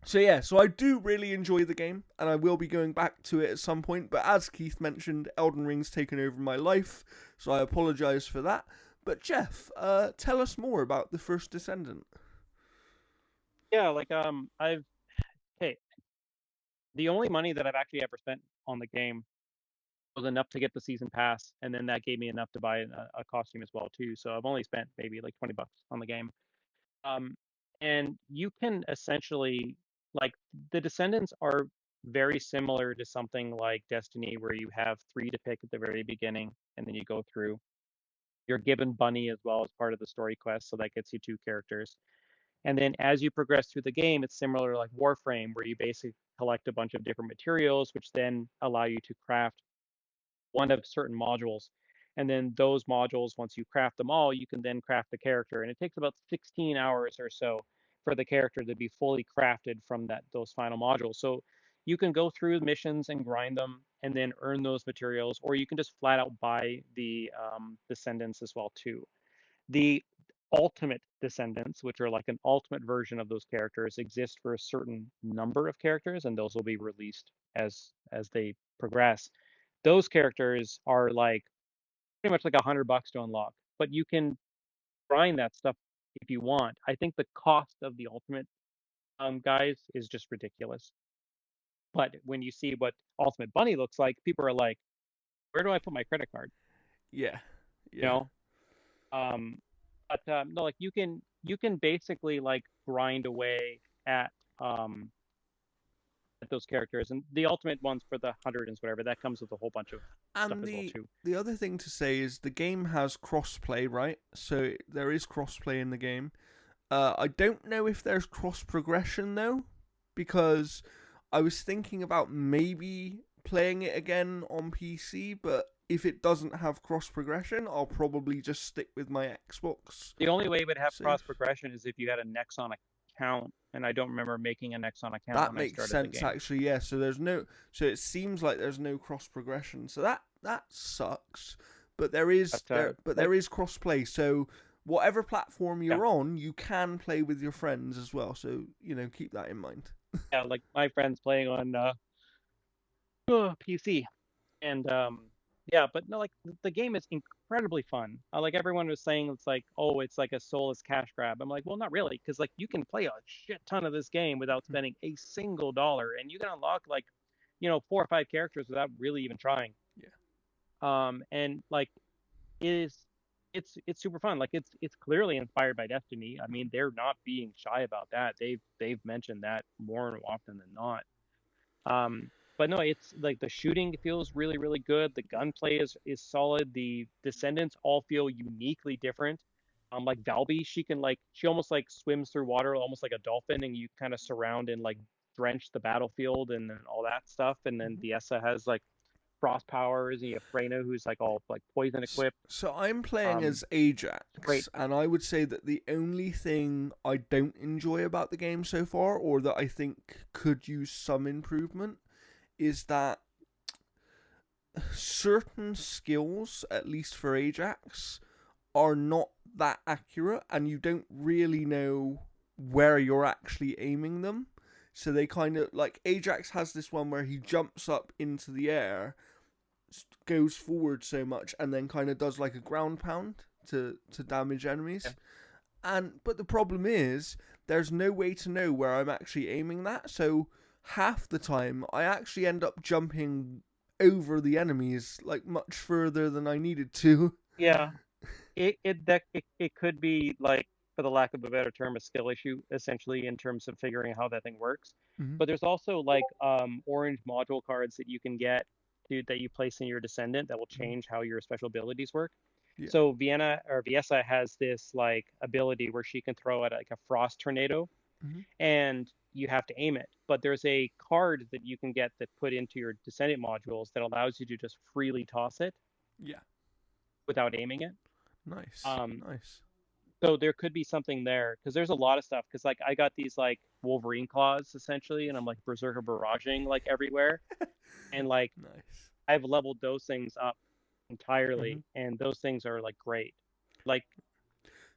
So yeah, so I do really enjoy the game, and I will be going back to it at some point. But as Keith mentioned, Elden Ring's taken over my life, so I apologise for that. But Jeff, tell us more about the First Descendant. Yeah, like the only money that I've actually ever spent on the game was enough to get the season pass, and then that gave me enough to buy a costume as well too. So I've only spent maybe like $20 on the game. And you can essentially, like, the Descendants are very similar to something like Destiny, where you have 3 to pick at the very beginning, and then you go through. You're given Bunny as well as part of the story quest, so that gets you 2 characters. And then as you progress through the game, it's similar to like Warframe, where you basically collect a bunch of different materials, which then allow you to craft one of certain modules. And then those modules, once you craft them all, you can then craft the character. And it takes about 16 hours or so for the character to be fully crafted from those final modules. So you can go through the missions and grind them and then earn those materials, or you can just flat out buy the Descendants as well too. The ultimate Descendants, which are like an ultimate version of those characters, exist for a certain number of characters, and those will be released as they progress. Those characters are like pretty much like $100 to unlock, but you can grind that stuff if you want. I think the cost of the ultimate guys is just ridiculous. But when you see what Ultimate Bunny looks like, people are like, "Where do I put my credit card?" Yeah. You know. But no, like you can basically like grind away at those characters, and the ultimate ones for the hundreds whatever, that comes with a whole bunch of stuff as well too. The other thing to say is the game has crossplay, right? So there is crossplay in the game. I don't know if there's cross progression though, because I was thinking about maybe playing it again on PC, but if it doesn't have cross progression, I'll probably just stick with my Xbox. The only way it would have cross progression is if you had a Nexon account, and I don't remember making a Nexon account. That makes sense, actually. Yeah. So it seems like there's no cross progression. So that sucks. But there is there is cross play. So whatever platform you're on, you can play with your friends as well. So keep that in mind. Yeah, like my friends playing on PC, and yeah, but no, like the game is incredibly fun. Like everyone was saying, it's like, oh, it's like a soulless cash grab. I'm like, well, not really, because like you can play a shit ton of this game without spending a single dollar, and you can unlock like 4 or 5 characters without really even trying. Yeah. And like it's super fun. Like it's clearly inspired by Destiny. I mean, they're not being shy about that. They've mentioned that more often than not. But no, it's like the shooting feels really, really good. The gunplay is solid. The Descendants all feel uniquely different. Like Valby, she almost like swims through water, almost like a dolphin, and you kind of surround and like drench the battlefield and all that stuff. And then Diessa has like frost powers, and you have Freyna, who's like all like poison equipped. So I'm playing as Ajax, and I would say that the only thing I don't enjoy about the game so far, or that I think could use some improvement, is that certain skills, at least for Ajax, are not that accurate, and you don't really know where you're actually aiming them. So they kind of, like, Ajax has this one where he jumps up into the air, goes forward so much and then kind of does like a ground pound to damage enemies. Yeah. But the problem is there's no way to know where I'm actually aiming that. So half the time I actually end up jumping over the enemies like much further than I needed to. Yeah, it could be like, for the lack of a better term, a skill issue essentially in terms of figuring how that thing works. Mm-hmm. But there's also like orange module cards that you can get that you place in your descendant that will change how your special abilities work. Yeah. So Viesa has this like ability where she can throw out like a frost tornado, Mm-hmm. and you have to aim it. But there's a card that you can get that put into your descendant modules that allows you to just freely toss it Yeah. without aiming it. Nice. Um, Nice. so there could be something there because there's a lot of stuff. Because like I got these like Wolverine claws essentially, and I'm like berserker barraging like everywhere, and like Nice. I've leveled those things up entirely, Mm-hmm. and those things are like great. Like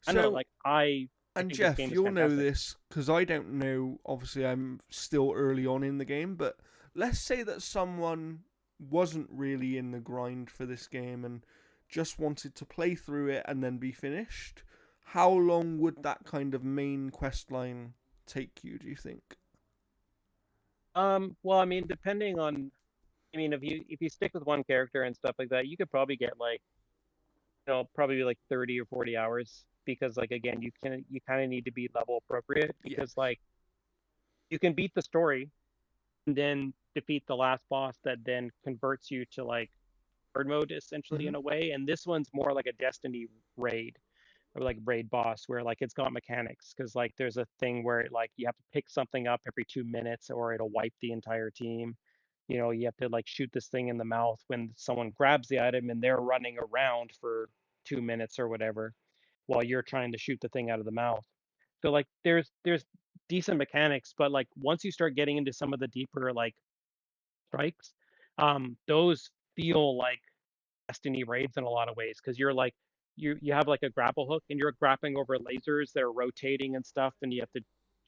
I don't know, So, like I and think this Jeff, game is you'll know fantastic. this because I don't know. Obviously, I'm still early on in the game, but let's say that someone wasn't really in the grind for this game and just wanted to play through it and then be finished. How long would that kind of main quest line take you, do you think? Well, I mean, depending on, I mean, if you stick with one character and stuff like that, you could probably get like, probably like 30 or 40 hours because like again, you kind of need to be level appropriate Yeah. because like you can beat the story and then defeat the last boss that then converts you to like hard mode essentially Mm-hmm. in a way. And this one's more like a Destiny raid or like raid boss where like it's got mechanics because like there's a thing where like you have to pick something up every 2 minutes or it'll wipe the entire team. You have to like shoot this thing in the mouth when someone grabs the item and they're running around for 2 minutes or whatever while you're trying to shoot the thing out of the mouth. So like there's decent mechanics, but like once you start getting into some of the deeper like strikes, those feel like Destiny raids in a lot of ways because you're like you have like a grapple hook and you're grappling over lasers that are rotating and stuff, and you have to do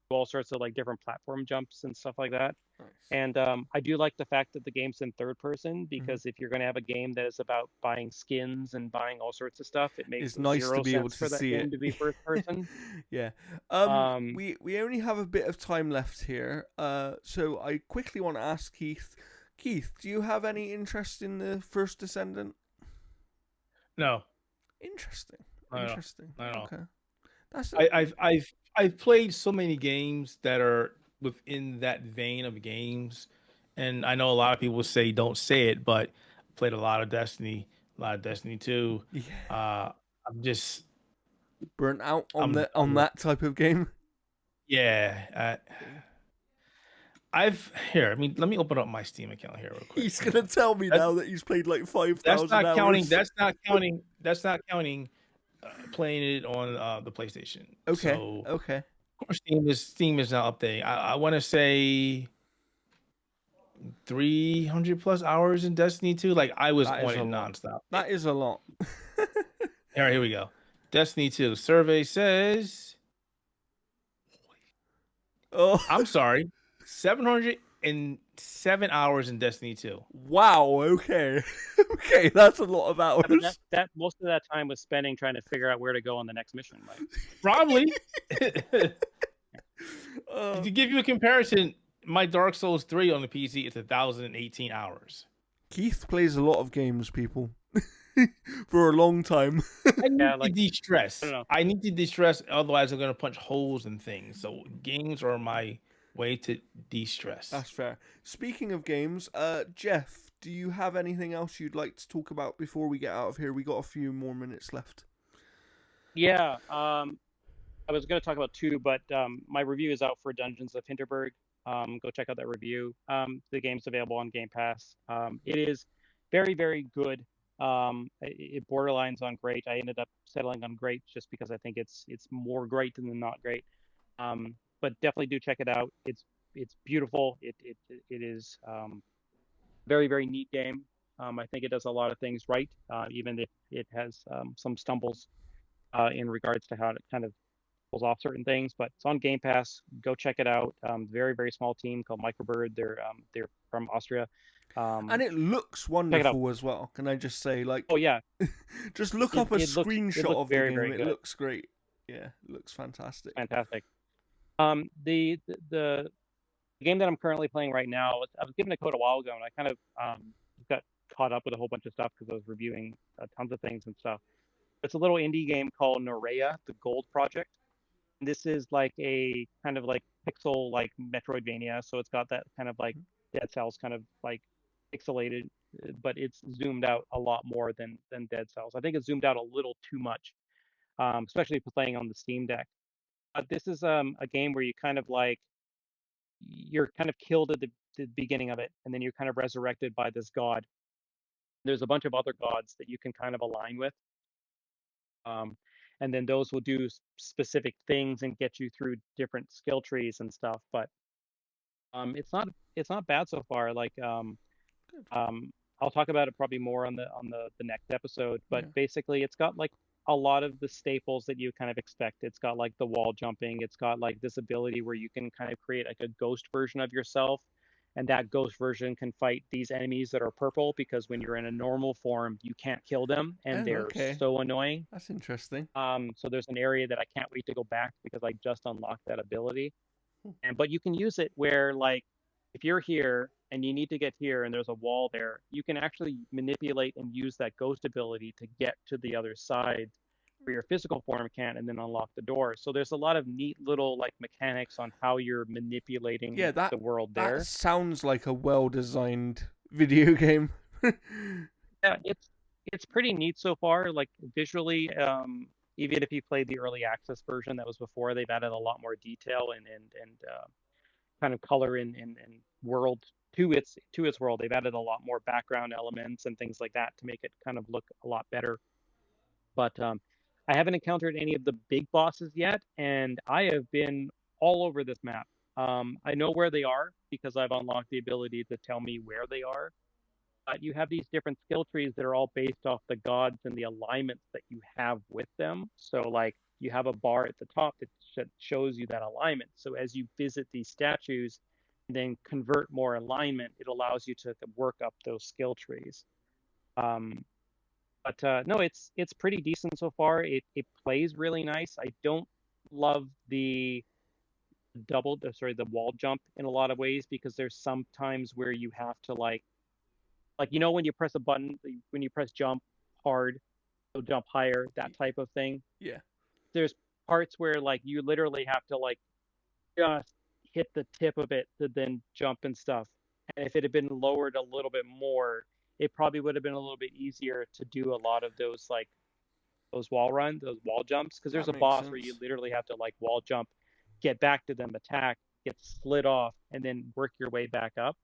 all sorts of like different platform jumps and stuff like that. Nice. And I do like the fact that the game's in third person Mm-hmm. because if you're going to have a game that is about buying skins and buying all sorts of stuff, it makes It's nice to zero be able sense to for that see it. game to be first person. Yeah. Um, We only have a bit of time left here. So I quickly want to ask Keith. Keith, do you have any interest in the first Descendant? No, Interesting. I don't know. Interesting. I don't know. Okay. That's I've played so many games that are within that vein of games, and I know a lot of people say don't say it, but I played a lot of Destiny, a lot of Destiny 2. yeah. I'm just Burnt out on I'm on done with that type of game. yeah. I've here. I mean, let me open up my Steam account here real quick. He's gonna tell me That- now that he's played like That's 5,000 not hours. counting. That's not counting. That's not counting playing it on the PlayStation. Okay. So Okay. of course, Steam is now updating. I want to say 300 plus hours in Destiny 2. Like I was That on is it a lot. nonstop. That is a lot. All right, here we go. Destiny 2 survey says, Oh. I'm sorry, 707 hours in Destiny 2. Wow. Okay. Okay. That's a lot of yeah, but hours. that most of that time was spending trying to figure out where to go on the next mission. Like, Probably. To Uh, give you a comparison, my Dark Souls 3 on the PC is 1,018 hours. Keith plays a lot of games, people, for a long time. I need Yeah, to like, de-stress. I don't know. I need to de-stress, otherwise I'm gonna punch holes in things. So games are my way to de-stress. That's fair. Speaking of games, Jeff, do you have anything else you'd like to talk about before we get out of here? We got a few more minutes left. Yeah, I was going to talk about two, but my review is out for Dungeons of Hinterberg. Go check out that review. The game's available on Game Pass. It is very, very good. It borderlines on great. I ended up settling on great just because I think it's more great than not great. But definitely do check it out. It's beautiful. It is very, very neat game. I think it does a lot of things right, even if it has some stumbles in regards to how to kind of pulls off certain things. But it's on Game Pass. Go check it out. Very, very small team called Microbird. They're from Austria. And it looks Check it out. wonderful as well. Can I just say, like, Oh yeah, just look up a it screenshot looks of the very, game. very It good. looks great. Yeah, it looks fantastic. Fantastic. The game that I'm currently playing right now, I was given a code a while ago, and I kind of got caught up with a whole bunch of stuff because I was reviewing tons of things and stuff. It's a little indie game called Nerea, the Gold Project. This is like a kind of like pixel like Metroidvania, so it's got that kind of like Dead Cells kind of like pixelated, but it's zoomed out a lot more than Dead Cells. I think it's zoomed out a little too much, especially if you're playing on the Steam Deck. But this is a game where you kind of like you're kind of killed at the beginning of it, and then you're kind of resurrected by this god. There's a bunch of other gods that you can kind of align with, and then those will do specific things and get you through different skill trees and stuff. But it's not bad so far. Like Good. I'll talk about it probably more on the next episode. But Yeah. basically, it's got like a lot of the staples that you kind of expect. It's got like the wall jumping. It's got like this ability where you can kind of create like a ghost version of yourself, and that ghost version can fight these enemies that are purple because when you're in a normal form, you can't kill them, and Oh, they're okay. so annoying. That's interesting. So there's an area that I can't wait to go back because I just unlocked that ability. Hmm. And but you can use it where like if you're here and you need to get here and there's a wall there, you can actually manipulate and use that ghost ability to get to the other side where your physical form can't and then unlock the door. So there's a lot of neat little like mechanics on how you're manipulating Yeah, the world that there. sounds like a well-designed video game. Yeah, it's pretty neat so far. Like visually, even if you played the early access version that was before, they've added a lot more detail and kind of color and world to its world. They've added a lot more background elements and things like that to make it kind of look a lot better. But I haven't encountered any of the big bosses yet, and I have been all over this map. I know where they are because I've unlocked the ability to tell me where they are. But you have these different skill trees that are all based off the gods and the alignments that you have with them. So, like, you have a bar at the top that shows you that alignment. So, as you visit these statues and then convert more alignment, it allows you to work up those skill trees. Um, but no, it's pretty decent so far. It plays really nice. I don't love the wall jump in a lot of ways because there's some times where you have to like you know when you press a button when you press jump hard it'll jump higher, that type of thing. Yeah. There's parts where like you literally have to like just hit the tip of it to then jump and stuff, and if it had been lowered a little bit more it probably would have been a little bit easier to do a lot of those like those wall jumps, because there's That a makes boss where you sense. literally have to like wall jump, get back to them, attack, get slid off, and then work your way back up.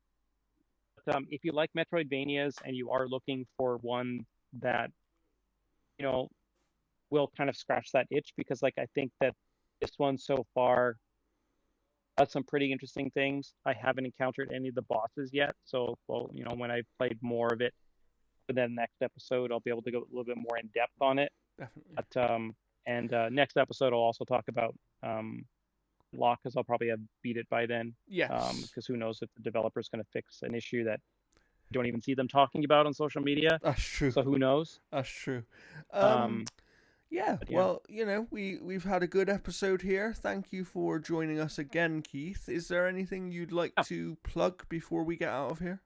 If you like Metroidvanias and you are looking for one that you know will kind of scratch that itch, because like I think that this one so far has some pretty interesting things. I haven't encountered any of the bosses yet, so well, when I played more of it, for the next episode, I'll be able to go a little bit more in depth on it. Definitely. But and next episode, I'll also talk about lock because I'll probably have beat it by then. Yes. Because who knows if the developer's going to fix an issue that I don't even see them talking about on social media. That's true. So who knows? That's true. Um, Yeah, but yeah. well, we've had a good episode here. Thank you for joining us again, Keith. Is there anything you'd like to plug before we get out of here?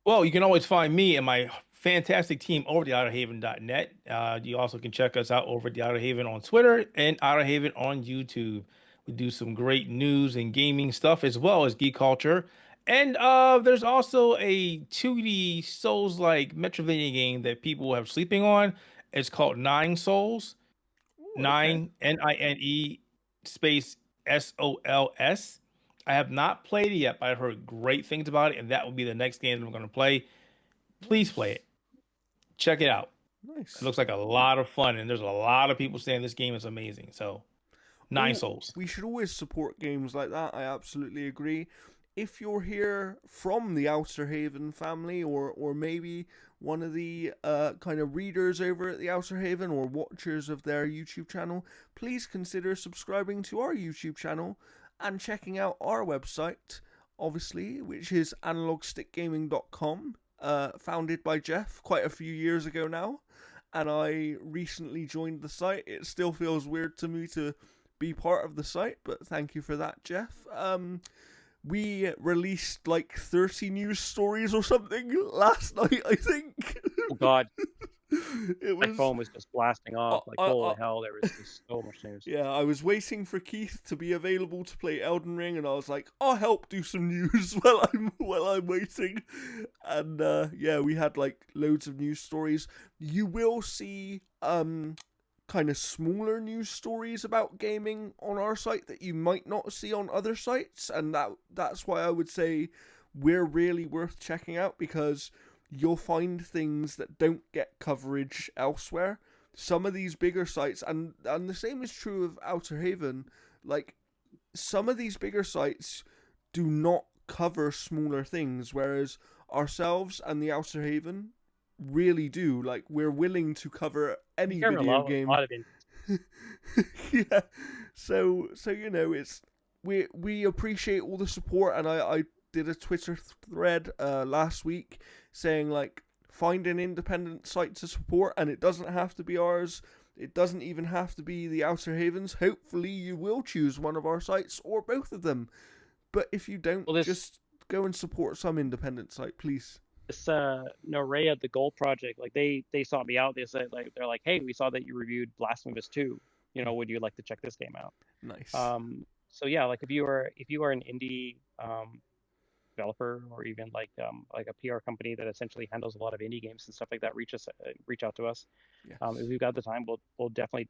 Well, you can always find me and my fantastic team over at the Outerhaven.net. You also can check us out over at the Outerhaven on Twitter and Outerhaven on YouTube. We do some great news and gaming stuff as well as geek culture. And there's also a 2D Souls-like Metroidvania game that people have sleeping on. It's called Nine Souls. Ooh, okay. 9 Nine space SOLS. I have not played it yet, but I've heard great things about it, and that will be the next game that I'm going to play. Please play it. Check it out. Nice. It looks like a lot of fun, and there's a lot of people saying this game is amazing. So, Nine Souls. We should always support games like that. I absolutely agree. if you're here from the Outerhaven family, or maybe one of the kind of readers over at the Outerhaven or watchers of their YouTube channel, please consider subscribing to our YouTube channel and checking out our website, obviously, which is analogstickgaming.com, founded by Jeff quite a few years ago now, and I recently joined the site. It still feels weird to me to be part of the site, but thank you for that, Jeff. We released like 30 news stories or something last night, I think. Oh God, It my was, phone was just blasting off. Like, holy hell, there was just so much news. yeah, I was waiting for Keith to be available to play Elden Ring, and I was like, I'll help do some news while I'm waiting. And yeah, we had like loads of news stories. You will see kind of smaller news stories about gaming on our site that you might not see on other sites, and that's why I would say we're really worth checking out, because you'll find things that don't get coverage elsewhere. Some of these bigger sites, and the same is true of Outerhaven, like some of these bigger sites do not cover smaller things, whereas ourselves and the Outerhaven really do. Like, we're willing to cover any video game. A lot of Yeah, so you know, it's we appreciate all the support, and I did a Twitter thread last week saying, like, find an independent site to support, and it doesn't have to be ours. It doesn't even have to be the Outerhavens. Hopefully you will choose one of our sites or both of them. But if you don't, just go and support some independent site, please. This Norea, the Gold Project, like they sought me out. They said, like, they're like, hey, we saw that you reviewed Blasphemous 2. You know, would you like to check this game out? Nice. So yeah, like if you are an indie developer, or even like a PR company that essentially handles a lot of indie games and stuff like that, reach out to us. Yes. If we've got the time, we'll definitely,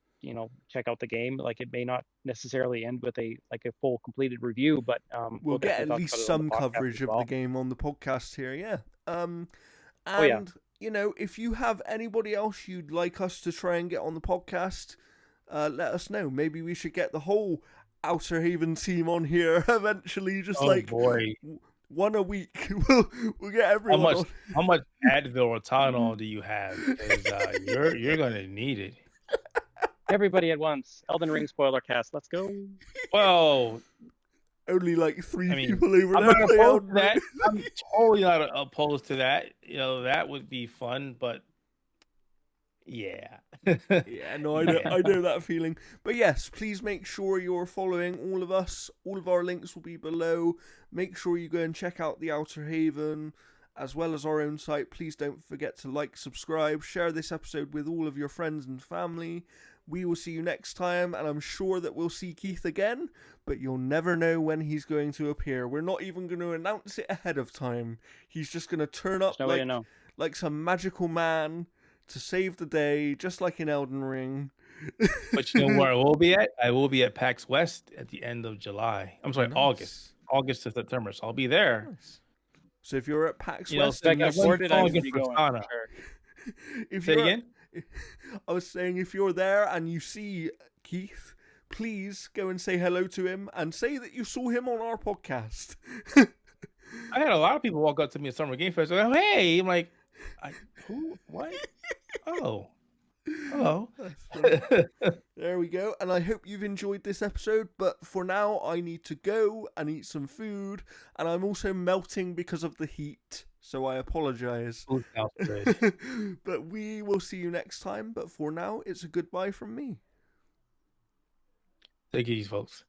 check out the game. Like, it may not necessarily end with a full completed review, but we'll get at least some coverage of the game on the podcast here. Yeah. And you know, if you have anybody else you'd like us to try and get on the podcast, let us know. Maybe we should get the whole Outerhaven team on here eventually. Just one a week. We'll get everyone. How much Advil or Tylenol do you have? Because you're gonna need it. Everybody at once. Elden Ring spoiler cast. Let's go. Well, only like three people over there. I'm totally not opposed to that. You know, that would be fun, but yeah. Yeah, no, I know that feeling. But yes, please make sure you're following all of us. All of our links will be below. Make sure you go and check out the Outerhaven, as well as our own site. Please don't forget to like, subscribe, share this episode with all of your friends and family. We will see you next time, and I'm sure that we'll see Keith again, but you'll never know when he's going to appear. We're not even going to announce it ahead of time. He's just going to turn up like some magical man to save the day, just like in Elden Ring. But you know where I will be at? I will be at PAX West at the end of July. I'm sorry, Nice. August to September. So I'll be there. Nice. So if you're at PAX West, I will be going. If Say it again? I was saying, if you're there and you see Keith, please go and say hello to him and say that you saw him on our podcast. I had a lot of people walk up to me at Summer Game Fest. Like, hey, I'm like, who? What? Oh. Hello. There we go. And I hope you've enjoyed this episode. But for now, I need to go and eat some food. And I'm also melting because of the heat. So I apologize. But we will see you next time. But for now, it's a goodbye from me. Take it easy, folks.